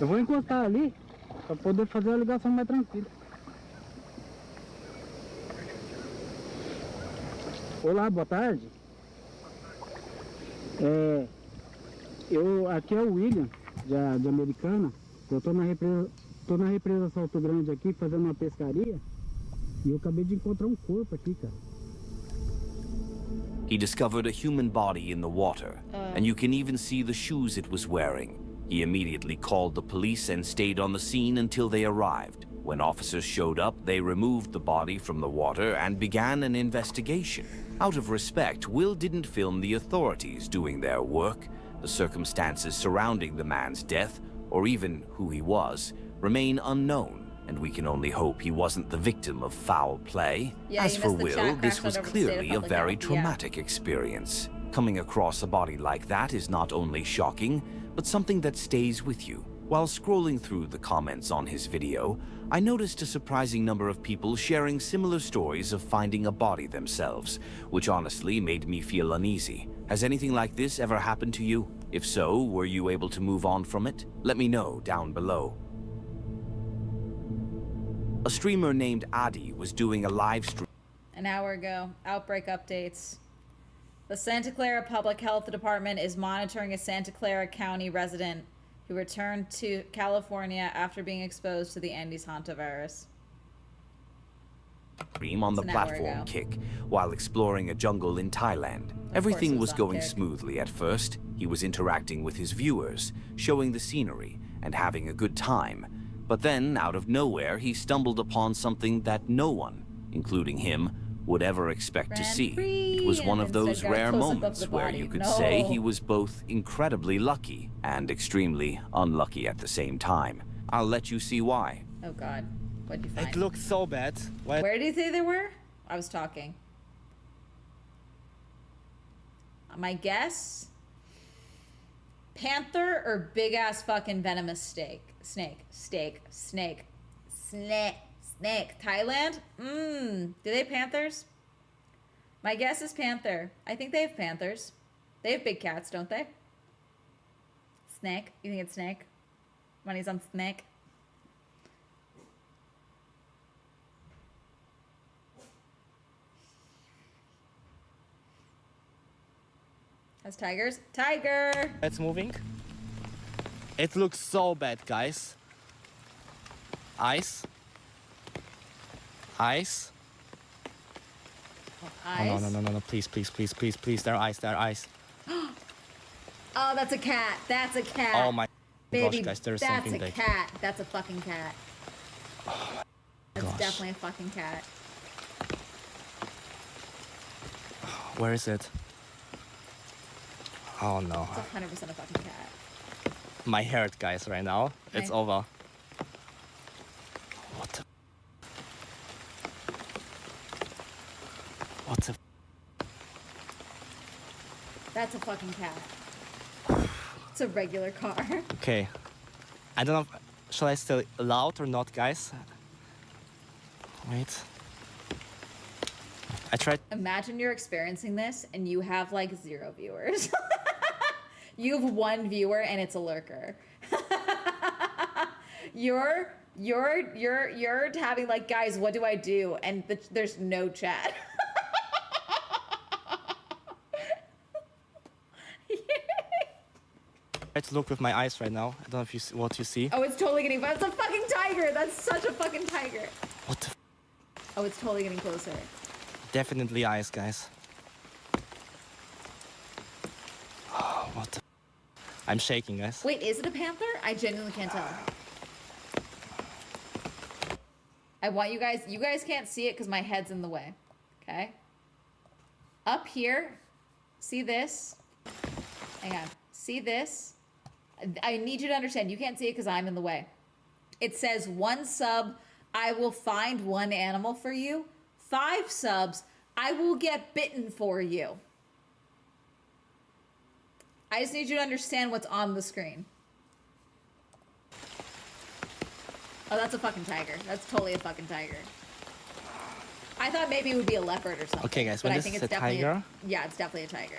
Speaker 6: Eu vou encostar ali pra poder fazer a ligação mais tranquila. Olá, boa tarde. Aqui é o William, de Americana. Eu tô na represa Salto Grande aqui, fazendo uma pescaria. E eu acabei de encontrar um corpo aqui, cara.
Speaker 4: He discovered a human body in the water, and you can even see the shoes it was wearing. He immediately called the police and stayed on the scene until they arrived. When officers showed up, they removed the body from the water and began an investigation. Out of respect, Will didn't film the authorities doing their work. The circumstances surrounding the man's death, or even who he was, remain unknown, and we can only hope he wasn't the victim of foul play.
Speaker 1: Yeah,
Speaker 4: As
Speaker 1: you
Speaker 4: for
Speaker 1: missed the
Speaker 4: Will,
Speaker 1: chat
Speaker 4: this
Speaker 1: crash
Speaker 4: was
Speaker 1: out over the state of
Speaker 4: clearly a
Speaker 1: public
Speaker 4: very
Speaker 1: health. Yeah.
Speaker 4: traumatic experience. Coming across a body like that is not only shocking, but something that stays with you. While scrolling through the comments on his video, I noticed a surprising number of people sharing similar stories of finding a body themselves, which honestly made me feel uneasy. Has anything like this ever happened to you? If so, were you able to move on from it? Let me know down below. A streamer named Adi was doing a live stream.
Speaker 1: An hour ago, outbreak updates. The Santa Clara Public Health Department is monitoring a Santa Clara County resident who returned to California after being exposed to the Andes hantavirus.
Speaker 4: On the
Speaker 1: It's an hour
Speaker 4: platform
Speaker 1: ago.
Speaker 4: Kick while exploring a jungle in Thailand. Everything
Speaker 1: it
Speaker 4: was
Speaker 1: was on
Speaker 4: going
Speaker 1: Kick.
Speaker 4: smoothly at first. He was interacting with his viewers, showing the scenery, and having a good time. But then, out of nowhere, he stumbled upon something that no one, including him, would ever expect to
Speaker 1: Ran
Speaker 4: see.
Speaker 1: free
Speaker 4: It was one
Speaker 1: and
Speaker 4: of those
Speaker 1: instead got a
Speaker 4: rare
Speaker 1: close-up of
Speaker 4: moments
Speaker 1: the
Speaker 4: where
Speaker 1: body.
Speaker 4: you could say
Speaker 1: No.
Speaker 4: he was both incredibly lucky and extremely unlucky at the same time. I'll let you see why.
Speaker 1: Oh God, what'd you find?
Speaker 7: It looks so bad. Why?
Speaker 1: Where did you say they were? I was talking. My guess? Panther or big ass fucking venomous snake. Thailand? Do they have panthers? My guess is panther. I think they have panthers. They have big cats, don't they? Snake? You think it's snake? Money's on snake. Has tigers? Tiger!
Speaker 7: It's moving. It looks so bad, guys. Eyes. Eyes.
Speaker 1: Eyes?
Speaker 7: Oh, no. Please. There are eyes.
Speaker 1: Oh, that's a cat. That's a cat.
Speaker 7: Oh my
Speaker 1: Baby,
Speaker 7: gosh, guys, there's
Speaker 1: that's
Speaker 7: something
Speaker 1: a
Speaker 7: big.
Speaker 1: cat. That's a fucking cat. That's
Speaker 7: gosh.
Speaker 1: definitely a fucking cat.
Speaker 7: Where is it? Oh no.
Speaker 1: It's 100% a fucking cat.
Speaker 7: My heart, guys, right now. It's
Speaker 1: Okay.
Speaker 7: over. What the? What the?
Speaker 1: That's a fucking cat. It's a regular car.
Speaker 7: Okay. I don't know. Shall I still loud or not, guys? Wait. I tried.
Speaker 1: Imagine you're experiencing this and you have like 0 viewers. You have 1 viewer and it's a lurker. You're having like, guys, what do I do? And there's no chat.
Speaker 7: I try to look with my eyes right now. I don't know if you see what you see.
Speaker 1: Oh, it's totally getting. That's a fucking tiger. That's such a fucking tiger.
Speaker 7: What the?
Speaker 1: Oh, it's totally getting closer.
Speaker 7: Definitely eyes, guys. Oh, what the? I'm shaking, guys.
Speaker 1: Wait, is it a panther? I genuinely can't tell. I want you guys can't see it because my head's in the way. Okay? Up here, see this? Hang on. See this? I need you to understand, you can't see it because I'm in the way. It says 1 sub, I will find 1 animal for you. 5 subs, I will get bitten for you. I just need you to understand what's on the screen. Oh, that's a fucking tiger. That's totally a fucking tiger. I thought maybe it would be a leopard or something.
Speaker 7: Okay, guys,
Speaker 1: but
Speaker 7: when
Speaker 1: I
Speaker 7: this
Speaker 1: think
Speaker 7: is
Speaker 1: it's
Speaker 7: a
Speaker 1: definitely
Speaker 7: tiger?
Speaker 1: yeah, it's definitely a tiger.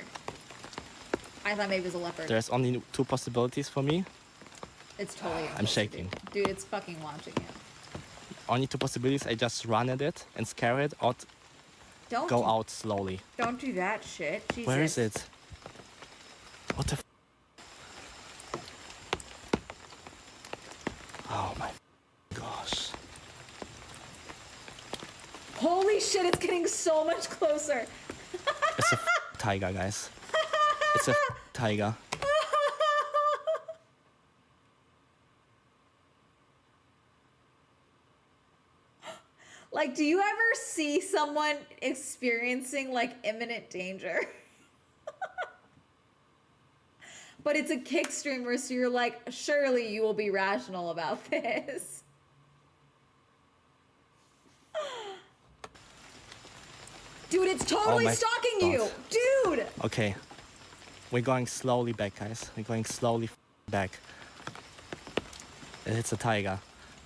Speaker 1: I thought maybe it was a leopard.
Speaker 7: There's only 2 possibilities for me.
Speaker 1: It's totally.
Speaker 7: I'm shaking.
Speaker 1: Dude, it's fucking launching it.
Speaker 7: Only 2 possibilities. I just run at it and scare it, or
Speaker 1: Don't
Speaker 7: go
Speaker 1: do,
Speaker 7: out slowly.
Speaker 1: Don't do that shit. Jesus.
Speaker 7: Where is it? What the? Oh my gosh.
Speaker 1: Holy shit! It's getting so much closer.
Speaker 7: It's a tiger, guys. It's a tiger.
Speaker 1: Like, do you ever see someone experiencing like imminent danger? But it's a kick streamer, so you're like, surely you will be rational about this. It's totally
Speaker 7: my
Speaker 1: stalking you,
Speaker 7: God.
Speaker 1: dude.
Speaker 7: Okay. We're going slowly back, guys. We're going slowly back. It's a tiger.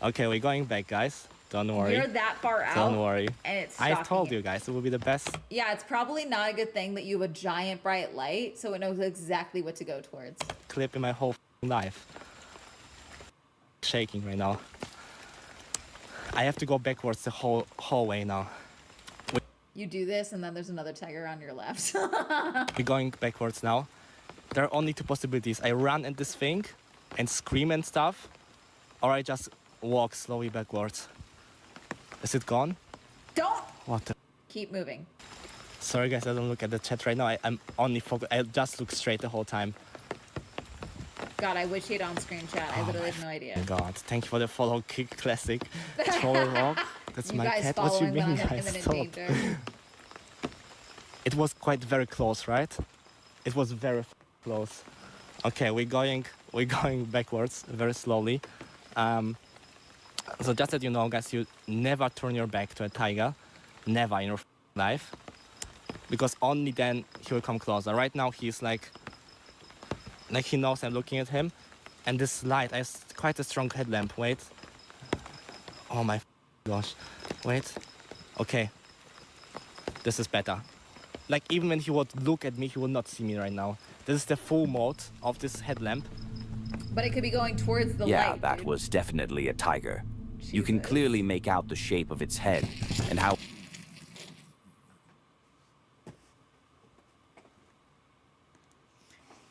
Speaker 7: Okay, we're going back, guys. Don't worry.
Speaker 1: You're that far out.
Speaker 7: Don't worry.
Speaker 1: And it's
Speaker 7: I
Speaker 1: stalking
Speaker 7: told you guys, it will be the best.
Speaker 1: Yeah, it's probably not a good thing that you have a giant bright light, so it knows exactly what to go towards.
Speaker 7: Clip in my whole life. Shaking right now. I have to go backwards the whole way now.
Speaker 1: You do this, and then there's another tiger on your left.
Speaker 7: We're going backwards now. There are only two possibilities. I run at this thing and scream and stuff, or I just walk slowly backwards. Is it gone?
Speaker 1: Don't
Speaker 7: What the?
Speaker 1: keep moving.
Speaker 7: Sorry guys, I don't look at the chat right now. I'm only focused. I just look straight the whole time.
Speaker 1: God, I wish he'd on-screen chat. I literally have no idea.
Speaker 7: God, thank you for the follow, Kick Classic. Troll Rock. That's
Speaker 1: You
Speaker 7: my
Speaker 1: guys
Speaker 7: cat. What you
Speaker 1: following when
Speaker 7: mean,
Speaker 1: I'm
Speaker 7: guys?
Speaker 1: imminent
Speaker 7: Stop.
Speaker 1: danger.
Speaker 7: It was quite very close, right? It was very close. Okay, we're going backwards very slowly. So just that you know, guys, you never turn your back to a tiger, never in your life, because only then he will come closer. Right now he's like he knows I'm looking at him, and this light, I have quite a strong headlamp. Wait. Oh my gosh. Wait. Okay. This is better. Like even when he would look at me, he will not see me right now. This is the full mode of this headlamp.
Speaker 1: But it could be going towards the
Speaker 4: Yeah,
Speaker 1: light,
Speaker 4: that
Speaker 1: dude.
Speaker 4: was definitely a tiger. You can
Speaker 1: Jesus.
Speaker 4: clearly make out the shape of its head and how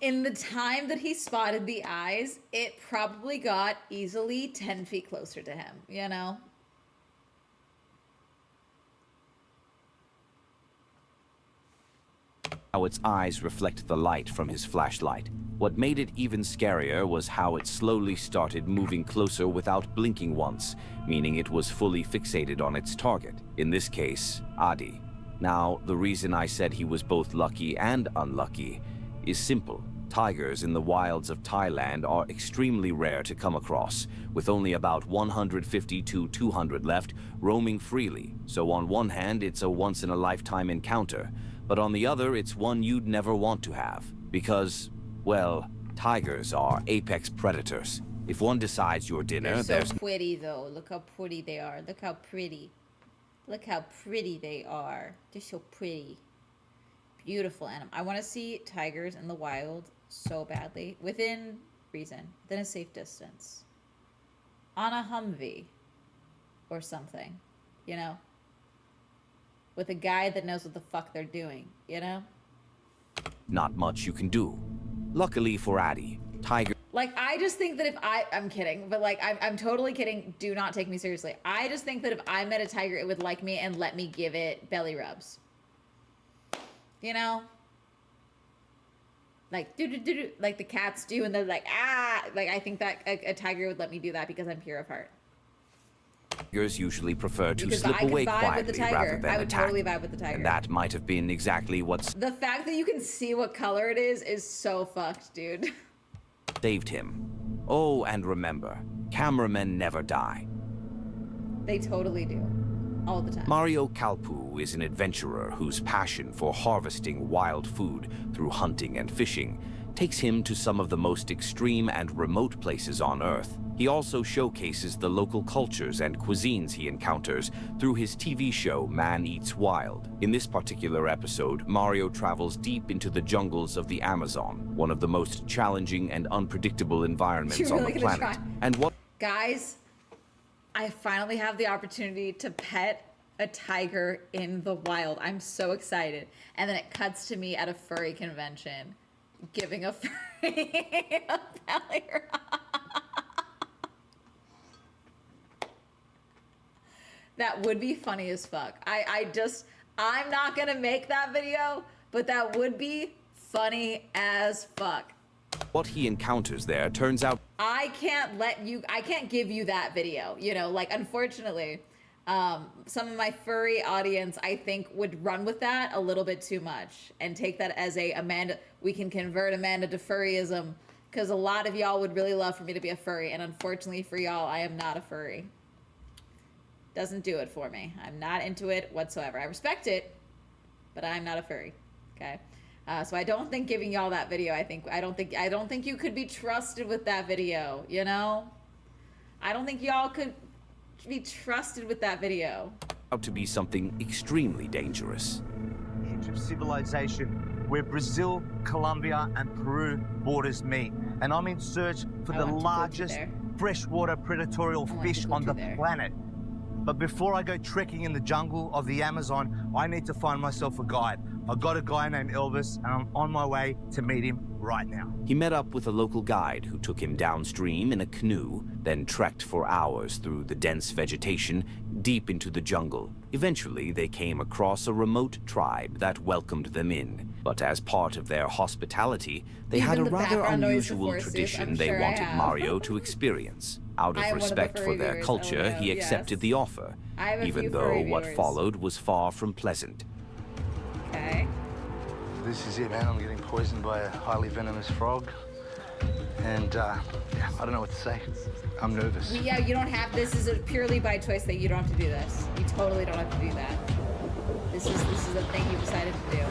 Speaker 1: In the time that he spotted the eyes, it probably got easily 10 feet closer to him, you know?
Speaker 4: its eyes reflect the light from his flashlight. What made it even scarier was how it slowly started moving closer without blinking once, meaning it was fully fixated on its target, in this case, Adi. Now, the reason I said he was both lucky and unlucky is simple. Tigers in the wilds of Thailand are extremely rare to come across, with only about 150 to 200 left, roaming freely. So on one hand, it's a once-in-a-lifetime encounter, but on the other, it's one you'd never want to have. Because, well, tigers are apex predators. If one decides your dinner,
Speaker 1: They're so
Speaker 4: there's
Speaker 1: pretty, though. Look how pretty they are. Look how pretty. Look how pretty they are. They're so pretty. Beautiful animal. I want to see tigers in the wild so badly. Within reason. Within a safe distance. On a Humvee. Or something. You know? With a guy that knows what the fuck they're doing. You know?
Speaker 4: not much you can do. Luckily for Addie, tiger
Speaker 1: Like, I just think that if I'm kidding, but like, I'm totally kidding. Do not take me seriously. I just think that if I met a tiger, it would like me and let me give it belly rubs. You know? Like, do like the cats do, and they're like, ah! Like, I think that a tiger would let me do that because I'm pure of heart.
Speaker 4: tigers usually prefer to
Speaker 1: Because
Speaker 4: slip
Speaker 1: I could
Speaker 4: away
Speaker 1: vibe with the
Speaker 4: quietly rather
Speaker 1: tiger.
Speaker 4: than
Speaker 1: I would
Speaker 4: attack.
Speaker 1: totally vibe with the tiger.
Speaker 4: And that might have been exactly what
Speaker 1: The fact that you can see what color it is so fucked, dude.
Speaker 4: saved him. Oh, and remember, cameramen never die.
Speaker 1: They totally do. All the time.
Speaker 4: Mario Kalpu is an adventurer whose passion for harvesting wild food through hunting and fishing takes him to some of the most extreme and remote places on Earth. He also showcases the local cultures and cuisines he encounters through his TV show Man Eats Wild. In this particular episode, Mario travels deep into the jungles of the Amazon, one of the most challenging and unpredictable environments
Speaker 1: You're
Speaker 4: on
Speaker 1: really
Speaker 4: the
Speaker 1: gonna
Speaker 4: planet.
Speaker 1: try.
Speaker 4: And what
Speaker 1: Guys, I finally have the opportunity to pet a tiger in the wild. I'm so excited. And then it cuts to me at a furry convention giving a furry a belly rub. That would be funny as fuck. I'm not gonna make that video, but that would be funny as fuck.
Speaker 4: he encounters there turns out
Speaker 1: I can't give you that video, you know, like, unfortunately, some of my furry audience, I think, would run with that a little bit too much and take that as we can convert Amanda to furryism, because a lot of y'all would really love for me to be a furry, and unfortunately for y'all, I am not a furry. Doesn't do it for me. I'm not into it whatsoever. I respect it, but I'm not a furry. Okay. So I don't think giving y'all that video, I don't think you could be trusted with that video, you know? I don't think y'all could be trusted with that video.
Speaker 4: Out to be something extremely dangerous.
Speaker 8: Edge of civilization, where Brazil, Colombia, and Peru borders meet. And I'm in search for the largest freshwater predatorial fish on the planet. But before I go trekking in the jungle of the Amazon, I need to find myself a guide. I've got a guy named Elvis, and I'm on my way to meet him right now.
Speaker 4: He met up with a local guide who took him downstream in a canoe, then trekked for hours through the dense vegetation deep into the jungle. Eventually, they came across a remote tribe that welcomed them in. But as part of their hospitality, they had a rather unusual tradition they wanted Mario to experience. Out of respect for their culture, he accepted the offer, even though what followed was far from pleasant.
Speaker 1: Okay.
Speaker 9: This is it, man. I'm getting poisoned by a highly venomous frog. And, yeah, I don't know what to say. I'm nervous.
Speaker 1: Yeah, you don't have, this is purely by choice that you don't have to do this. You totally don't have to do that. This is a thing you decided to do.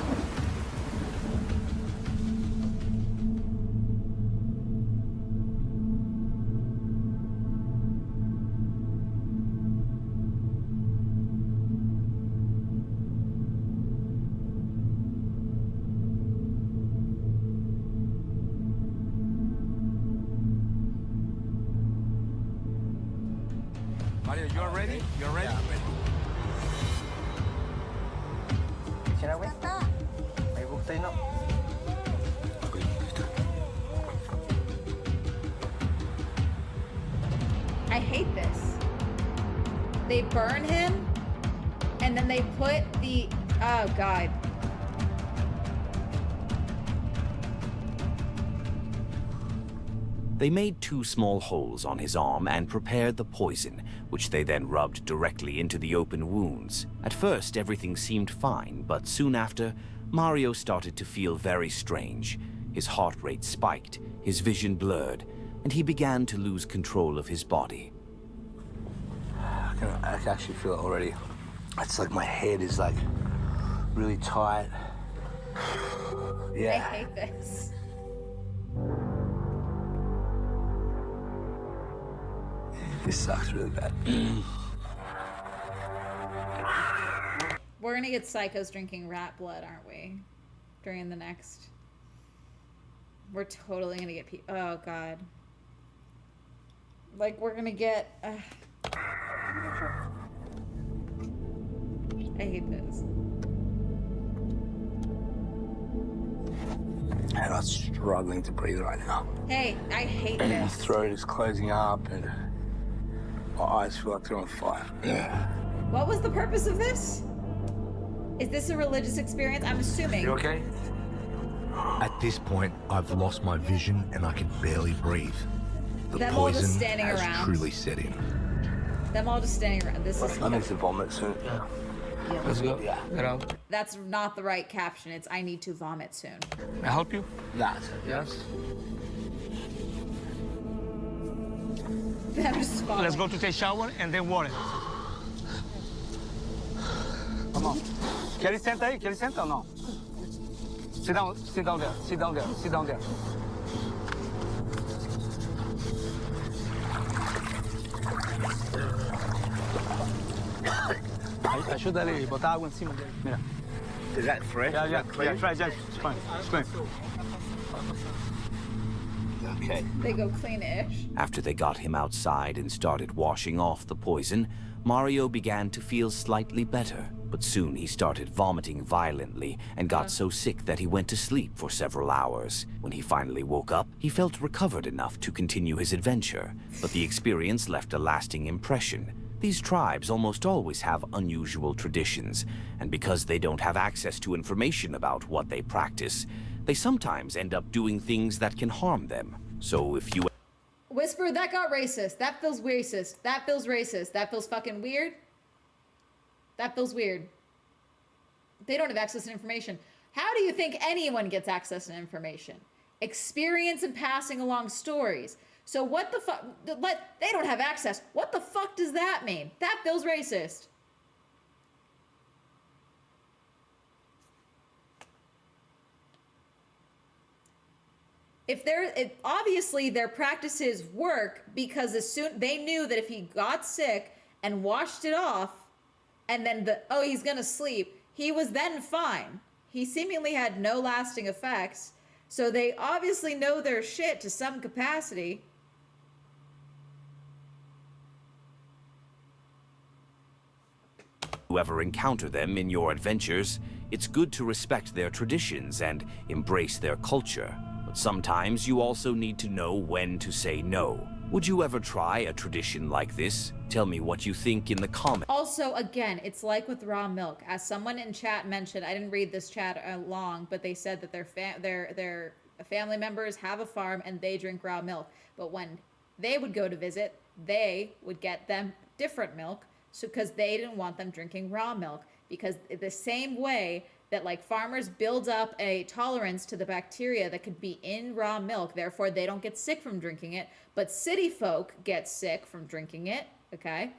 Speaker 8: Mario, you're ready? You're ready?
Speaker 9: Yeah, I'm ready.
Speaker 8: Can I wait? May bukay na.
Speaker 1: I hate this. They burn him, and then they put the, oh God.
Speaker 4: They made 2 small holes on his arm and prepared the poison, which they then rubbed directly into the open wounds. At first, everything seemed fine, but soon after, Mario started to feel very strange. His heart rate spiked, his vision blurred, and he began to lose control of his body.
Speaker 9: I can actually feel it already. It's like my head is like really tight. Yeah.
Speaker 1: I hate this.
Speaker 9: This sucks really bad.
Speaker 1: We're gonna get psychos drinking rat blood, aren't we? During the next. We're totally gonna get oh God. Like, we're gonna get. I hate this.
Speaker 9: And I'm struggling to breathe right now.
Speaker 1: Hey, I hate
Speaker 9: My
Speaker 1: this.
Speaker 9: throat is closing up and my eyes feel like they're on fire.
Speaker 1: What was the purpose of this? Is this a religious experience? I'm assuming.
Speaker 9: You okay?
Speaker 5: At this point, I've lost my vision and I can barely breathe. The
Speaker 1: Them all just
Speaker 5: poison
Speaker 1: standing
Speaker 5: has
Speaker 1: around.
Speaker 5: truly set in.
Speaker 1: Them all just standing around. This is.
Speaker 9: I need to vomit soon. Let's go. Yeah.
Speaker 7: Hello.
Speaker 1: That's not the right caption. It's I need to vomit soon.
Speaker 7: May I help you?
Speaker 9: That's it.
Speaker 7: Yes.
Speaker 1: Them just falling.
Speaker 8: Let's go to take shower and then water. Come on. Quer ele senta aí? Quer ele senta ou não? Sit down there. Sit down there. Sit down there. Ajuda ele, botar água em cima dele. Mira.
Speaker 9: Is that fresh?
Speaker 8: Yeah, try, just explain.
Speaker 9: Okay.
Speaker 1: They go clean-ish.
Speaker 4: After they got him outside and started washing off the poison, Mario began to feel slightly better. But soon he started vomiting violently and got so sick that he went to sleep for several hours. When he finally woke up, he felt recovered enough to continue his adventure, but the experience left a lasting impression. These tribes almost always have unusual traditions, and because they don't have access to information about what they practice, they sometimes end up doing things that can harm them. So if you...
Speaker 1: Whisper, that got racist. That feels racist. That feels racist. That feels fucking weird. That feels weird. They don't have access to information. How do you think anyone gets access to information? Experience and passing along stories. So what the fuck? They don't have access. What the fuck does that mean? That feels racist. obviously their practices work, because as soon they knew that if he got sick and washed it off, and then he's gonna sleep, he was then fine. He seemingly had no lasting effects, so they obviously know their shit to some capacity.
Speaker 4: You ever encounter them in your adventures, it's good to respect their traditions and embrace their culture. But sometimes you also need to know when to say no. Would you ever try a tradition like this? Tell me what you think in the comments.
Speaker 1: Also, again, it's like with raw milk. As someone in chat mentioned, I didn't read this chat long, but they said that their family members have a farm and they drink raw milk. But when they would go to visit, they would get them different milk, so because they didn't want them drinking raw milk. Because the same way that like farmers build up a tolerance to the bacteria that could be in raw milk, therefore they don't get sick from drinking it, but city folk get sick from drinking it, okay?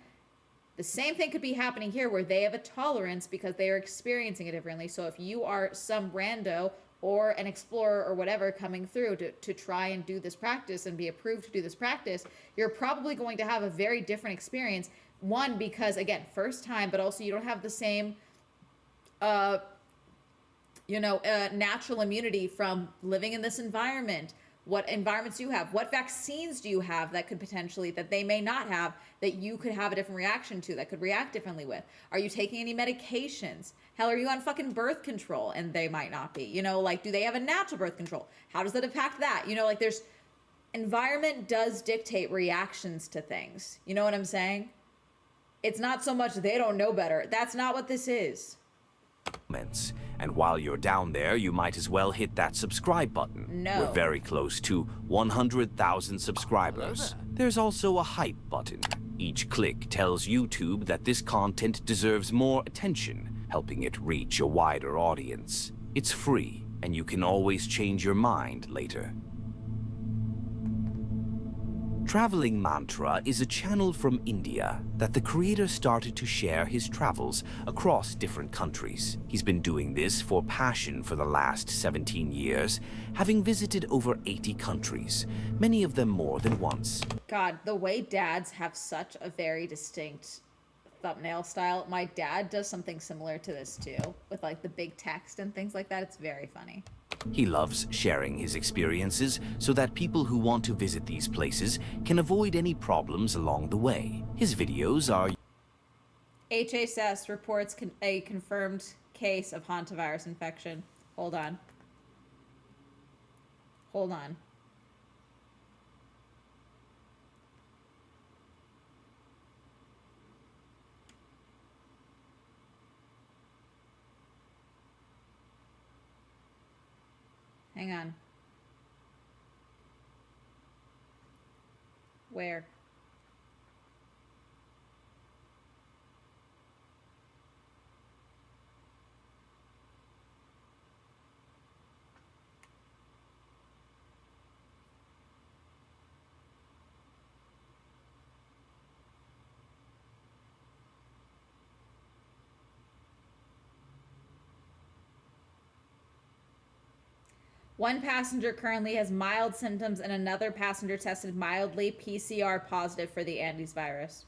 Speaker 1: The same thing could be happening here, where they have a tolerance because they are experiencing it differently. So if you are some rando or an explorer or whatever coming through to try and do this practice and be approved to do this practice, you're probably going to have a very different experience. One, because again, first time, but also you don't have the same, natural immunity from living in this environment. What environments do you have? What vaccines do you have that could potentially, that they may not have, that you could have a different reaction to, that could react differently with? Are you taking any medications? Hell, are you on fucking birth control? And they might not be, do they have a natural birth control? How does that impact that? There's, environment does dictate reactions to things. You know what I'm saying? It's not so much they don't know better. That's not what this is.
Speaker 4: And while you're down there, you might as well hit that subscribe button.
Speaker 1: No.
Speaker 4: We're very close to 100,000 subscribers. There's also a hype button. Each click tells YouTube that this content deserves more attention, helping it reach a wider audience. It's free, and you can always change your mind later. Traveling Mantra is a channel from India that the creator started to share his travels across different countries. He's been doing this for passion for the last 17 years, having visited over 80 countries, many of them more than once.
Speaker 1: God, the way dads have such a very distinct thumbnail style. My dad does something similar to this too, with like the big text and things like that. It's very funny.
Speaker 4: He loves sharing his experiences so that people who want to visit these places can avoid any problems along the way. His videos are...
Speaker 1: HHS reports a confirmed case of hantavirus infection. Hold on. Hold on. Hang on. Where? One passenger currently has mild symptoms and another passenger tested mildly PCR positive for the Andes virus.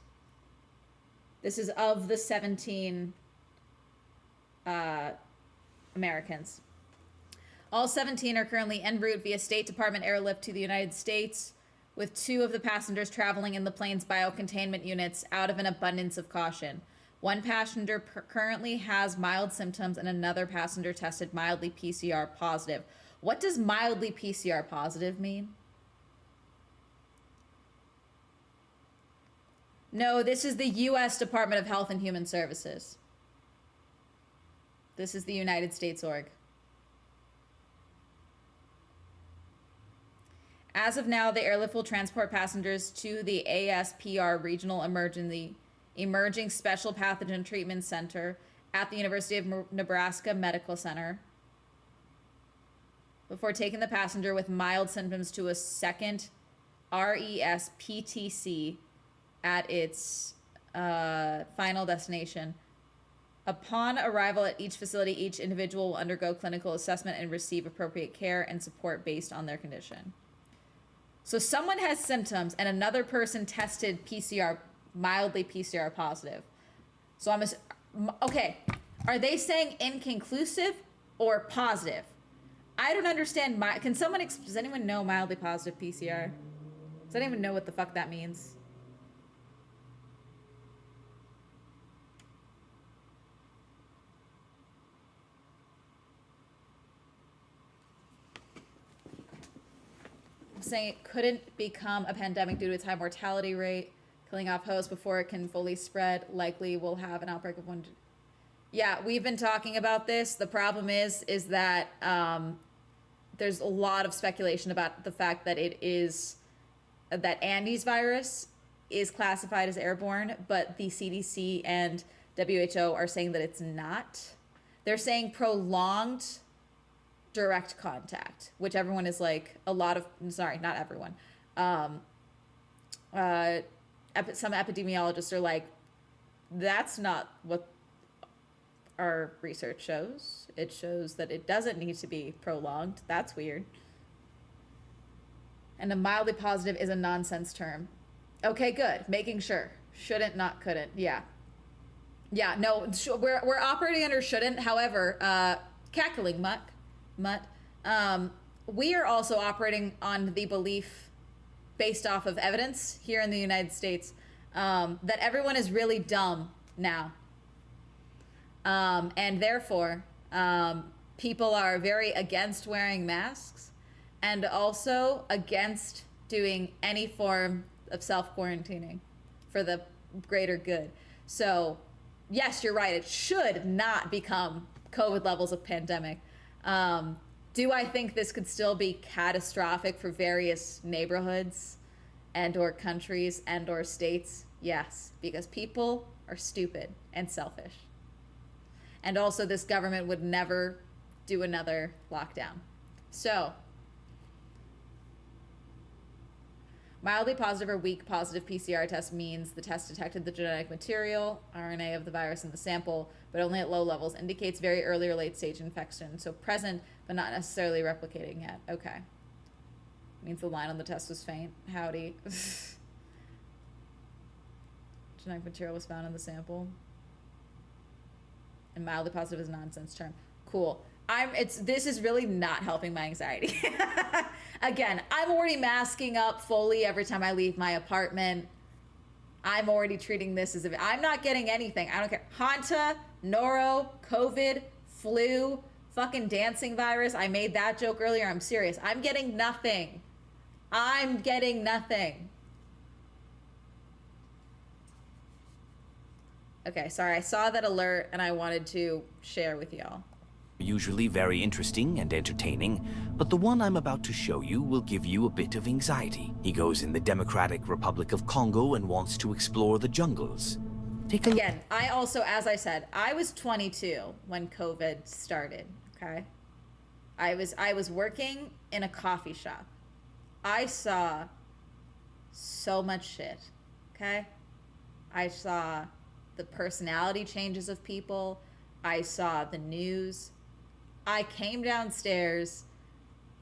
Speaker 1: This is of the 17 Americans. All 17 are currently en route via State Department airlift to the United States, with 2 of the passengers traveling in the plane's biocontainment units out of an abundance of caution. One passenger currently has mild symptoms and another passenger tested mildly PCR positive. What does mildly PCR positive mean? No, this is the U.S. Department of Health and Human Services. This is the United States org. As of now, the airlift will transport passengers to the ASPR Regional Emerging Special Pathogen Treatment Center at the University of Nebraska Medical Center before taking the passenger with mild symptoms to a second RESPTC at its final destination. Upon arrival at each facility, each individual will undergo clinical assessment and receive appropriate care and support based on their condition. So someone has symptoms and another person tested PCR, mildly PCR positive. So okay, are they saying inconclusive or positive? I don't understand. Does anyone know mildly positive PCR? Does anyone know what the fuck that means? Saying it couldn't become a pandemic due to its high mortality rate, killing off hosts before it can fully spread. Likely will have an outbreak of one. Yeah, we've been talking about this. The problem is that there's a lot of speculation about the fact that that Andes virus is classified as airborne, but the CDC and WHO are saying that it's not. They're saying prolonged direct contact, which everyone is like, sorry, not everyone. Some epidemiologists are like, that's not what our research shows. It shows that it doesn't need to be prolonged. That's weird. And a mildly positive is a nonsense term. Okay, good. Making sure. Shouldn't, not couldn't. Yeah. Yeah, no, we're operating under shouldn't. However, cackling mutt. We are also operating on the belief, based off of evidence here in the United States, that everyone is really dumb now. And therefore, people are very against wearing masks and also against doing any form of self-quarantining for the greater good. So, yes, you're right. It should not become COVID levels of pandemic. Do I think this could still be catastrophic for various neighborhoods and or countries and or states? Yes, because people are stupid and selfish. And also this government would never do another lockdown. So, mildly positive or weak positive PCR test means the test detected the genetic material, RNA of the virus in the sample, but only at low levels, indicates very early or late stage infection. So present, but not necessarily replicating yet. Okay. Means the line on the test was faint. Howdy. Genetic material was found in the sample. And mildly positive is a nonsense term. Cool. This is really not helping my anxiety. Again, I'm already masking up fully every time I leave my apartment. I'm already treating this as if I'm not getting anything. I don't care. Hanta, Noro, COVID, flu, fucking dancing virus. I made that joke earlier. I'm serious. I'm getting nothing. I'm getting nothing. Okay, sorry. I saw that alert and I wanted to share with y'all.
Speaker 4: Usually very interesting and entertaining, but the one I'm about to show you will give you a bit of anxiety. He goes in the Democratic Republic of Congo and wants to explore the jungles. Take a look.
Speaker 1: Again, I also, as I said, I was 22 when COVID started, okay? I was working in a coffee shop. I saw so much shit, okay? I saw the personality changes of people. I saw the news. I came downstairs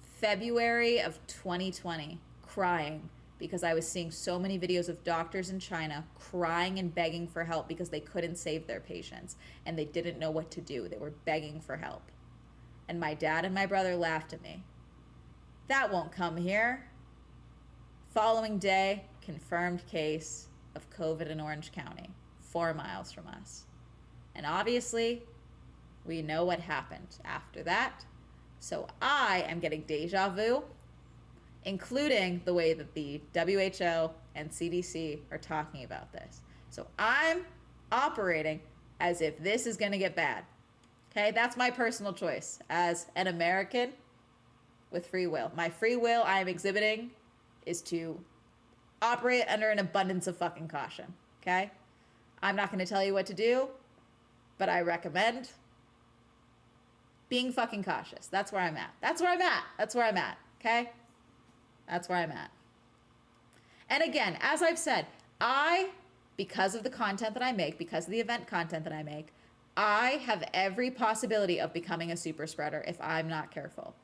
Speaker 1: February of 2020 crying because I was seeing so many videos of doctors in China crying and begging for help because they couldn't save their patients and they didn't know what to do. They were begging for help. And my dad and my brother laughed at me. That won't come here. Following day, confirmed case of COVID in Orange County, 4 miles from us. And obviously, we know what happened after that. So I am getting deja vu, including the way that the WHO and CDC are talking about this. So I'm operating as if this is going to get bad. Okay, that's my personal choice as an American with free will. My free will I am exhibiting is to operate under an abundance of fucking caution. Okay? I'm not going to tell you what to do, but I recommend being fucking cautious. That's where I'm at. That's where I'm at. That's where I'm at. Okay? That's where I'm at. And again, as I've said, because of the content that I make, because of the event content that I make, I have every possibility of becoming a super spreader if I'm not careful.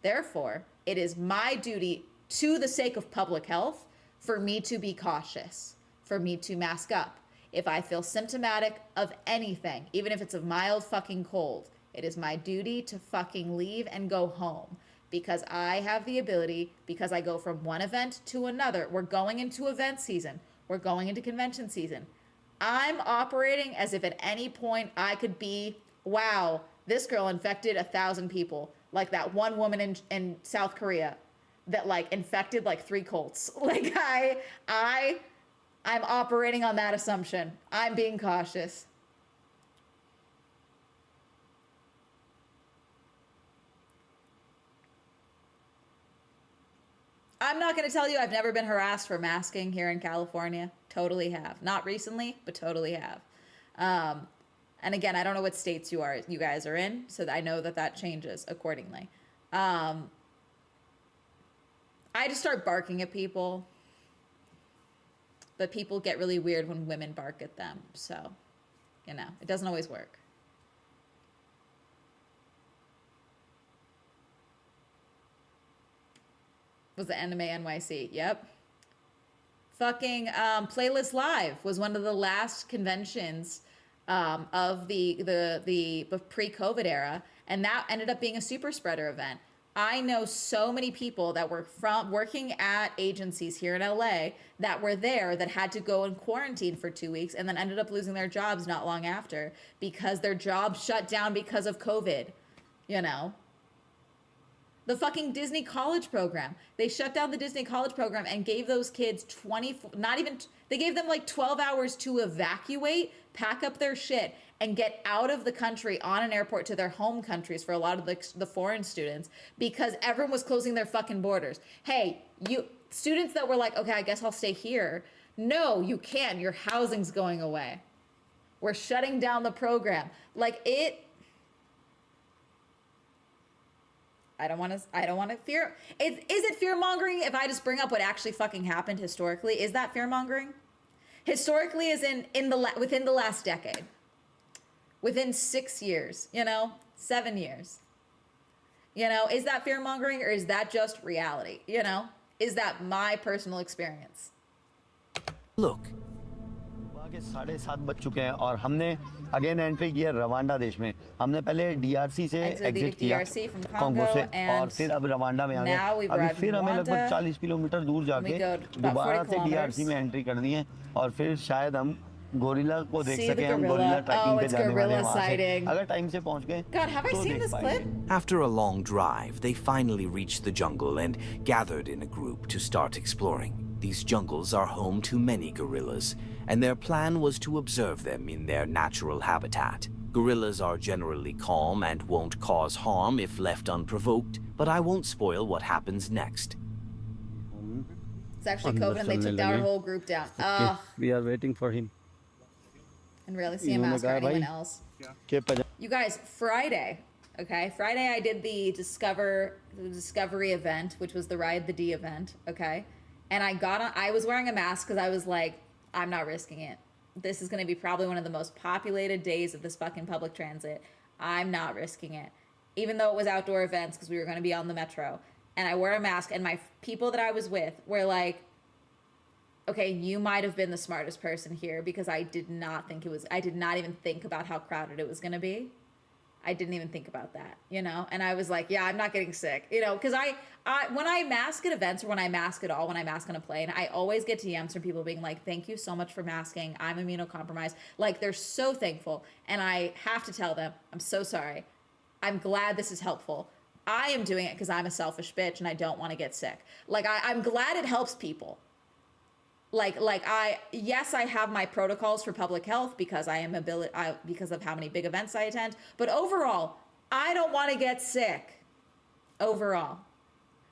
Speaker 1: Therefore, it is my duty, to the sake of public health, for me to be cautious, for me to mask up. If I feel symptomatic of anything, even if it's a mild fucking cold, it is my duty to fucking leave and go home, because I have the ability, because I go from one event to another. We're going into event season. We're going into convention season. I'm operating as if at any point I could be, wow, this girl infected 1,000 people. Like that one woman in South Korea that like infected like 3 cults. Like I'm operating on that assumption. I'm being cautious. I'm not going to tell you I've never been harassed for masking here in California. Totally have. Not recently, but totally have. And again, I don't know what states you guys are in, so I know that changes accordingly. I just start barking at people, but people get really weird when women bark at them. So, it doesn't always work. Was the Anime NYC? Yep. Fucking Playlist Live was one of the last conventions of the pre-COVID era, and that ended up being a super spreader event. I know so many people that were working at agencies here in LA that were there that had to go in quarantine for 2 weeks and then ended up losing their jobs not long after because their jobs shut down because of COVID, The fucking Disney college program. They shut down the Disney college program and gave those kids they gave them like 12 hours to evacuate, pack up their shit, and get out of the country on an airport to their home countries for a lot of the foreign students because everyone was closing their fucking borders. Hey, you students that were like, okay, I guess I'll stay here. No, you can't. Your housing's going away. We're shutting down the program. I don't want to fear. Is it fear mongering if I just bring up what actually fucking happened historically? Is that fear mongering? Historically, is within the last decade, within 6 years, 7 years, is that fear mongering or is that just reality? Is that my personal experience?
Speaker 4: Look.
Speaker 10: के 7:30 बज चुके हैं और हमने again entry किया Rwanda देश में। हमने पहले डीआरसी से एग्जिट किया कांगो से और फिर अब रवांडा में आ गए। अभी फिर हमें लगभग 40 किलोमीटर दूर जाके दोबारा से डीआरसी में एंट्री करनी है और फिर शायद हम गोरिल्ला को देख सकें। हम गोरिल्ला ट्रैकिंग पे जाने वाले हैं वहाँ से। अगर टाइम से पहुँच गए तो देख पाएंगे।
Speaker 4: After a long drive, they finally reached the jungle and gathered in a group to start exploring. These jungles are home to many gorillas, and their plan was to observe them in their natural habitat. Gorillas are generally calm and won't cause harm if left unprovoked, but I won't spoil what happens next.
Speaker 1: It's actually COVID and they took our whole group down.
Speaker 6: We are waiting for him.
Speaker 1: And really see him ask or anyone else. You guys, Friday, okay? Friday I did the Discovery event, which was the Ride the D event, okay? And I was wearing a mask because I was like, I'm not risking it. This is going to be probably one of the most populated days of this fucking public transit. I'm not risking it. Even though it was outdoor events because we were going to be on the metro. And I wear a mask and my people that I was with were like, okay, you might have been the smartest person here because I did not even think about how crowded it was going to be. I didn't even think about that, And I was like, yeah, I'm not getting sick, because I when I mask at events or when I mask at all, when I mask on a plane, I always get DMs from people being like, thank you so much for masking. I'm immunocompromised. Like, they're so thankful. And I have to tell them, I'm so sorry. I'm glad this is helpful. I am doing it because I'm a selfish bitch and I don't want to get sick. Like, I'm glad it helps people. Yes, I have my protocols for public health because because of how many big events I attend. But overall, I don't want to get sick. Overall,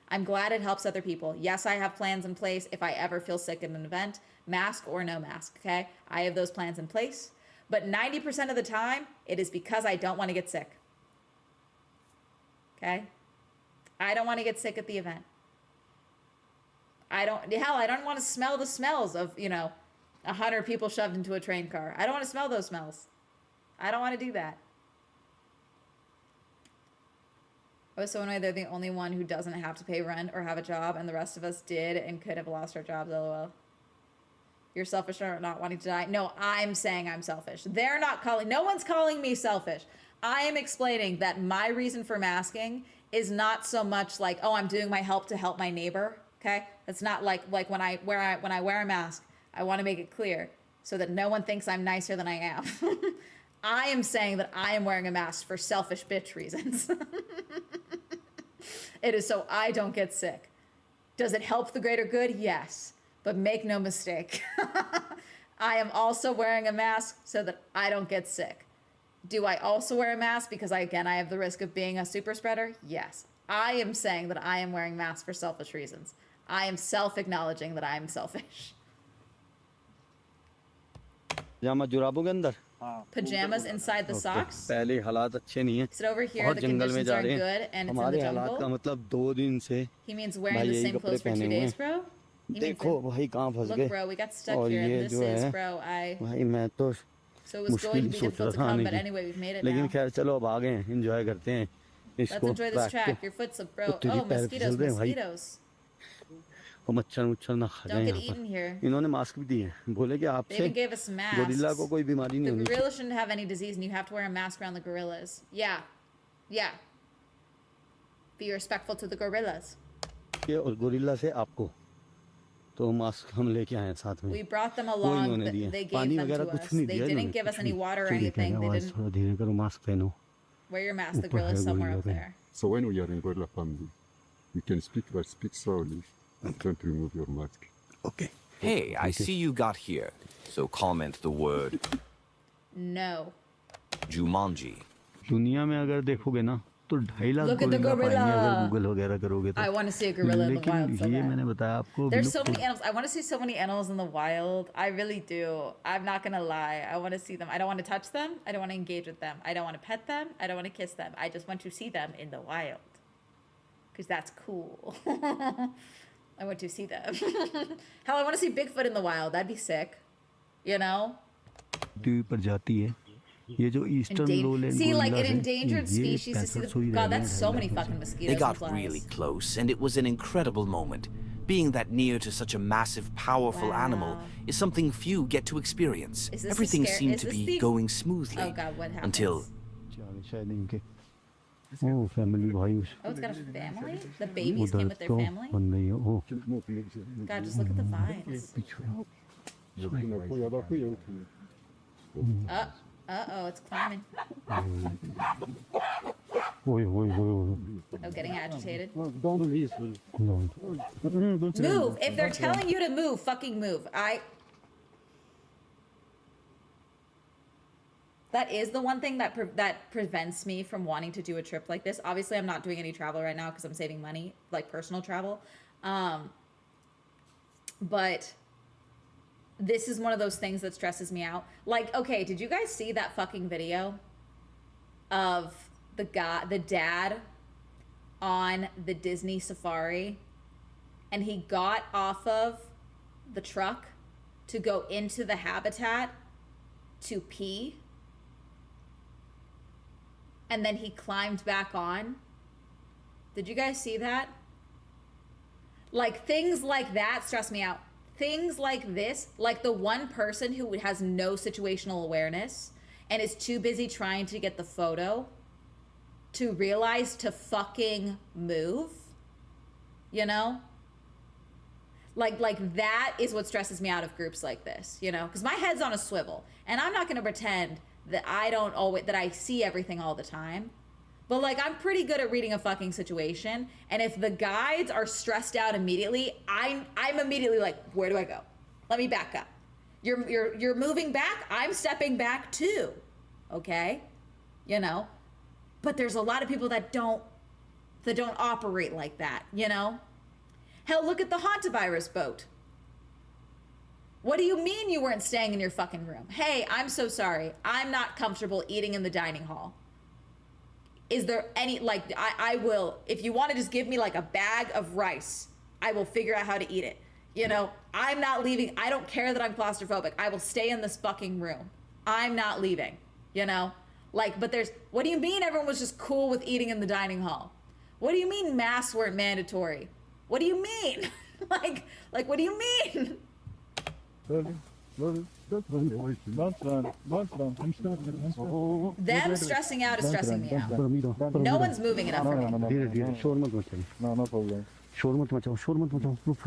Speaker 1: I'm glad it helps other people. Yes, I have plans in place if I ever feel sick at an event, mask or no mask. Okay, I have those plans in place. But 90% of the time, it is because I don't want to get sick. Okay, I don't want to get sick at the event. I don't want to smell the smells of, 100 people shoved into a train car. I don't want to smell those smells. I don't want to do that. I was so annoyed they're the only one who doesn't have to pay rent or have a job, and the rest of us did and could have lost our jobs, lol. You're selfish for not wanting to die. No, I'm saying I'm selfish. They're not calling, no one's calling me selfish. I am explaining that my reason for masking is not so much like, oh, I'm doing my help to help my neighbor, okay? It's not like when I wear a mask, I want to make it clear so that no one thinks I'm nicer than I am. I am saying that I am wearing a mask for selfish bitch reasons. It is so I don't get sick. Does it help the greater good? Yes. But make no mistake. I am also wearing a mask so that I don't get sick. Do I also wear a mask because I have the risk of being a super spreader? Yes. I am saying that I am wearing masks for selfish reasons. I am self-acknowledging that I am selfish. Pajamas inside the socks? Is it over here the conditions are good and it's in the jungle? He means wearing the same clothes for 2 days, bro? Look, bro, we got stuck here. And this is, bro, So it was going to be difficult to come, but anyway, we've made it now. Let's enjoy this track. Your foot's up, bro. Oh, mosquitoes, mosquitoes. Don't get eaten here. They even gave us masks. The gorilla shouldn't have any disease, and you have to wear a mask around the gorillas. Yeah. Yeah. Be respectful to the gorillas. We brought them along. They gave them to us. They didn't give us any water or anything. They didn't. Wear your mask. The gorilla's somewhere up there.
Speaker 11: So when we are in gorilla family, you can speak, but speak slowly. And don't remove your mask.
Speaker 4: Okay. Hey, I see you got here. So comment the word.
Speaker 1: No.
Speaker 4: Jumanji.
Speaker 1: Look at the gorilla. I want to see a gorilla in the wild so bad. There's so many animals. I want to see so many animals in the wild. I really do. I'm not going to lie. I want to see them. I don't want to touch them. I don't want to engage with them. I don't want to pet them. I don't want to kiss them. I just want to see them in the wild. Because that's cool. I want to see them. Hell, I want to see Bigfoot in the wild. That'd be sick. You know? See, like an endangered species. To see the, God, that's so many fucking mosquitoes.
Speaker 4: They got really close, and it was an incredible moment. Being that near to such a massive, powerful animal is something few get to experience. Everything seemed to be going smoothly.
Speaker 1: Oh God, what happened?
Speaker 4: Until...
Speaker 6: Oh, family values.
Speaker 1: Oh, it's got a family? The babies came with their family? God, just look at the vines. Uh-oh, it's climbing. Oh, getting agitated. Move! If they're telling you to move, fucking move. That is the one thing that prevents me from wanting to do a trip like this. Obviously, I'm not doing any travel right now because I'm saving money, like personal travel. But this is one of those things that stresses me out. Like, okay, did you guys see that fucking video of the dad on the Disney safari, and he got off of the truck to go into the habitat to pee? And then he climbed back on. Did you guys see that? Like, things like that stress me out. Things like this, like the one person who has no situational awareness and is too busy trying to get the photo to realize to fucking move, you know? Like that is what stresses me out of groups like this, you know? Because my head's on a swivel, and I'm not going to pretend that that I see everything all the time. But like, I'm pretty good at reading a fucking situation, and if the guides are stressed out immediately, I'm immediately like, where do I go? Let me back up. You're moving back, I'm stepping back too. Okay? You know? But there's a lot of people that don't operate like that, you know? Hell, look at the hantavirus boat. What do you mean you weren't staying in your fucking room? Hey, I'm so sorry. I'm not comfortable eating in the dining hall. Is there any, like, I will, if you want to just give me like a bag of rice, I will figure out how to eat it. You know, I'm not leaving. I don't care that I'm claustrophobic. I will stay in this fucking room. I'm not leaving. you know? Like, but what do you mean everyone was just cool with eating in the dining hall? What do you mean masks weren't mandatory? What do you mean? like, what do you mean? Them stressing out is stressing me out. No one's moving enough for me.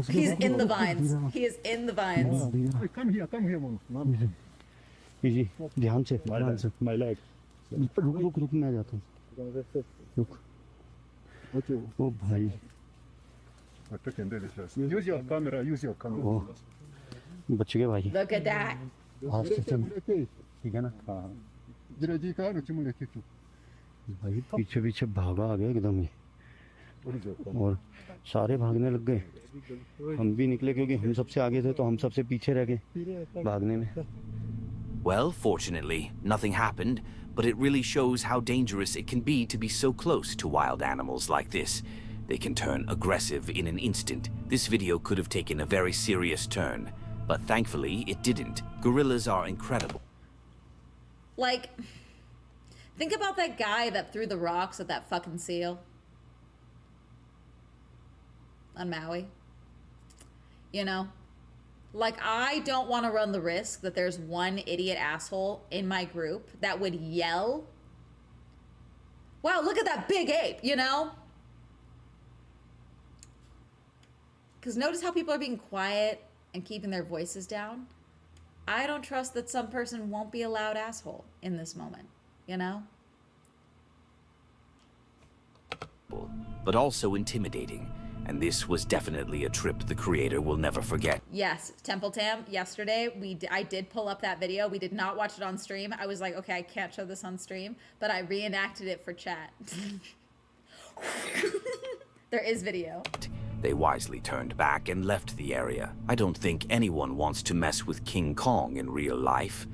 Speaker 1: He's in the vines. He is in the vines.
Speaker 11: Come here, Monu.
Speaker 6: Easy. ध्यान से my leg. रुक मैं जाता हूँ. रुक.
Speaker 11: Okay.
Speaker 6: ओ भाई.
Speaker 11: Use your camera.
Speaker 6: ओ बच गए भाई.
Speaker 1: Look at that.
Speaker 6: ठीक है ना? हाँ. भाई पीछे भागा आ गया एकदम ही. और सारे भागने लग गए. हम भी निकले क्योंकि हम सबसे आगे थे तो हम सबसे पीछे रह गए भागने में.
Speaker 4: Well, fortunately, nothing happened, but it really shows how dangerous it can be to be so close to wild animals like this. They can turn aggressive in an instant. This video could have taken a very serious turn, but thankfully it didn't. Gorillas are incredible.
Speaker 1: Like, think about that guy that threw the rocks at that fucking seal on Maui. You know? Like, I don't want to run the risk that there's one idiot asshole in my group that would yell, wow, look at that big ape, you know? Because notice how people are being quiet and keeping their voices down? I don't trust that some person won't be a loud asshole in this moment, you know?
Speaker 4: But also intimidating. And this was definitely a trip the creator will never forget.
Speaker 1: Yes, Temple Tam, yesterday, I did pull up that video. We did not watch it on stream. I was like, okay, I can't show this on stream, but I reenacted it for chat. There is video.
Speaker 4: They wisely turned back and left the area. I don't think anyone wants to mess with King Kong in real life.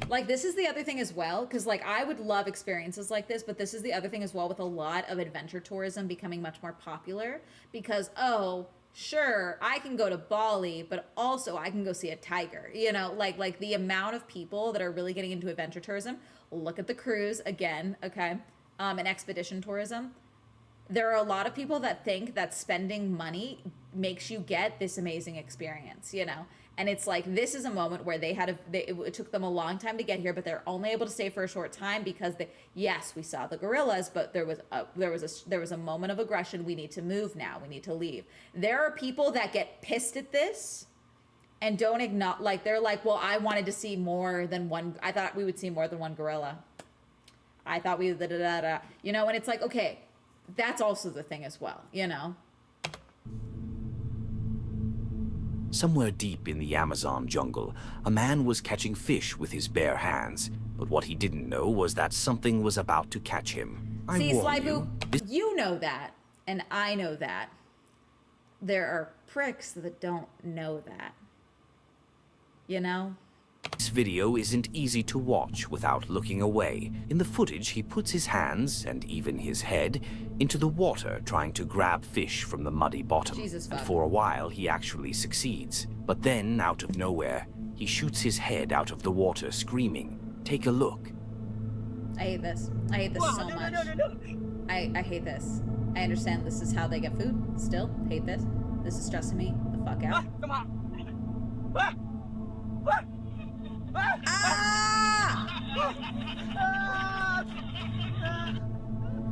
Speaker 1: Like, this is the other thing as well, because, like, I would love experiences like this, but this is the other thing as well with a lot of adventure tourism becoming much more popular, because, oh, sure, I can go to Bali, but also I can go see a tiger, you know, like the amount of people that are really getting into adventure tourism. Look at the cruise, again, okay, and expedition tourism. There are a lot of people that think that spending money makes you get this amazing experience, you know? And it's like, this is a moment where it took them a long time to get here, but they're only able to stay for a short time because yes, we saw the gorillas, but there was a moment of aggression. We need to move now. We need to leave. There are people that get pissed at this and don't acknowledge, like, they're like, well, I wanted to see more than one. I thought we would see more than one gorilla. I thought you know, and it's like, okay, that's also the thing as well, you know?
Speaker 4: Somewhere deep in the Amazon jungle, a man was catching fish with his bare hands. But what he didn't know was that something was about to catch him.
Speaker 1: See, Slybu, you know that, and I know that. There are pricks that don't know that. You know?
Speaker 4: This video isn't easy to watch without looking away. In the footage, he puts his hands, and even his head, into the water trying to grab fish from the muddy bottom.
Speaker 1: Jesus
Speaker 4: and
Speaker 1: fuck.
Speaker 4: for a while, he actually succeeds. But then, out of nowhere, he shoots his head out of the water, screaming. Take a look.
Speaker 1: I hate this. I hate this so much. I hate this. I understand this is how they get food. Still, hate this. This is stressing me the fuck out.
Speaker 2: Come on.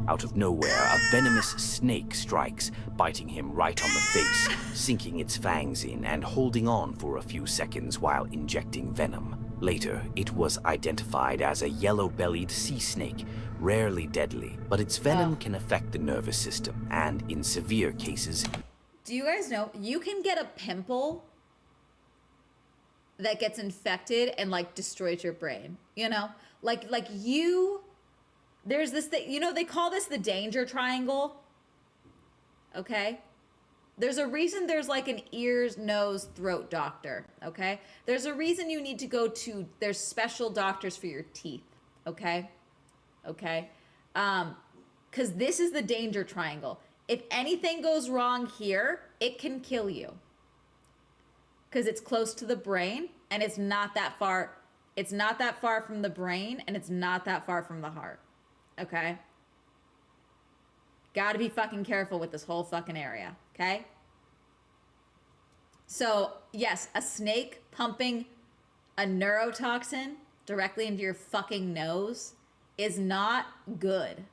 Speaker 4: Out of nowhere, a venomous snake strikes, biting him right on the face, sinking its fangs in and holding on for a few seconds while injecting venom. Later, it was identified as a yellow-bellied sea snake, rarely deadly, but its venom can affect the nervous system, and in severe cases...
Speaker 1: Do you guys know, you can get a pimple that gets infected and, like, destroys your brain, you know? Like you... There's this thing, you know, they call this the danger triangle, okay? There's a reason there's like an ears, nose, throat doctor, okay? There's a reason you need to go to, there's special doctors for your teeth, okay? Okay? Because this is the danger triangle. If anything goes wrong here, it can kill you. Because it's close to the brain and it's not that far It's not that far from the brain, and it's not that far from the heart. Okay? Gotta be fucking careful with this whole fucking area. Okay? So, yes, a snake pumping a neurotoxin directly into your fucking nose is not good.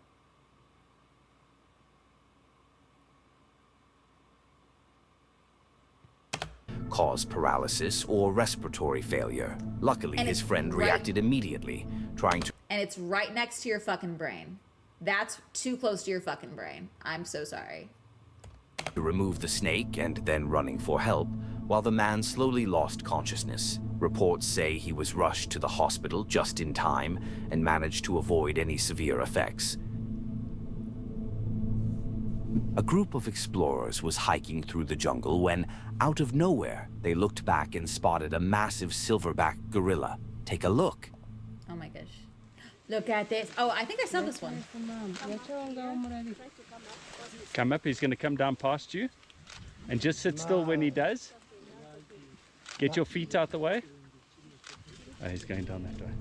Speaker 4: Cause paralysis or respiratory failure. Luckily, his friend reacted immediately, trying to...
Speaker 1: And it's right next to your fucking brain. That's too close to your fucking brain. I'm so sorry.
Speaker 4: ...to remove the snake and then running for help, while the man slowly lost consciousness. Reports say he was rushed to the hospital just in time and managed to avoid any severe effects. A group of explorers was hiking through the jungle when, out of nowhere, they looked back and spotted a massive silverback gorilla. Take a look.
Speaker 1: Oh my gosh. Look at this. Oh, I think I saw this one.
Speaker 12: Come up, he's going to come down past you. And just sit still when he does. Get your feet out the way. Oh, he's going down that way.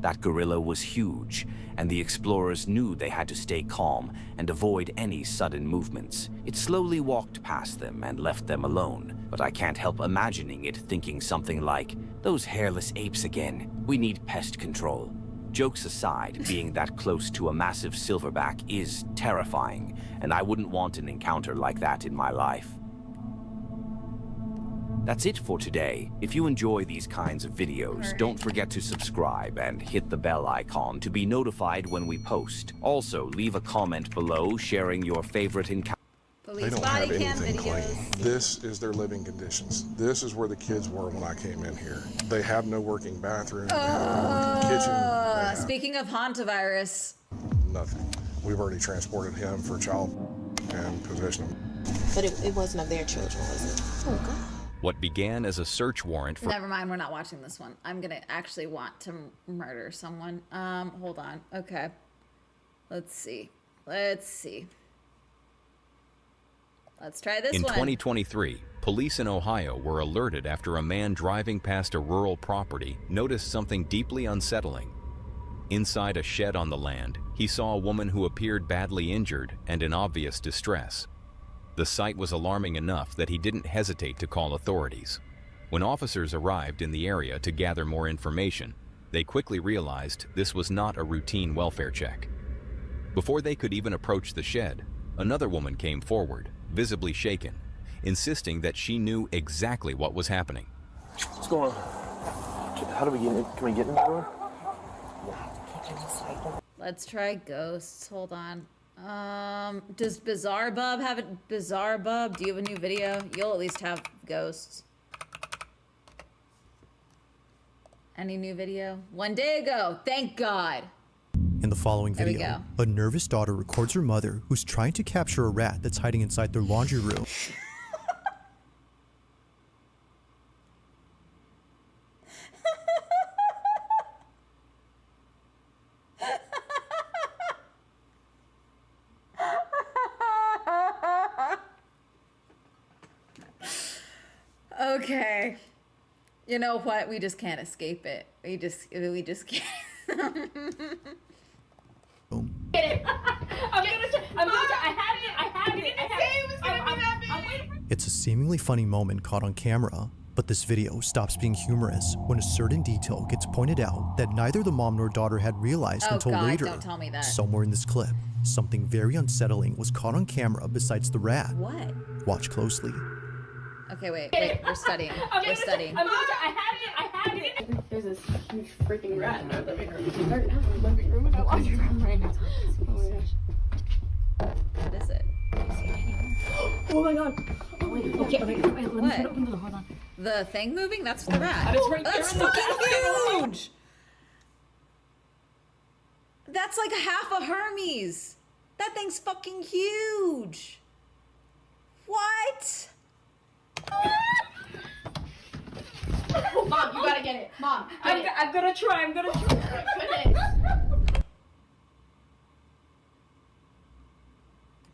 Speaker 4: That gorilla was huge, and the explorers knew they had to stay calm and avoid any sudden movements. It slowly walked past them and left them alone, but I can't help imagining it thinking something like, "Those hairless apes again. We need pest control." Jokes aside, being that close to a massive silverback is terrifying, and I wouldn't want an encounter like that in my life. That's it for today. If you enjoy these kinds of videos, don't forget to subscribe and hit the bell icon to be notified when we post. Also, leave a comment below sharing your favorite encounter.
Speaker 13: They don't have anything clean. This is their living conditions. This is where the kids were when I came in here. They have no working bathroom, they have no working kitchen.
Speaker 1: Speaking of hantavirus.
Speaker 13: Nothing. We've already transported him for child and possession.
Speaker 14: But it wasn't of their children, was it? Oh, God.
Speaker 15: What began as a search warrant for...
Speaker 1: Never mind, we're not watching this one. I'm gonna actually want to murder someone. Hold on. Okay. Let's see. Let's try this one.
Speaker 15: In 2023, police in Ohio were alerted after a man driving past a rural property noticed something deeply unsettling. Inside a shed on the land, he saw a woman who appeared badly injured and in obvious distress. The sight was alarming enough that he didn't hesitate to call authorities. When officers arrived in the area to gather more information, they quickly realized this was not a routine welfare check. Before they could even approach the shed, another woman came forward, visibly shaken, insisting that she knew exactly what was happening.
Speaker 16: What's going on? How do we get in? Can we get in the door?
Speaker 1: Let's try ghosts. Hold on. Does Bizarre Bub have it? Bizarre Bub, do you have a new video? You'll at least have ghosts. Any new video? 1 day ago. Thank God.
Speaker 17: In the following video, a nervous daughter records her mother who's trying to capture a rat that's hiding inside their laundry room.
Speaker 1: Okay. You know what? We just can't escape it. We just can't.
Speaker 17: It's a seemingly funny moment caught on camera, but this video stops being humorous when a certain detail gets pointed out that neither the mom nor daughter had realized until later.
Speaker 1: Don't tell me that.
Speaker 17: Somewhere in this clip, something very unsettling was caught on camera besides the rat.
Speaker 1: What?
Speaker 17: Watch closely.
Speaker 1: Okay, wait, we're studying. We're studying.
Speaker 18: I had it. There's this huge freaking rat in our living room. Or not our living room, in our laundry room right now. Oh my gosh.
Speaker 1: What is it?
Speaker 18: Oh my God. Oh wait, okay, let me try to open the door, hold on.
Speaker 1: The thing moving? That's the rat.
Speaker 18: It's right there.
Speaker 1: That's fucking huge! That's like half a Hermes. That thing's fucking huge. What?
Speaker 18: Mom, you gotta get it. Mom, I'm gonna try. I'm gonna try.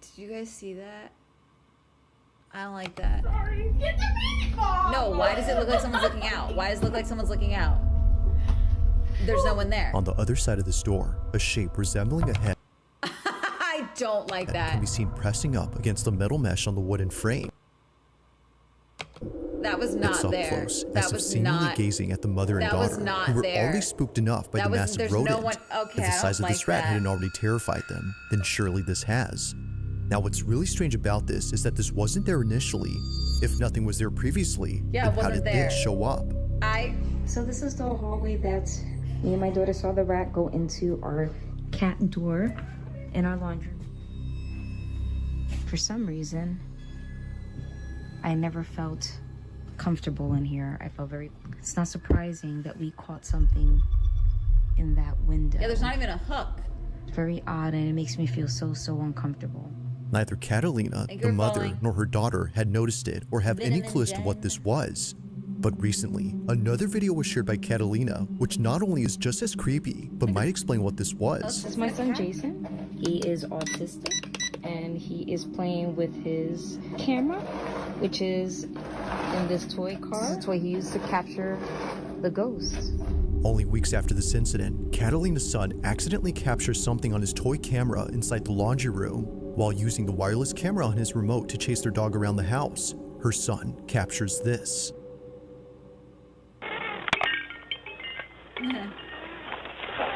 Speaker 1: Did you guys see that? I don't like that.
Speaker 18: Sorry. Get the baby.
Speaker 1: No, why does it look like someone's looking out? Why does it look like someone's looking out? There's no one there.
Speaker 17: On the other side of this door, a shape resembling a head
Speaker 1: I don't like
Speaker 17: can
Speaker 1: that.
Speaker 17: be seen pressing up against the metal mesh on the wooden frame.
Speaker 1: That was
Speaker 17: It's
Speaker 1: not
Speaker 17: up
Speaker 1: there.
Speaker 17: close,
Speaker 1: That
Speaker 17: as if
Speaker 1: was
Speaker 17: seemingly
Speaker 1: not.
Speaker 17: gazing at the mother and
Speaker 1: That was
Speaker 17: daughter,
Speaker 1: not
Speaker 17: who were
Speaker 1: there.
Speaker 17: already spooked enough by
Speaker 1: That
Speaker 17: the
Speaker 1: was-
Speaker 17: massive
Speaker 1: there's no
Speaker 17: rodent.
Speaker 1: one- okay,
Speaker 17: If
Speaker 1: I
Speaker 17: the size
Speaker 1: don't
Speaker 17: of this
Speaker 1: like
Speaker 17: rat
Speaker 1: that.
Speaker 17: hadn't already terrified them, then surely this has. Now, what's really strange about this is that this wasn't there initially. If nothing was there previously,
Speaker 1: Yeah,
Speaker 17: then
Speaker 1: it
Speaker 17: how
Speaker 1: wasn't
Speaker 17: did
Speaker 1: there.
Speaker 17: this show up?
Speaker 19: So this is the hallway that me and my daughter saw the rat go into our cat door in our laundry room. For some reason, I never felt comfortable in here. I felt it's not surprising that we caught something in that window.
Speaker 1: Yeah, there's not even a hook.
Speaker 19: Very odd, and it makes me feel so uncomfortable.
Speaker 17: Neither Catalina,
Speaker 1: Thank
Speaker 17: the
Speaker 1: you for
Speaker 17: mother,
Speaker 1: following.
Speaker 17: nor her daughter had noticed it or have any
Speaker 1: Vin
Speaker 17: clue as
Speaker 1: and
Speaker 17: to what this was. But recently, another video was shared by Catalina, which not only is just as creepy, but might explain what this was.
Speaker 19: This is my son Jason. He is autistic, and he is playing with his camera, which is in this toy car. That's what he used to capture the ghosts.
Speaker 17: Only weeks after this incident, Catalina's son accidentally captures something on his toy camera inside the laundry room. While using the wireless camera on his remote to chase their dog around the house, her son captures this.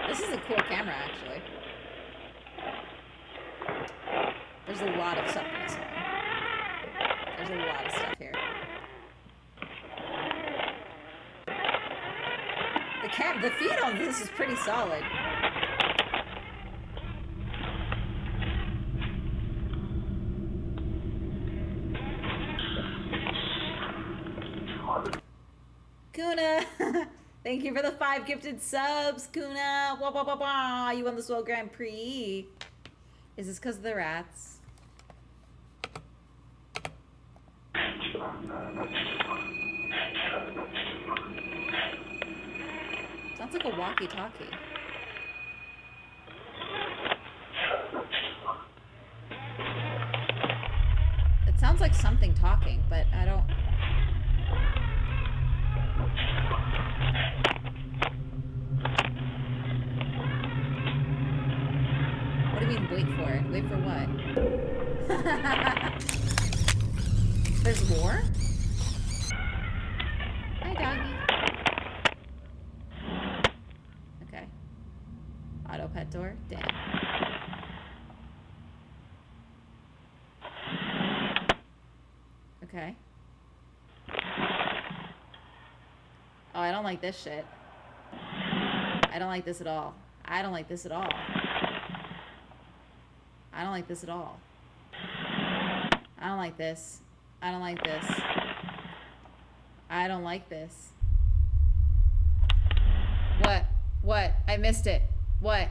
Speaker 1: This is a cool camera, actually. There's a lot of stuff in this one. There's a lot of stuff here. The feed on this is pretty solid. Kuna, thank you for the 5 gifted subs, Kuna. Wah, wah, wah, wah. You won the Swell Grand Prix. Is this because of the rats? Sounds like a walkie-talkie. It sounds like something talking, but I don't... What do you mean, wait for it? Wait for what? There's more? Hi, doggy. Okay. Auto pet door? Damn. Okay. Oh, I don't like this shit. I don't like this at all. I don't like this at all. I don't like this at all. I don't like this. I don't like this. I don't like this. What? What? I missed it. What?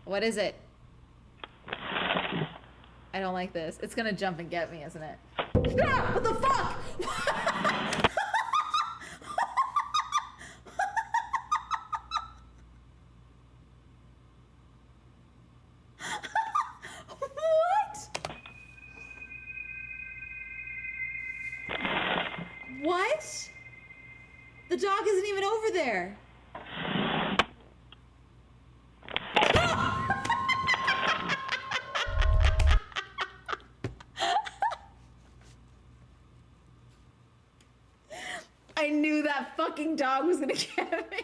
Speaker 1: What is it? I don't like this. It's gonna jump and get me, isn't it? Ah, what the fuck? What? The dog isn't even over there. I knew that fucking dog was gonna get me.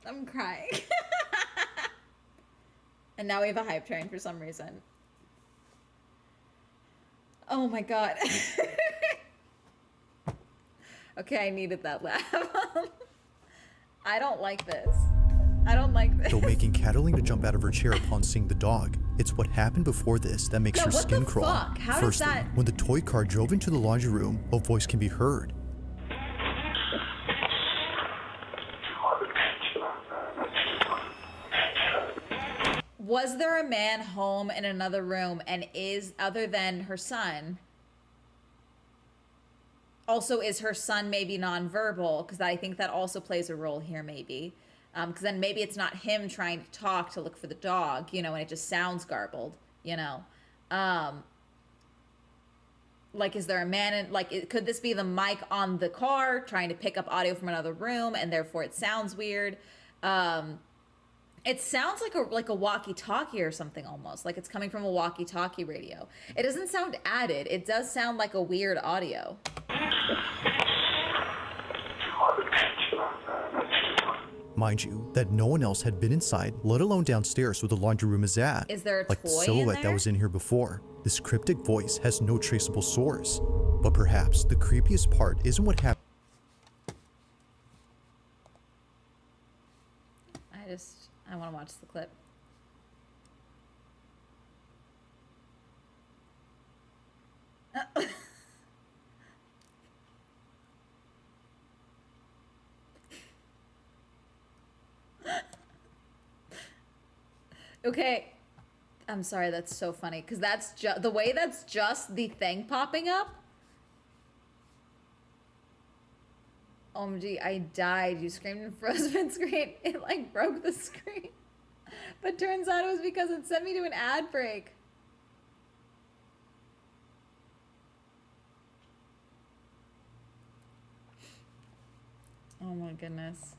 Speaker 1: I'm crying. And now we have a hype train for some reason. Oh my god. Okay, I needed that laugh. I don't like this. I don't like this.
Speaker 17: Though making Catalina jump out of her chair upon seeing the dog, it's what happened before this that makes
Speaker 1: Yeah,
Speaker 17: her
Speaker 1: what
Speaker 17: skin
Speaker 1: the
Speaker 17: crawl.
Speaker 1: fuck? How does
Speaker 17: Firstly,
Speaker 1: that-
Speaker 17: when the toy car drove into the laundry room, a voice can be heard.
Speaker 1: Was there a man home in another room, and is, other than her son, also is her son maybe nonverbal? Because I think that also plays a role here, maybe. Because then maybe it's not him trying to talk to look for the dog, you know, and it just sounds garbled, you know. Like, is there a man in, like, could this be the mic on the car trying to pick up audio from another room, and therefore it sounds weird? It sounds like a walkie-talkie or something, almost like it's coming from a walkie-talkie radio. It doesn't sound added. It does sound like a weird audio.
Speaker 17: Mind you, that no one else had been inside, let alone downstairs where the laundry room is at.
Speaker 1: Is there a
Speaker 17: like
Speaker 1: toy
Speaker 17: the silhouette
Speaker 1: in
Speaker 17: that
Speaker 1: there?
Speaker 17: was in here before. This cryptic voice has no traceable source. But perhaps the creepiest part isn't what happened.
Speaker 1: I want to watch the clip. Okay, I'm sorry, that's so funny, because that's just the way that's just the thing popping up. OMG, I died. You screamed and froze mid-screen. It like broke the screen. But turns out it was because it sent me to an ad break. Oh my goodness.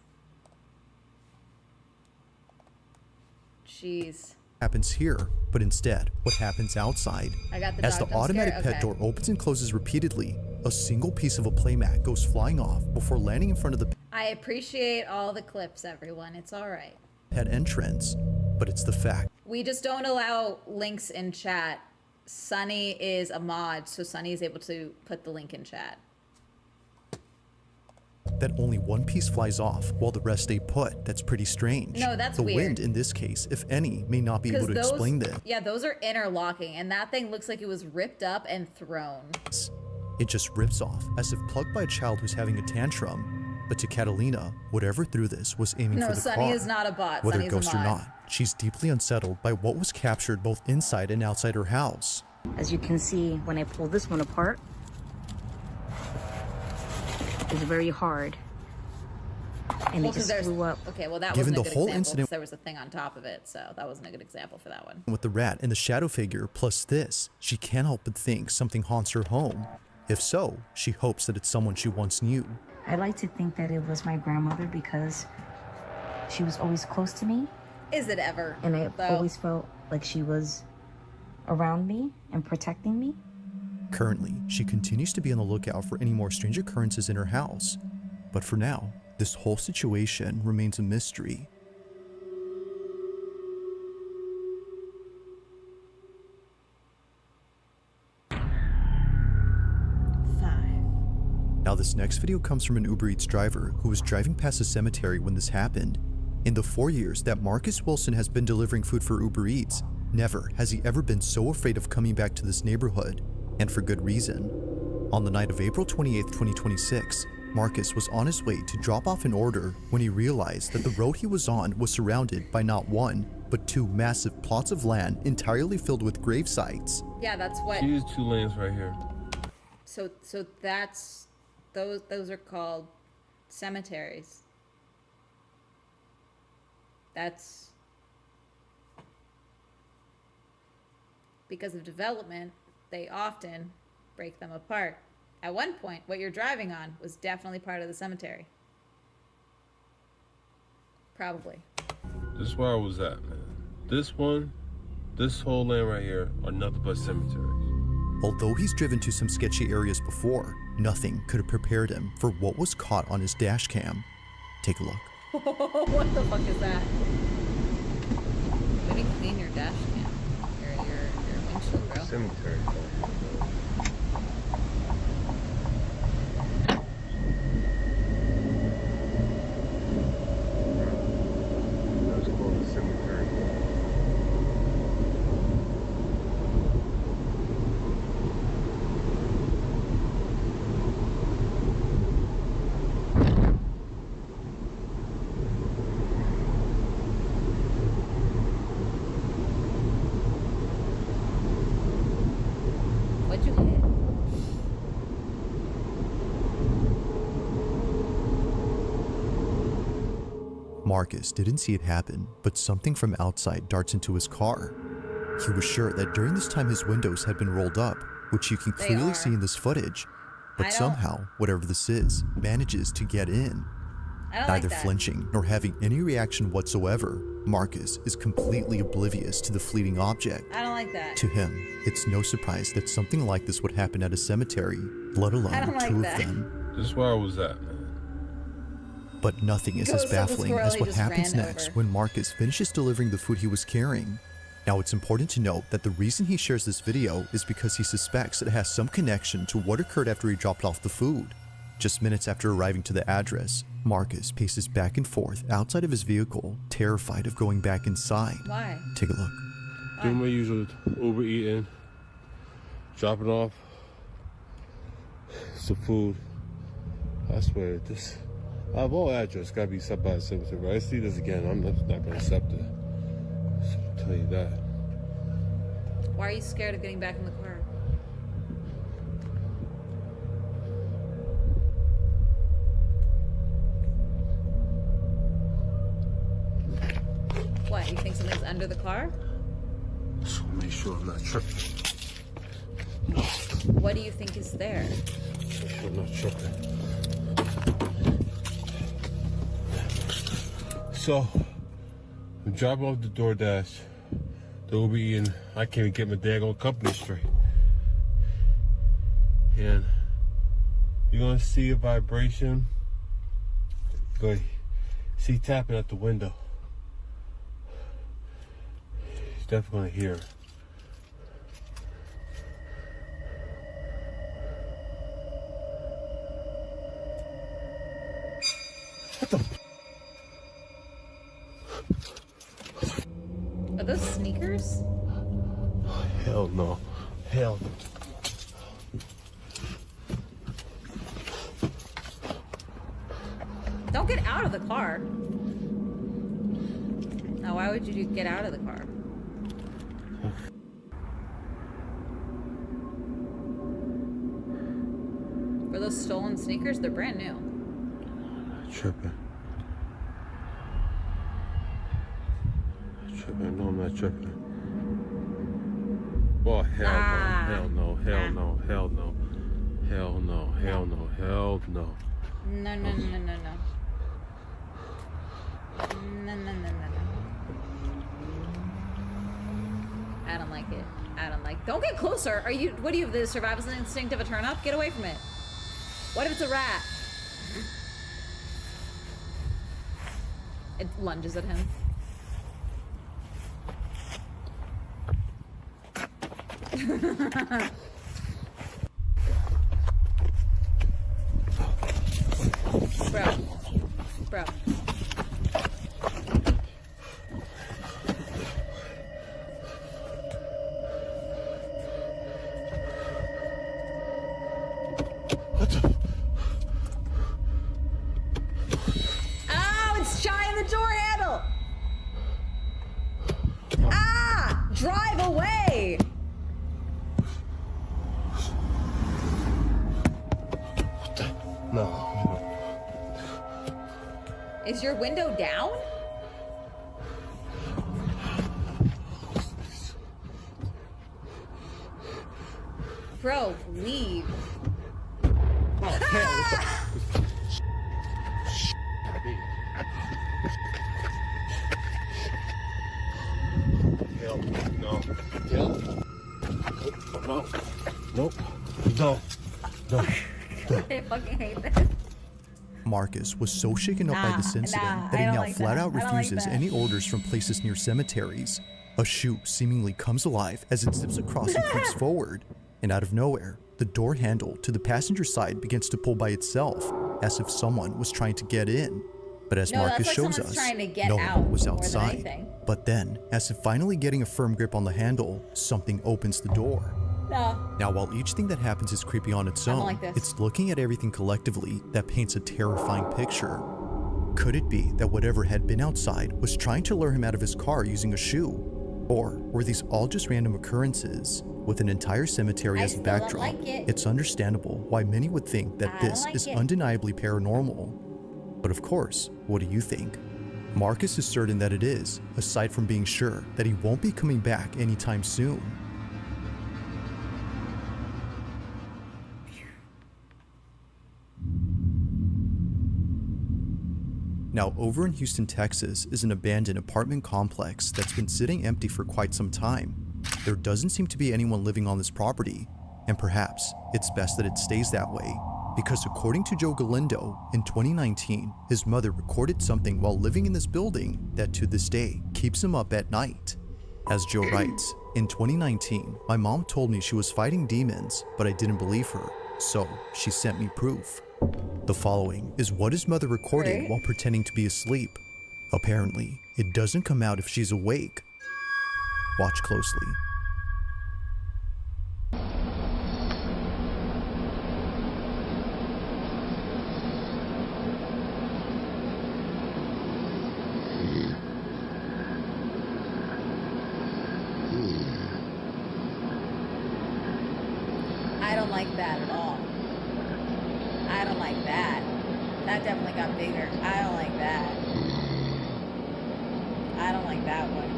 Speaker 1: Jeez.
Speaker 17: Happens here, but instead, what happens outside.
Speaker 1: I got the
Speaker 17: As the
Speaker 1: dog jump
Speaker 17: automatic
Speaker 1: scare?
Speaker 17: pet
Speaker 1: Okay.
Speaker 17: door opens and closes repeatedly, a single piece of a playmat goes flying off before landing in front of the
Speaker 1: I appreciate all the clips, everyone. It's all right.
Speaker 17: pet entrance. But it's the fact
Speaker 1: We just don't allow links in chat. Sunny is a mod, so Sunny is able to put the link in chat.
Speaker 17: that only one piece flies off while the rest stay put. That's pretty strange.
Speaker 1: No, that's
Speaker 17: the
Speaker 1: weird.
Speaker 17: wind in this case, if any, may not be able to explain this.
Speaker 1: Yeah, those are interlocking, and that thing looks like it was ripped up and thrown.
Speaker 17: It just rips off, as if plucked by a child who's having a tantrum. But to Catalina, whatever threw this was aiming
Speaker 1: No,
Speaker 17: for the
Speaker 1: Sunny
Speaker 17: car.
Speaker 1: is not a bot.
Speaker 17: Whether
Speaker 1: Sunny's a
Speaker 17: ghost or
Speaker 1: mod.
Speaker 17: not, she's deeply unsettled by what was captured both inside and outside her house.
Speaker 19: As you can see, when I pull this one apart, it's very hard. And
Speaker 1: Well,
Speaker 19: it
Speaker 1: 'cause
Speaker 19: just flew up.
Speaker 1: Okay, well, that
Speaker 17: Given
Speaker 1: wasn't a
Speaker 17: the
Speaker 1: good
Speaker 17: whole
Speaker 1: example, 'cause
Speaker 17: incident-
Speaker 1: there was a thing on top of it, so that wasn't a good example for that one.
Speaker 17: With the rat and the shadow figure, plus this, she can't help but think something haunts her home. If so, she hopes that it's someone she once knew.
Speaker 19: I like to think that it was my grandmother because she was always close to me.
Speaker 1: Is it ever?
Speaker 19: And I
Speaker 1: though?
Speaker 19: always felt like she was around me and protecting me.
Speaker 17: Currently, she continues to be on the lookout for any more strange occurrences in her house. But for now, this whole situation remains a mystery. Now this next video comes from an Uber Eats driver who was driving past a cemetery when this happened. In the 4 years that Marcus Wilson has been delivering food for Uber Eats, never has he ever been so afraid of coming back to this neighborhood, and for good reason. On the night of April 28, 2026, Marcus was on his way to drop off an order when he realized that the road he was on was surrounded by not one, but two massive plots of land entirely filled with grave sites.
Speaker 1: Yeah, that's what.
Speaker 20: These 2 lanes right here.
Speaker 1: So that's those are called cemeteries. That's because of development, they often break them apart. At one point, what you're driving on was definitely part of the cemetery. Probably.
Speaker 20: This is where I was at, man. This one, this whole lane right here are nothing but cemeteries.
Speaker 17: Although he's driven to some sketchy areas before, nothing could have prepared him for what was caught on his dash cam. Take a look.
Speaker 1: What the fuck is that? Maybe clean your dash cam. Your windshield, bro.
Speaker 20: Cemetery. That's called the cemetery.
Speaker 17: Marcus didn't see it happen, but something from outside darts into his car. He was sure that during this time his windows had been rolled up, which you can clearly see in this footage, but somehow, whatever this is, manages to get in. Neither flinching nor having any reaction whatsoever, Marcus is completely oblivious to the fleeting object.
Speaker 1: I don't like that.
Speaker 17: To him, it's no surprise that something like this would happen at a cemetery, let alone two of them.
Speaker 20: This is where I was at, man.
Speaker 17: But nothing is as baffling as what happens next when Marcus finishes delivering the food he was carrying. Now, it's important to note that the reason he shares this video is because he suspects it has some connection to what occurred after he dropped off the food. Just minutes after arriving to the address, Marcus paces back and forth outside of his vehicle, terrified of going back inside.
Speaker 1: Why?
Speaker 17: Take a look.
Speaker 20: Doing my usual Uber eating, dropping off some food. I swear, this I have all address gotta be set by a cemetery. If I see this again, I'm not gonna accept it. So I'll tell you that.
Speaker 1: Why are you scared of getting back in the car? What, you think something's under the car?
Speaker 20: Just wanna make sure I'm not tripping.
Speaker 1: What do you think is there?
Speaker 20: I'm not tripping. So, I'm dropping off the DoorDash. The Uber eating. I can't even get my daggone company straight. And you're gonna see a vibration. You're gonna see tapping at the window. He's definitely gonna hear it. What the?
Speaker 1: Are those sneakers?
Speaker 20: Hell no. Hell no.
Speaker 1: Don't get out of the car. Now, why would you get out of the car? Were those stolen sneakers? They're brand new.
Speaker 20: Tripping. No, I'm not tripping. Oh, hell no, hell no, hell no, hell no, hell no, hell no.
Speaker 1: No, no, no, no, no, no. No, no, no, no, no. I don't like it. I don't like. Don't get closer. Are you? What do you have? The survival instinct of a turn up? Get away from it. What if it's a rat? It lunges at him. Bro. Oh, it's shying the door handle. Ah, drive away.
Speaker 20: No.
Speaker 1: Is your window down? Bro, leave.
Speaker 20: Oh, hell. Hell no. Hell. No. Nope. No. No.
Speaker 1: I fucking hate this.
Speaker 17: Marcus was so shaken up by this incident that he now flat out refuses any orders from places near cemeteries. A shoe seemingly comes alive as it zips across and creeps forward, and out of nowhere, the door handle to the passenger side begins to pull by itself, as if someone was trying to get in. But as Marcus shows us, no one was outside. But then, as if finally getting a firm grip on the handle, something opens the door.
Speaker 1: No.
Speaker 17: Now, while each thing that happens is creepy on its own, it's looking at everything collectively that paints a terrifying picture. Could it be that whatever had been outside was trying to lure him out of his car using a shoe? Or were these all just random occurrences? With an entire cemetery as a backdrop, it's understandable why many would think that this is undeniably paranormal. But of course, what do you think? Marcus is certain that it is, aside from being sure that he won't be coming back anytime soon. Now, over in Houston, Texas is an abandoned apartment complex that's been sitting empty for quite some time. There doesn't seem to be anyone living on this property, and perhaps it's best that it stays that way, because according to Joe Galindo, in 2019, his mother recorded something while living in this building that to this day keeps him up at night. As Joe writes, in 2019, my mom told me she was fighting demons, but I didn't believe her, so she sent me proof. The following is what his mother recorded while pretending to be asleep. Apparently, it doesn't come out if she's awake. Watch closely.
Speaker 1: I don't like that at all. I don't like that. That definitely got bigger. I don't like that. I don't like that one.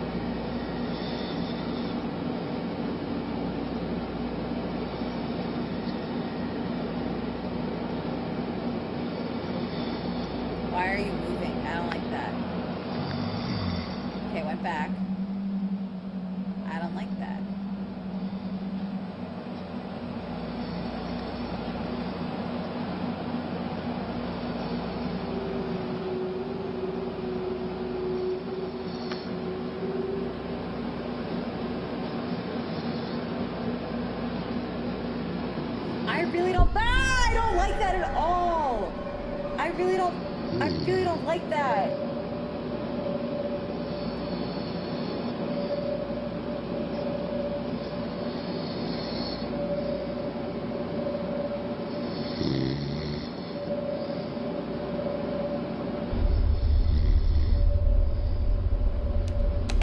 Speaker 1: Why are you moving? I don't like that. Okay, went back. I don't like that. I don't like that at all. I really don't like that.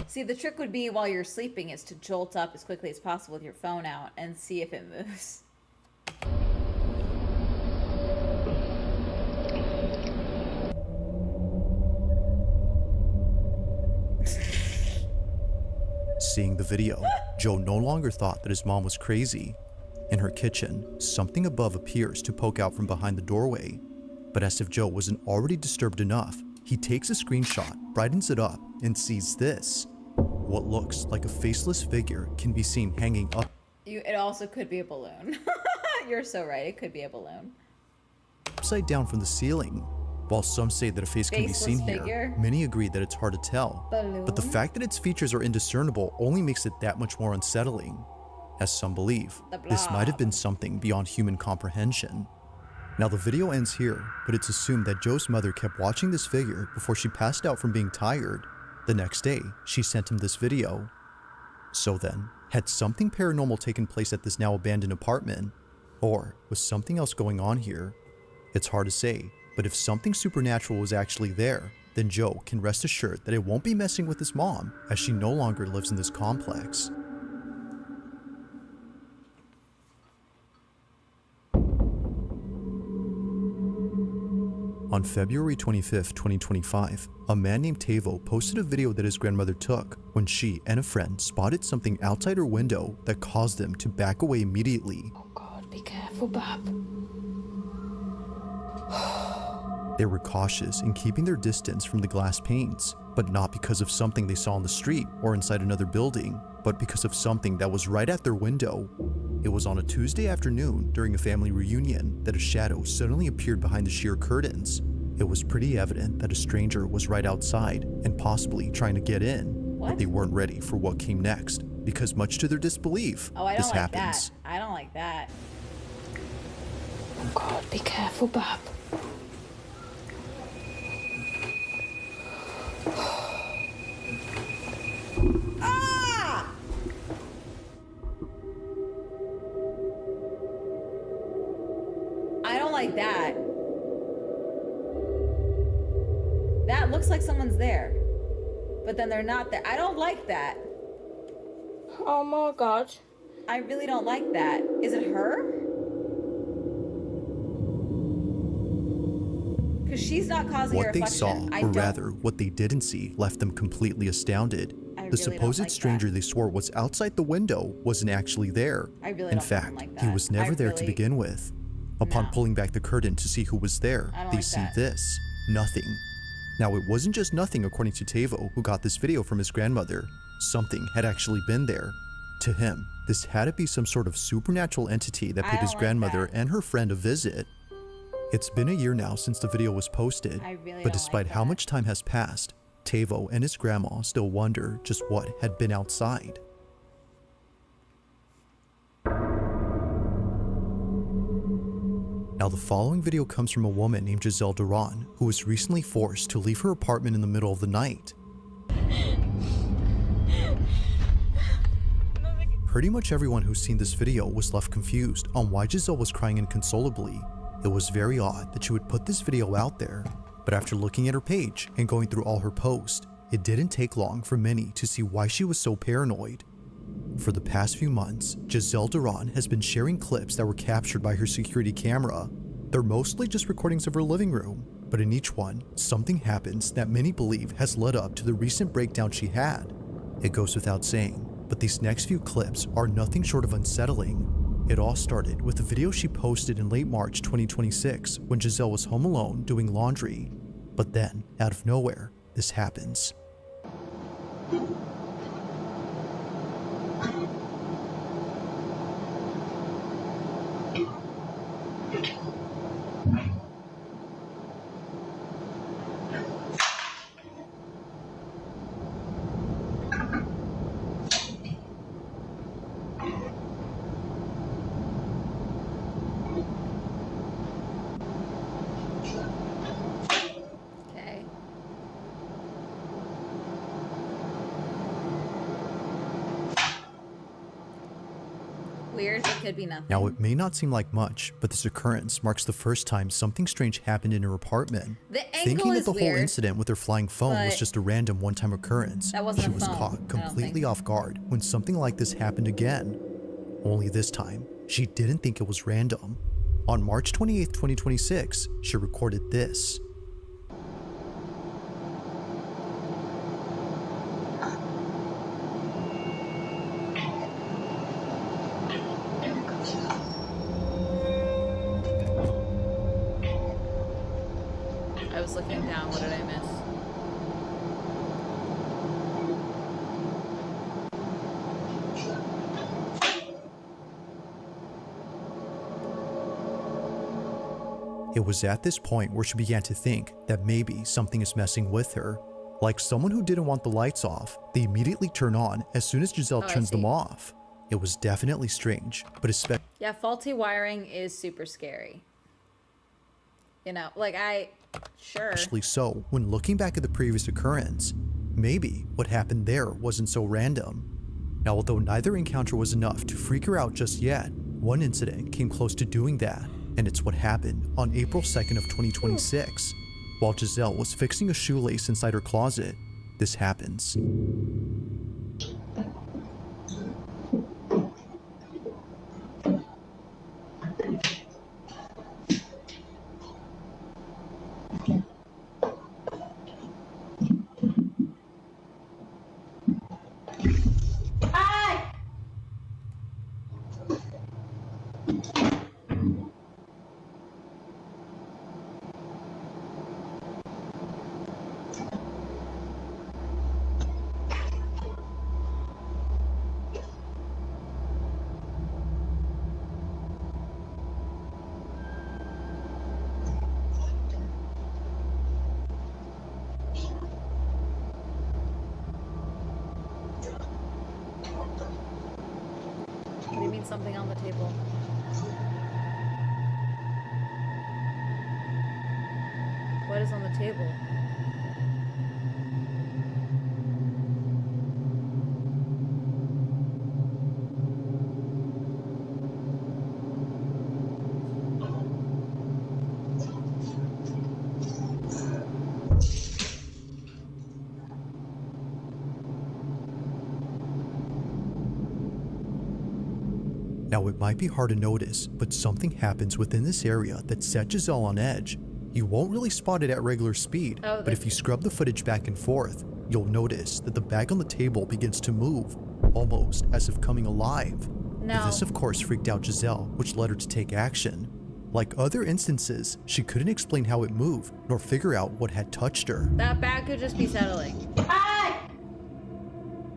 Speaker 1: See, the trick would be while you're sleeping is to jolt up as quickly as possible with your phone out and see if it moves.
Speaker 17: Seeing the video, Joe no longer thought that his mom was crazy. In her kitchen, something above appears to poke out from behind the doorway. But as if Joe wasn't already disturbed enough, he takes a screenshot, brightens it up, and sees this. What looks like a faceless figure can be seen hanging up.
Speaker 1: It also could be a balloon. You're so right, it could be a balloon.
Speaker 17: Upside down from the ceiling. While some say that a face can be seen here, many agree that it's hard to tell. But the fact that its features are indiscernible only makes it that much more unsettling. As some believe, this might have been something beyond human comprehension. Now the video ends here, but it's assumed that Joe's mother kept watching this figure before she passed out from being tired. The next day, she sent him this video. So then, had something paranormal taken place at this now abandoned apartment? Or was something else going on here? It's hard to say, but if something supernatural was actually there, then Joe can rest assured that it won't be messing with his mom, as she no longer lives in this complex. On February 25, 2025, a man named Tavo posted a video that his grandmother took when she and a friend spotted something outside her window that caused them to back away immediately.
Speaker 14: Oh God, be careful, Bab.
Speaker 17: They were cautious in keeping their distance from the glass panes, but not because of something they saw on the street or inside another building, but because of something that was right at their window. It was on a Tuesday afternoon during a family reunion that a shadow suddenly appeared behind the sheer curtains. It was pretty evident that a stranger was right outside and possibly trying to get in, but they weren't ready for what came next, because much to their disbelief, this happens.
Speaker 1: I don't like that.
Speaker 14: Oh God, be careful, Bab.
Speaker 1: Ah! I don't like that. That looks like someone's there, but then they're not there. I don't like that.
Speaker 14: Oh my God.
Speaker 1: I really don't like that. Is it her? Because she's not causing a
Speaker 17: What they
Speaker 1: reflection.
Speaker 17: saw, or rather, what they didn't see, left them completely astounded. The supposed stranger they swore was outside the window wasn't actually there. In fact, he was never there to begin with. Upon pulling back the curtain to see who was there, they see this. Nothing. Now, it wasn't just nothing according to Tavo, who got this video from his grandmother. Something had actually been there. To him, this had to be some sort of supernatural entity that paid his grandmother and her friend a visit. It's been a year now since the video was posted, but despite how much time has passed, Tavo and his grandma still wonder just what had been outside. Now, the following video comes from a woman named Giselle Duran, who was recently forced to leave her apartment in the middle of the night. Pretty much everyone who's seen this video was left confused on why Giselle was crying inconsolably. It was very odd that she would put this video out there, but after looking at her page and going through all her posts, it didn't take long for many to see why she was so paranoid. For the past few months, Giselle Duran has been sharing clips that were captured by her security camera. They're mostly just recordings of her living room, but in each one, something happens that many believe has led up to the recent breakdown she had. It goes without saying, but these next few clips are nothing short of unsettling. It all started with a video she posted in late March 2026 when Giselle was home alone doing laundry. But then, out of nowhere, this happens.
Speaker 1: Weird, it could be nothing.
Speaker 17: Now, it may not seem like much, but this occurrence marks the first time something strange happened in her apartment. Thinking that the whole incident with her flying phone was just a random one-time occurrence, she was caught completely off guard when something like this happened again. Only this time, she didn't think it was random. On March 28, 2026, she recorded this.
Speaker 1: I was looking down. What did I miss?
Speaker 17: It was at this point where she began to think that maybe something is messing with her. Like someone who didn't want the lights off, they immediately turn on as soon as Giselle turns them off. It was definitely strange, but especially...
Speaker 1: Yeah, faulty wiring is super scary. You know, like sure.
Speaker 17: Especially so when looking back at the previous occurrence, maybe what happened there wasn't so random. Now, although neither encounter was enough to freak her out just yet, one incident came close to doing that, and it's what happened on April 2nd of 2026. While Giselle was fixing a shoelace inside her closet, this happens.
Speaker 1: What do you mean something on the table? What is on the table?
Speaker 17: Now, it might be hard to notice, but something happens within this area that set Giselle on edge. You won't really spot it at regular speed, but if you scrub the footage back and forth, you'll notice that the bag on the table begins to move, almost as if coming alive.
Speaker 1: No.
Speaker 17: This of course freaked out Giselle, which led her to take action. Like other instances, she couldn't explain how it moved, nor figure out what had touched her.
Speaker 1: That bag could just be settling.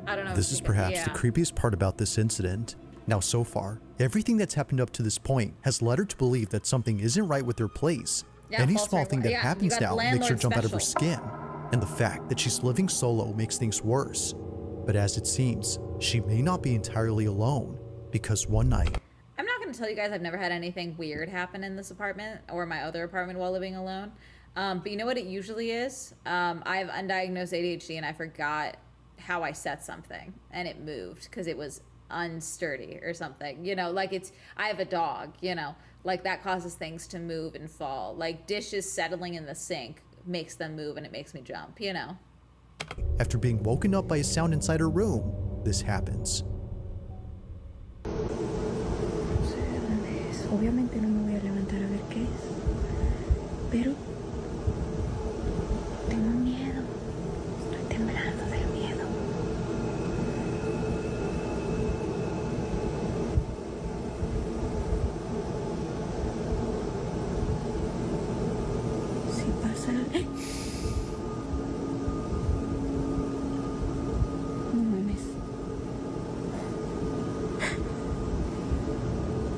Speaker 1: I don't know.
Speaker 17: This is perhaps the creepiest part about this incident. Now so far, everything that's happened up to this point has led her to believe that something isn't right with her place.
Speaker 1: Yeah,
Speaker 17: Any
Speaker 1: false
Speaker 17: small
Speaker 1: report.
Speaker 17: thing that
Speaker 1: Yeah,
Speaker 17: happens
Speaker 1: you got
Speaker 17: now makes her
Speaker 1: landlord
Speaker 17: jump out of her
Speaker 1: special.
Speaker 17: skin. And the fact that she's living solo makes things worse. But as it seems, she may not be entirely alone, because one night,
Speaker 1: I'm not going to tell you guys I've never had anything weird happen in this apartment or my other apartment while living alone. But you know what it usually is? I have undiagnosed ADHD and I forgot how I set something and it moved because it was unsturdy or something. You know, like I have a dog, you know, like that causes things to move and fall. Like dishes settling in the sink makes them move and it makes me jump, you know.
Speaker 17: after being woken up by a sound inside her room, this happens.
Speaker 19: Obviamente no me voy a levantar a ver qué es, pero tengo miedo, estoy temblando del miedo. Si pasa... No mames.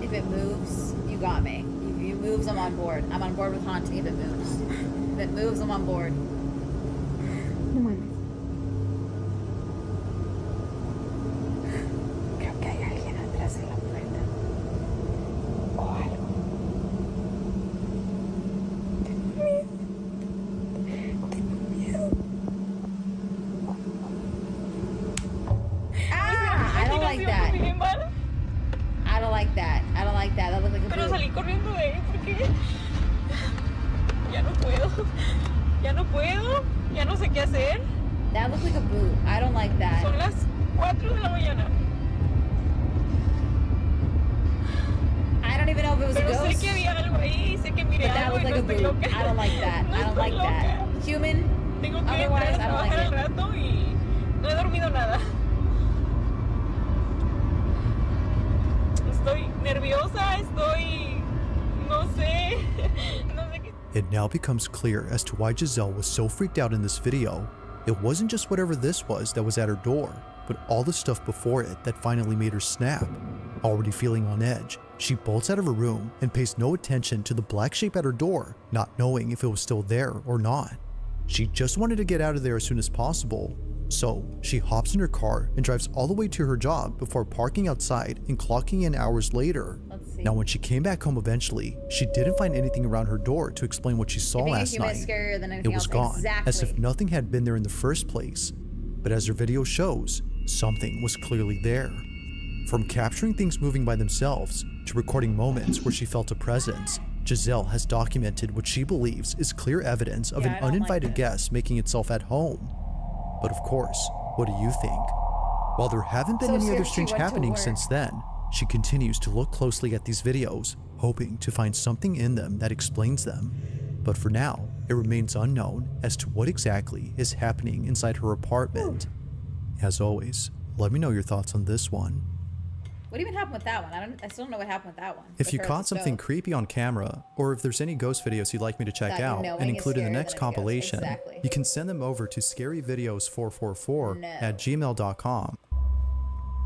Speaker 1: If it moves, you got me. If it moves, I'm on board. I'm on board with haunting if it moves. If it moves, I'm on board.
Speaker 19: No mames. Creo que hay alguien atrás de la puerta. O algo. Tengo miedo. Tengo miedo.
Speaker 1: Ah! I don't like that. I don't like that. I don't like that. That looks like a
Speaker 18: Pero
Speaker 1: boob.
Speaker 18: salí corriendo de ahí porque ya no puedo. Ya no puedo. Ya no sé qué hacer.
Speaker 1: That looks like a boob. I don't like that.
Speaker 18: Son las 4 de la mañana.
Speaker 1: I don't even know if it was
Speaker 18: Pero
Speaker 1: a ghost.
Speaker 18: sé que había algo ahí. Sé que miré
Speaker 1: But that
Speaker 18: algo
Speaker 1: looks
Speaker 18: y
Speaker 1: like
Speaker 18: no
Speaker 1: a
Speaker 18: estoy
Speaker 1: boob.
Speaker 18: loca.
Speaker 1: I don't like that.
Speaker 18: No
Speaker 1: I don't
Speaker 18: estoy
Speaker 1: like that.
Speaker 18: loca.
Speaker 1: Human.
Speaker 18: Tengo que
Speaker 1: Otherwise,
Speaker 18: entrar a
Speaker 1: I don't like
Speaker 18: trabajar al
Speaker 1: it.
Speaker 18: rato y no he dormido nada. Estoy nerviosa, estoy... no sé. No sé qué...
Speaker 17: It now becomes clear as to why Giselle was so freaked out in this video. It wasn't just whatever this was that was at her door, but all the stuff before it that finally made her snap. Already feeling on edge, she bolts out of her room and pays no attention to the black shape at her door, not knowing if it was still there or not. She just wanted to get out of there as soon as possible, so she hops in her car and drives all the way to her job before parking outside and clocking in hours later.
Speaker 1: Let's see.
Speaker 17: Now when she came back home eventually, she didn't find anything around her door to explain what she saw
Speaker 1: Being a
Speaker 17: last
Speaker 1: human
Speaker 17: night.
Speaker 1: is scarier than anything
Speaker 17: It was
Speaker 1: else.
Speaker 17: gone, as if
Speaker 1: Exactly.
Speaker 17: nothing had been there in the first place. But as her video shows, something was clearly there. From capturing things moving by themselves to recording moments where she felt a presence, Giselle has documented what she believes is clear evidence of
Speaker 1: Yeah,
Speaker 17: an
Speaker 1: I don't like
Speaker 17: uninvited
Speaker 1: this.
Speaker 17: guest making itself at home. But of course, what do you think? While there haven't been
Speaker 1: So
Speaker 17: any
Speaker 1: scared
Speaker 17: other
Speaker 1: she
Speaker 17: strange
Speaker 1: went to
Speaker 17: happenings
Speaker 1: work.
Speaker 17: since then, she continues to look closely at these videos, hoping to find something in them that explains them. But for now, it remains unknown as to what exactly is happening inside her apartment. As always, let me know your thoughts on this one.
Speaker 1: What even happened with that one? I still don't know what happened with that one.
Speaker 17: If
Speaker 1: With
Speaker 17: you
Speaker 1: her at
Speaker 17: caught
Speaker 1: the
Speaker 17: something
Speaker 1: stove.
Speaker 17: creepy on camera, or if there's any ghost videos you'd like me to check
Speaker 1: That you
Speaker 17: out
Speaker 1: knowing
Speaker 17: and
Speaker 1: is
Speaker 17: include in the
Speaker 1: scarier
Speaker 17: next
Speaker 1: than a ghost.
Speaker 17: compilation,
Speaker 1: Exactly.
Speaker 17: you can send them over to scaryvideos444
Speaker 1: No.
Speaker 17: at gmail.com.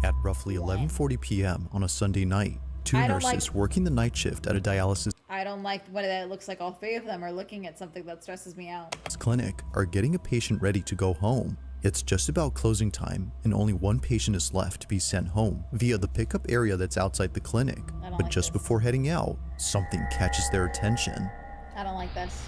Speaker 17: At roughly 11:40 p.m. on a Sunday night, two
Speaker 1: I don't
Speaker 17: nurses
Speaker 1: like-
Speaker 17: working the night shift at a dialysis
Speaker 1: I don't like what it looks like. All three of them are looking at something that stresses me out.
Speaker 17: clinic are getting a patient ready to go home. It's just about closing time, and only one patient is left to be sent home via the pickup area that's outside the clinic.
Speaker 1: I don't
Speaker 17: But
Speaker 1: like
Speaker 17: just
Speaker 1: this.
Speaker 17: before heading out, something catches their attention.
Speaker 1: I don't like this.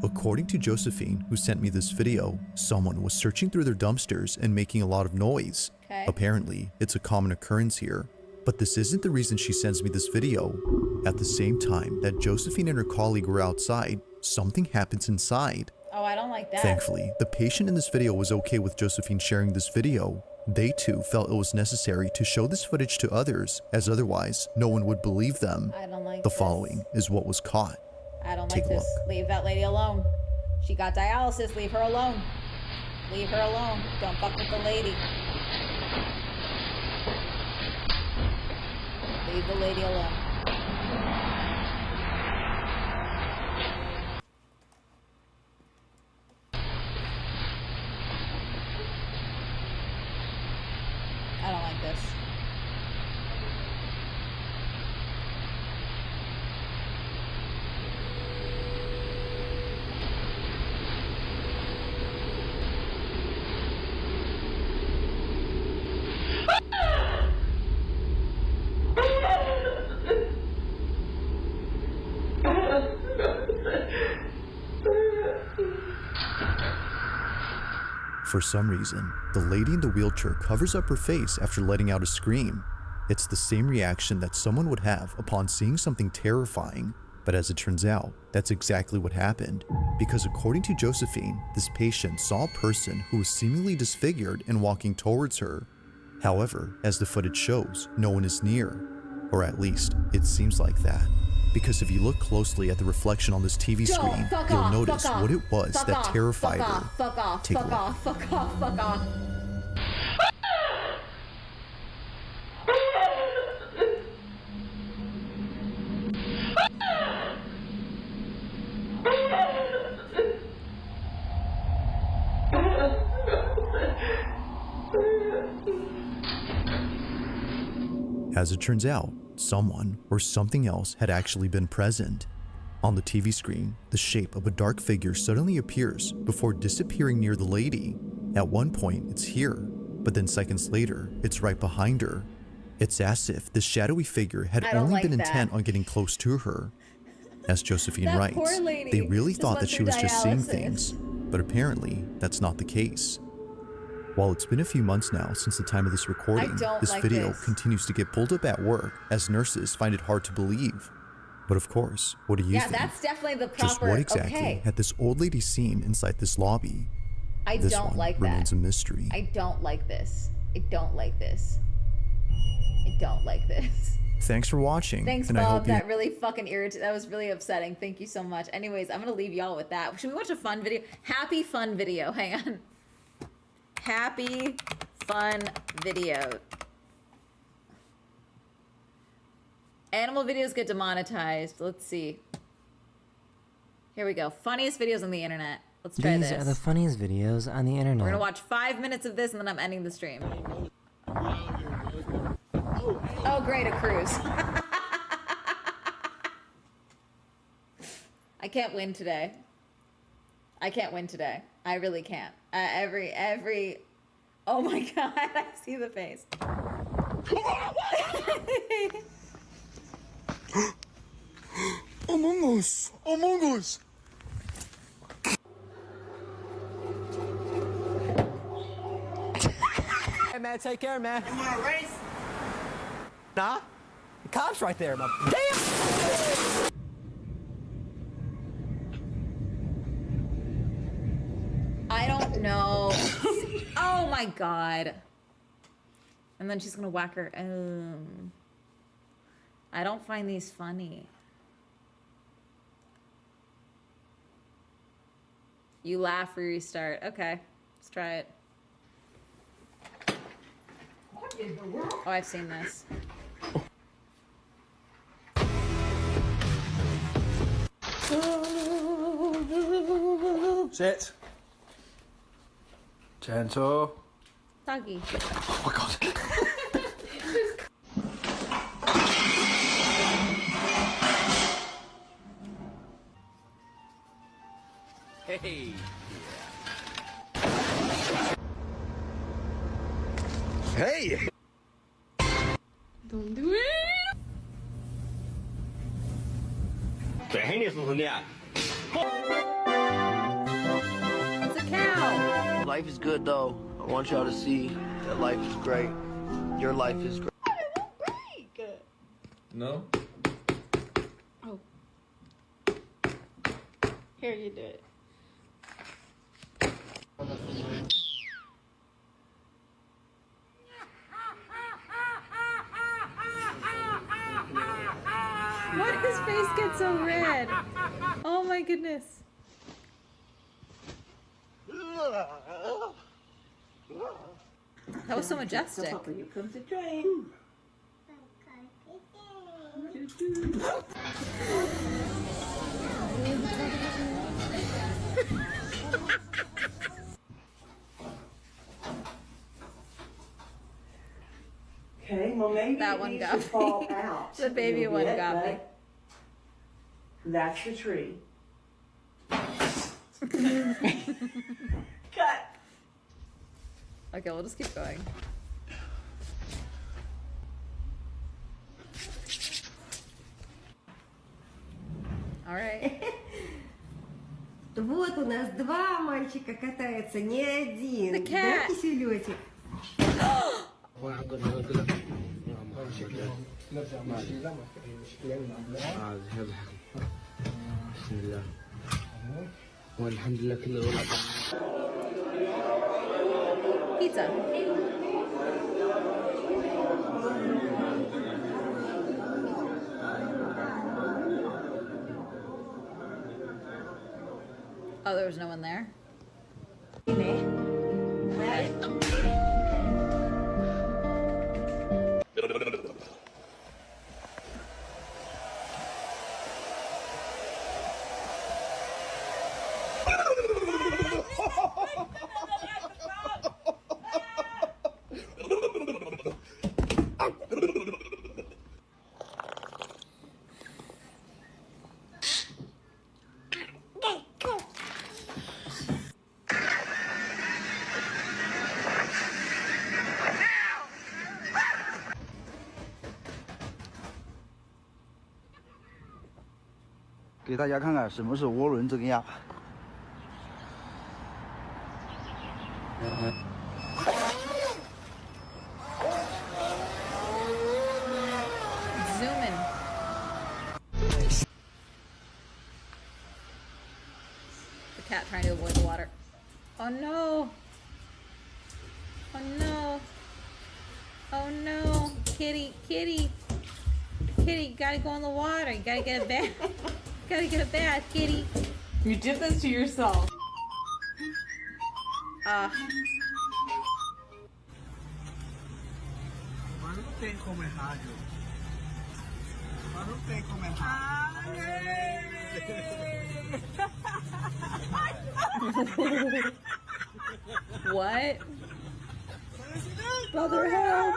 Speaker 17: According to Josephine, who sent me this video, someone was searching through their dumpsters and making a lot of noise.
Speaker 1: Okay.
Speaker 17: Apparently, it's a common occurrence here. But this isn't the reason she sends me this video. At the same time that Josephine and her colleague were outside, something happens inside.
Speaker 1: Oh, I don't like that.
Speaker 17: Thankfully, the patient in this video was okay with Josephine sharing this video. They too felt it was necessary to show this footage to others, as otherwise no one would believe them.
Speaker 1: I don't like
Speaker 17: The
Speaker 1: this.
Speaker 17: following is what was caught.
Speaker 1: I don't
Speaker 17: Take
Speaker 1: like
Speaker 17: a
Speaker 1: this.
Speaker 17: look.
Speaker 1: Leave that lady alone. She got dialysis. Leave her alone. Leave her alone. Don't fuck with the lady. Leave the lady alone. I don't like this.
Speaker 17: For some reason, the lady in the wheelchair covers up her face after letting out a scream. It's the same reaction that someone would have upon seeing something terrifying. But as it turns out, that's exactly what happened. Because according to Josephine, this patient saw a person who was seemingly disfigured and walking towards her. However, as the footage shows, no one is near. Or at least, it seems like that. Because if you look closely at the reflection on this TV screen, you'll notice what it was that terrified her.
Speaker 1: Fuck off,
Speaker 17: Take a
Speaker 1: fuck
Speaker 17: look.
Speaker 1: off, fuck off, fuck off.
Speaker 17: As it turns out, someone or something else had actually been present. On the TV screen, the shape of a dark figure suddenly appears before disappearing near the lady. At one point, it's here, but then seconds later, it's right behind her. It's as if this shadowy figure had only been intent on getting close to her. As Josephine
Speaker 1: That
Speaker 17: writes,
Speaker 1: poor lady
Speaker 17: they really
Speaker 1: just
Speaker 17: thought
Speaker 1: went
Speaker 17: that she
Speaker 1: through
Speaker 17: was just seeing
Speaker 1: dialysis.
Speaker 17: things, but apparently that's not the case. While it's been a few months now since the time of this recording,
Speaker 1: don't
Speaker 17: this
Speaker 1: like
Speaker 17: video
Speaker 1: this.
Speaker 17: continues to get pulled up at work as nurses find it hard to believe. But of course, what do you
Speaker 1: Yeah,
Speaker 17: think?
Speaker 1: that's definitely the proper.
Speaker 17: Just what exactly
Speaker 1: Okay.
Speaker 17: had this old lady seen inside this lobby?
Speaker 1: I
Speaker 17: This
Speaker 1: don't
Speaker 17: one
Speaker 1: like
Speaker 17: remains
Speaker 1: that.
Speaker 17: a mystery.
Speaker 1: I don't like this. I don't like this. I don't like this.
Speaker 17: Thanks for watching.
Speaker 1: Thanks,
Speaker 17: and I
Speaker 1: Bob.
Speaker 17: hope you
Speaker 1: That really fucking irritated. That was really upsetting. Thank you so much. Anyways, I'm gonna leave y'all with that. Should we watch a fun video? Happy fun video. Hang on. Happy fun video. Animal videos get demonetized. Let's see. Here we go. Funniest videos on the internet. Let's try
Speaker 21: These
Speaker 1: this.
Speaker 21: are the funniest videos on the internet.
Speaker 1: We're gonna watch 5 minutes of this and then I'm ending the stream. Oh, great, a cruise. I can't win today. I can't win today. I really can't. Every. Oh my god! I see the face.
Speaker 22: Among Us! Among Us!
Speaker 23: Hey man, take care, man. You wanna race? Nah. The cop's right there, man. Damn!
Speaker 1: I don't know. Oh my god. And then she's gonna whack her. I don't find these funny. You laugh, restart. Okay, let's try it. Oh, I've seen this.
Speaker 16: Sit. Gentle.
Speaker 1: Doggy.
Speaker 16: Oh my god.
Speaker 4: Hey.
Speaker 23: Hey!
Speaker 18: Don't do it.
Speaker 1: It's a cow.
Speaker 9: Life is good though. I want y'all to see that life is great. Your life is great.
Speaker 16: No?
Speaker 18: Oh. Here, you do it.
Speaker 1: Why did his face get so red? Oh my goodness. That was so majestic.
Speaker 3: Here comes the train. Okay, well maybe
Speaker 1: that one got me.
Speaker 3: Fall out
Speaker 1: The baby one got me.
Speaker 3: That's the tree. Cut.
Speaker 1: Okay, we'll just keep going. All right.
Speaker 5: Вот у нас два мальчика катаются, не один.
Speaker 1: The cat.
Speaker 5: Да, киселётик?
Speaker 1: Pizza. Oh, there was no one there?
Speaker 9: "给大家看看什么是涡轮增压。
Speaker 1: Zoom in. The cat trying to avoid the water. Oh no! Oh no! Oh no! Kitty, kitty! Kitty, you gotta go in the water. You gotta get a bath. Gotta get a bath, kitty.
Speaker 3: You did this to yourself.
Speaker 2: Mas não tem como errar, Jô. Mas não tem como errar.
Speaker 1: What? Brother, help!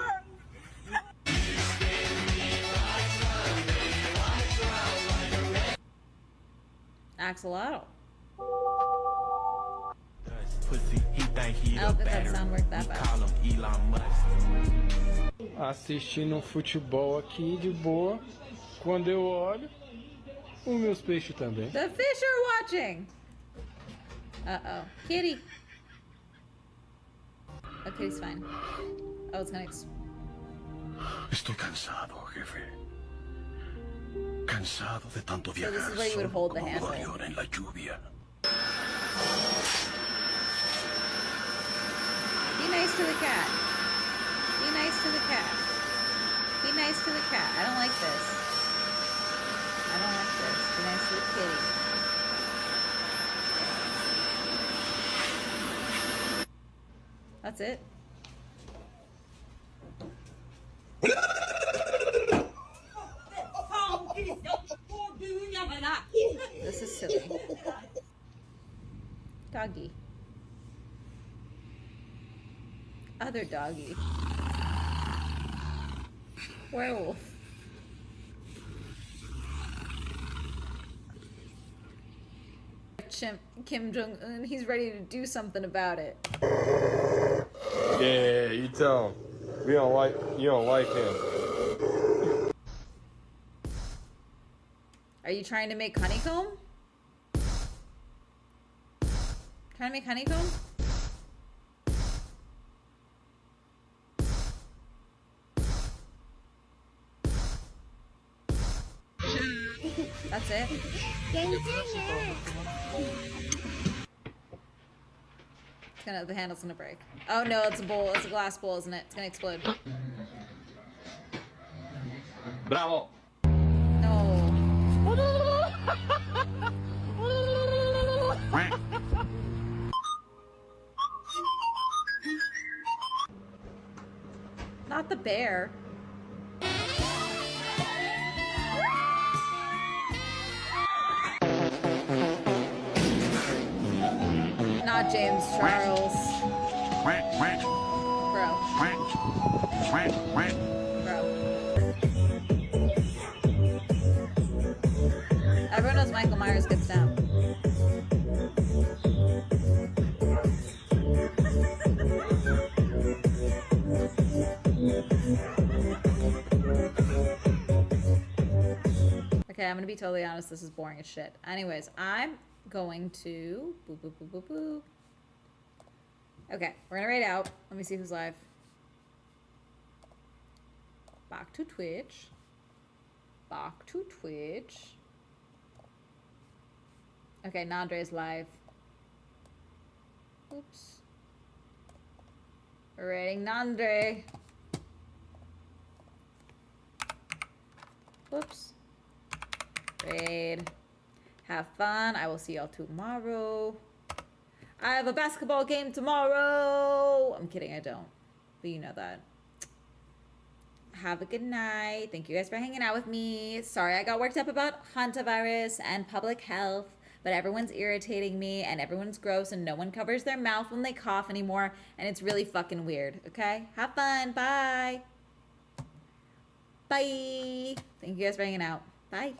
Speaker 1: Axolotl. I don't think that sound worked that bad.
Speaker 7: Assistindo um futebol aqui de boa. Quando eu olho, os meus peixes também.
Speaker 1: The fish are watching. Uh-oh. Kitty. Okay, he's fine. Oh, it's gonna
Speaker 6: Estoy cansado, jefe. Cansado de tanto
Speaker 1: So this
Speaker 6: viajar
Speaker 1: is where you would hold the handle.
Speaker 6: gorrión en la lluvia.
Speaker 1: Be nice to the cat. Be nice to the cat. Be nice to the cat. I don't like this. I don't like this. Be nice to the kitty. That's it. This is silly. Doggy. Other doggy. Werewolf. Kim Jong-un, he's ready to do something about it.
Speaker 20: Yeah, you tell him. You don't like him.
Speaker 1: Are you trying to make honeycomb? Trying to make honeycomb? That's it? The handle's gonna break. Oh no, it's a bowl. It's a glass bowl, isn't it? It's gonna explode.
Speaker 12: Bravo.
Speaker 1: No. Not the bear. Not James Charles. Bro. Everyone knows Michael Myers gets down. Okay, I'm gonna be totally honest, this is boring as shit. Anyways, I'm going to boop boop boop boop boop. Okay, we're gonna raid out. Let me see who's live. Back to Twitch. Back to Twitch. Okay, Nandre's live. Oops. We're raiding Nandre. Whoops. Raid. Have fun. I will see y'all tomorrow. I have a basketball game tomorrow. I'm kidding, I don't. But you know that. Have a good night. Thank you guys for hanging out with me. Sorry I got worked up about hantavirus and public health, but everyone's irritating me and everyone's gross and no one covers their mouth when they cough anymore, and it's really fucking weird, okay? Have fun. Bye. Bye. Thank you guys for hanging out. Bye.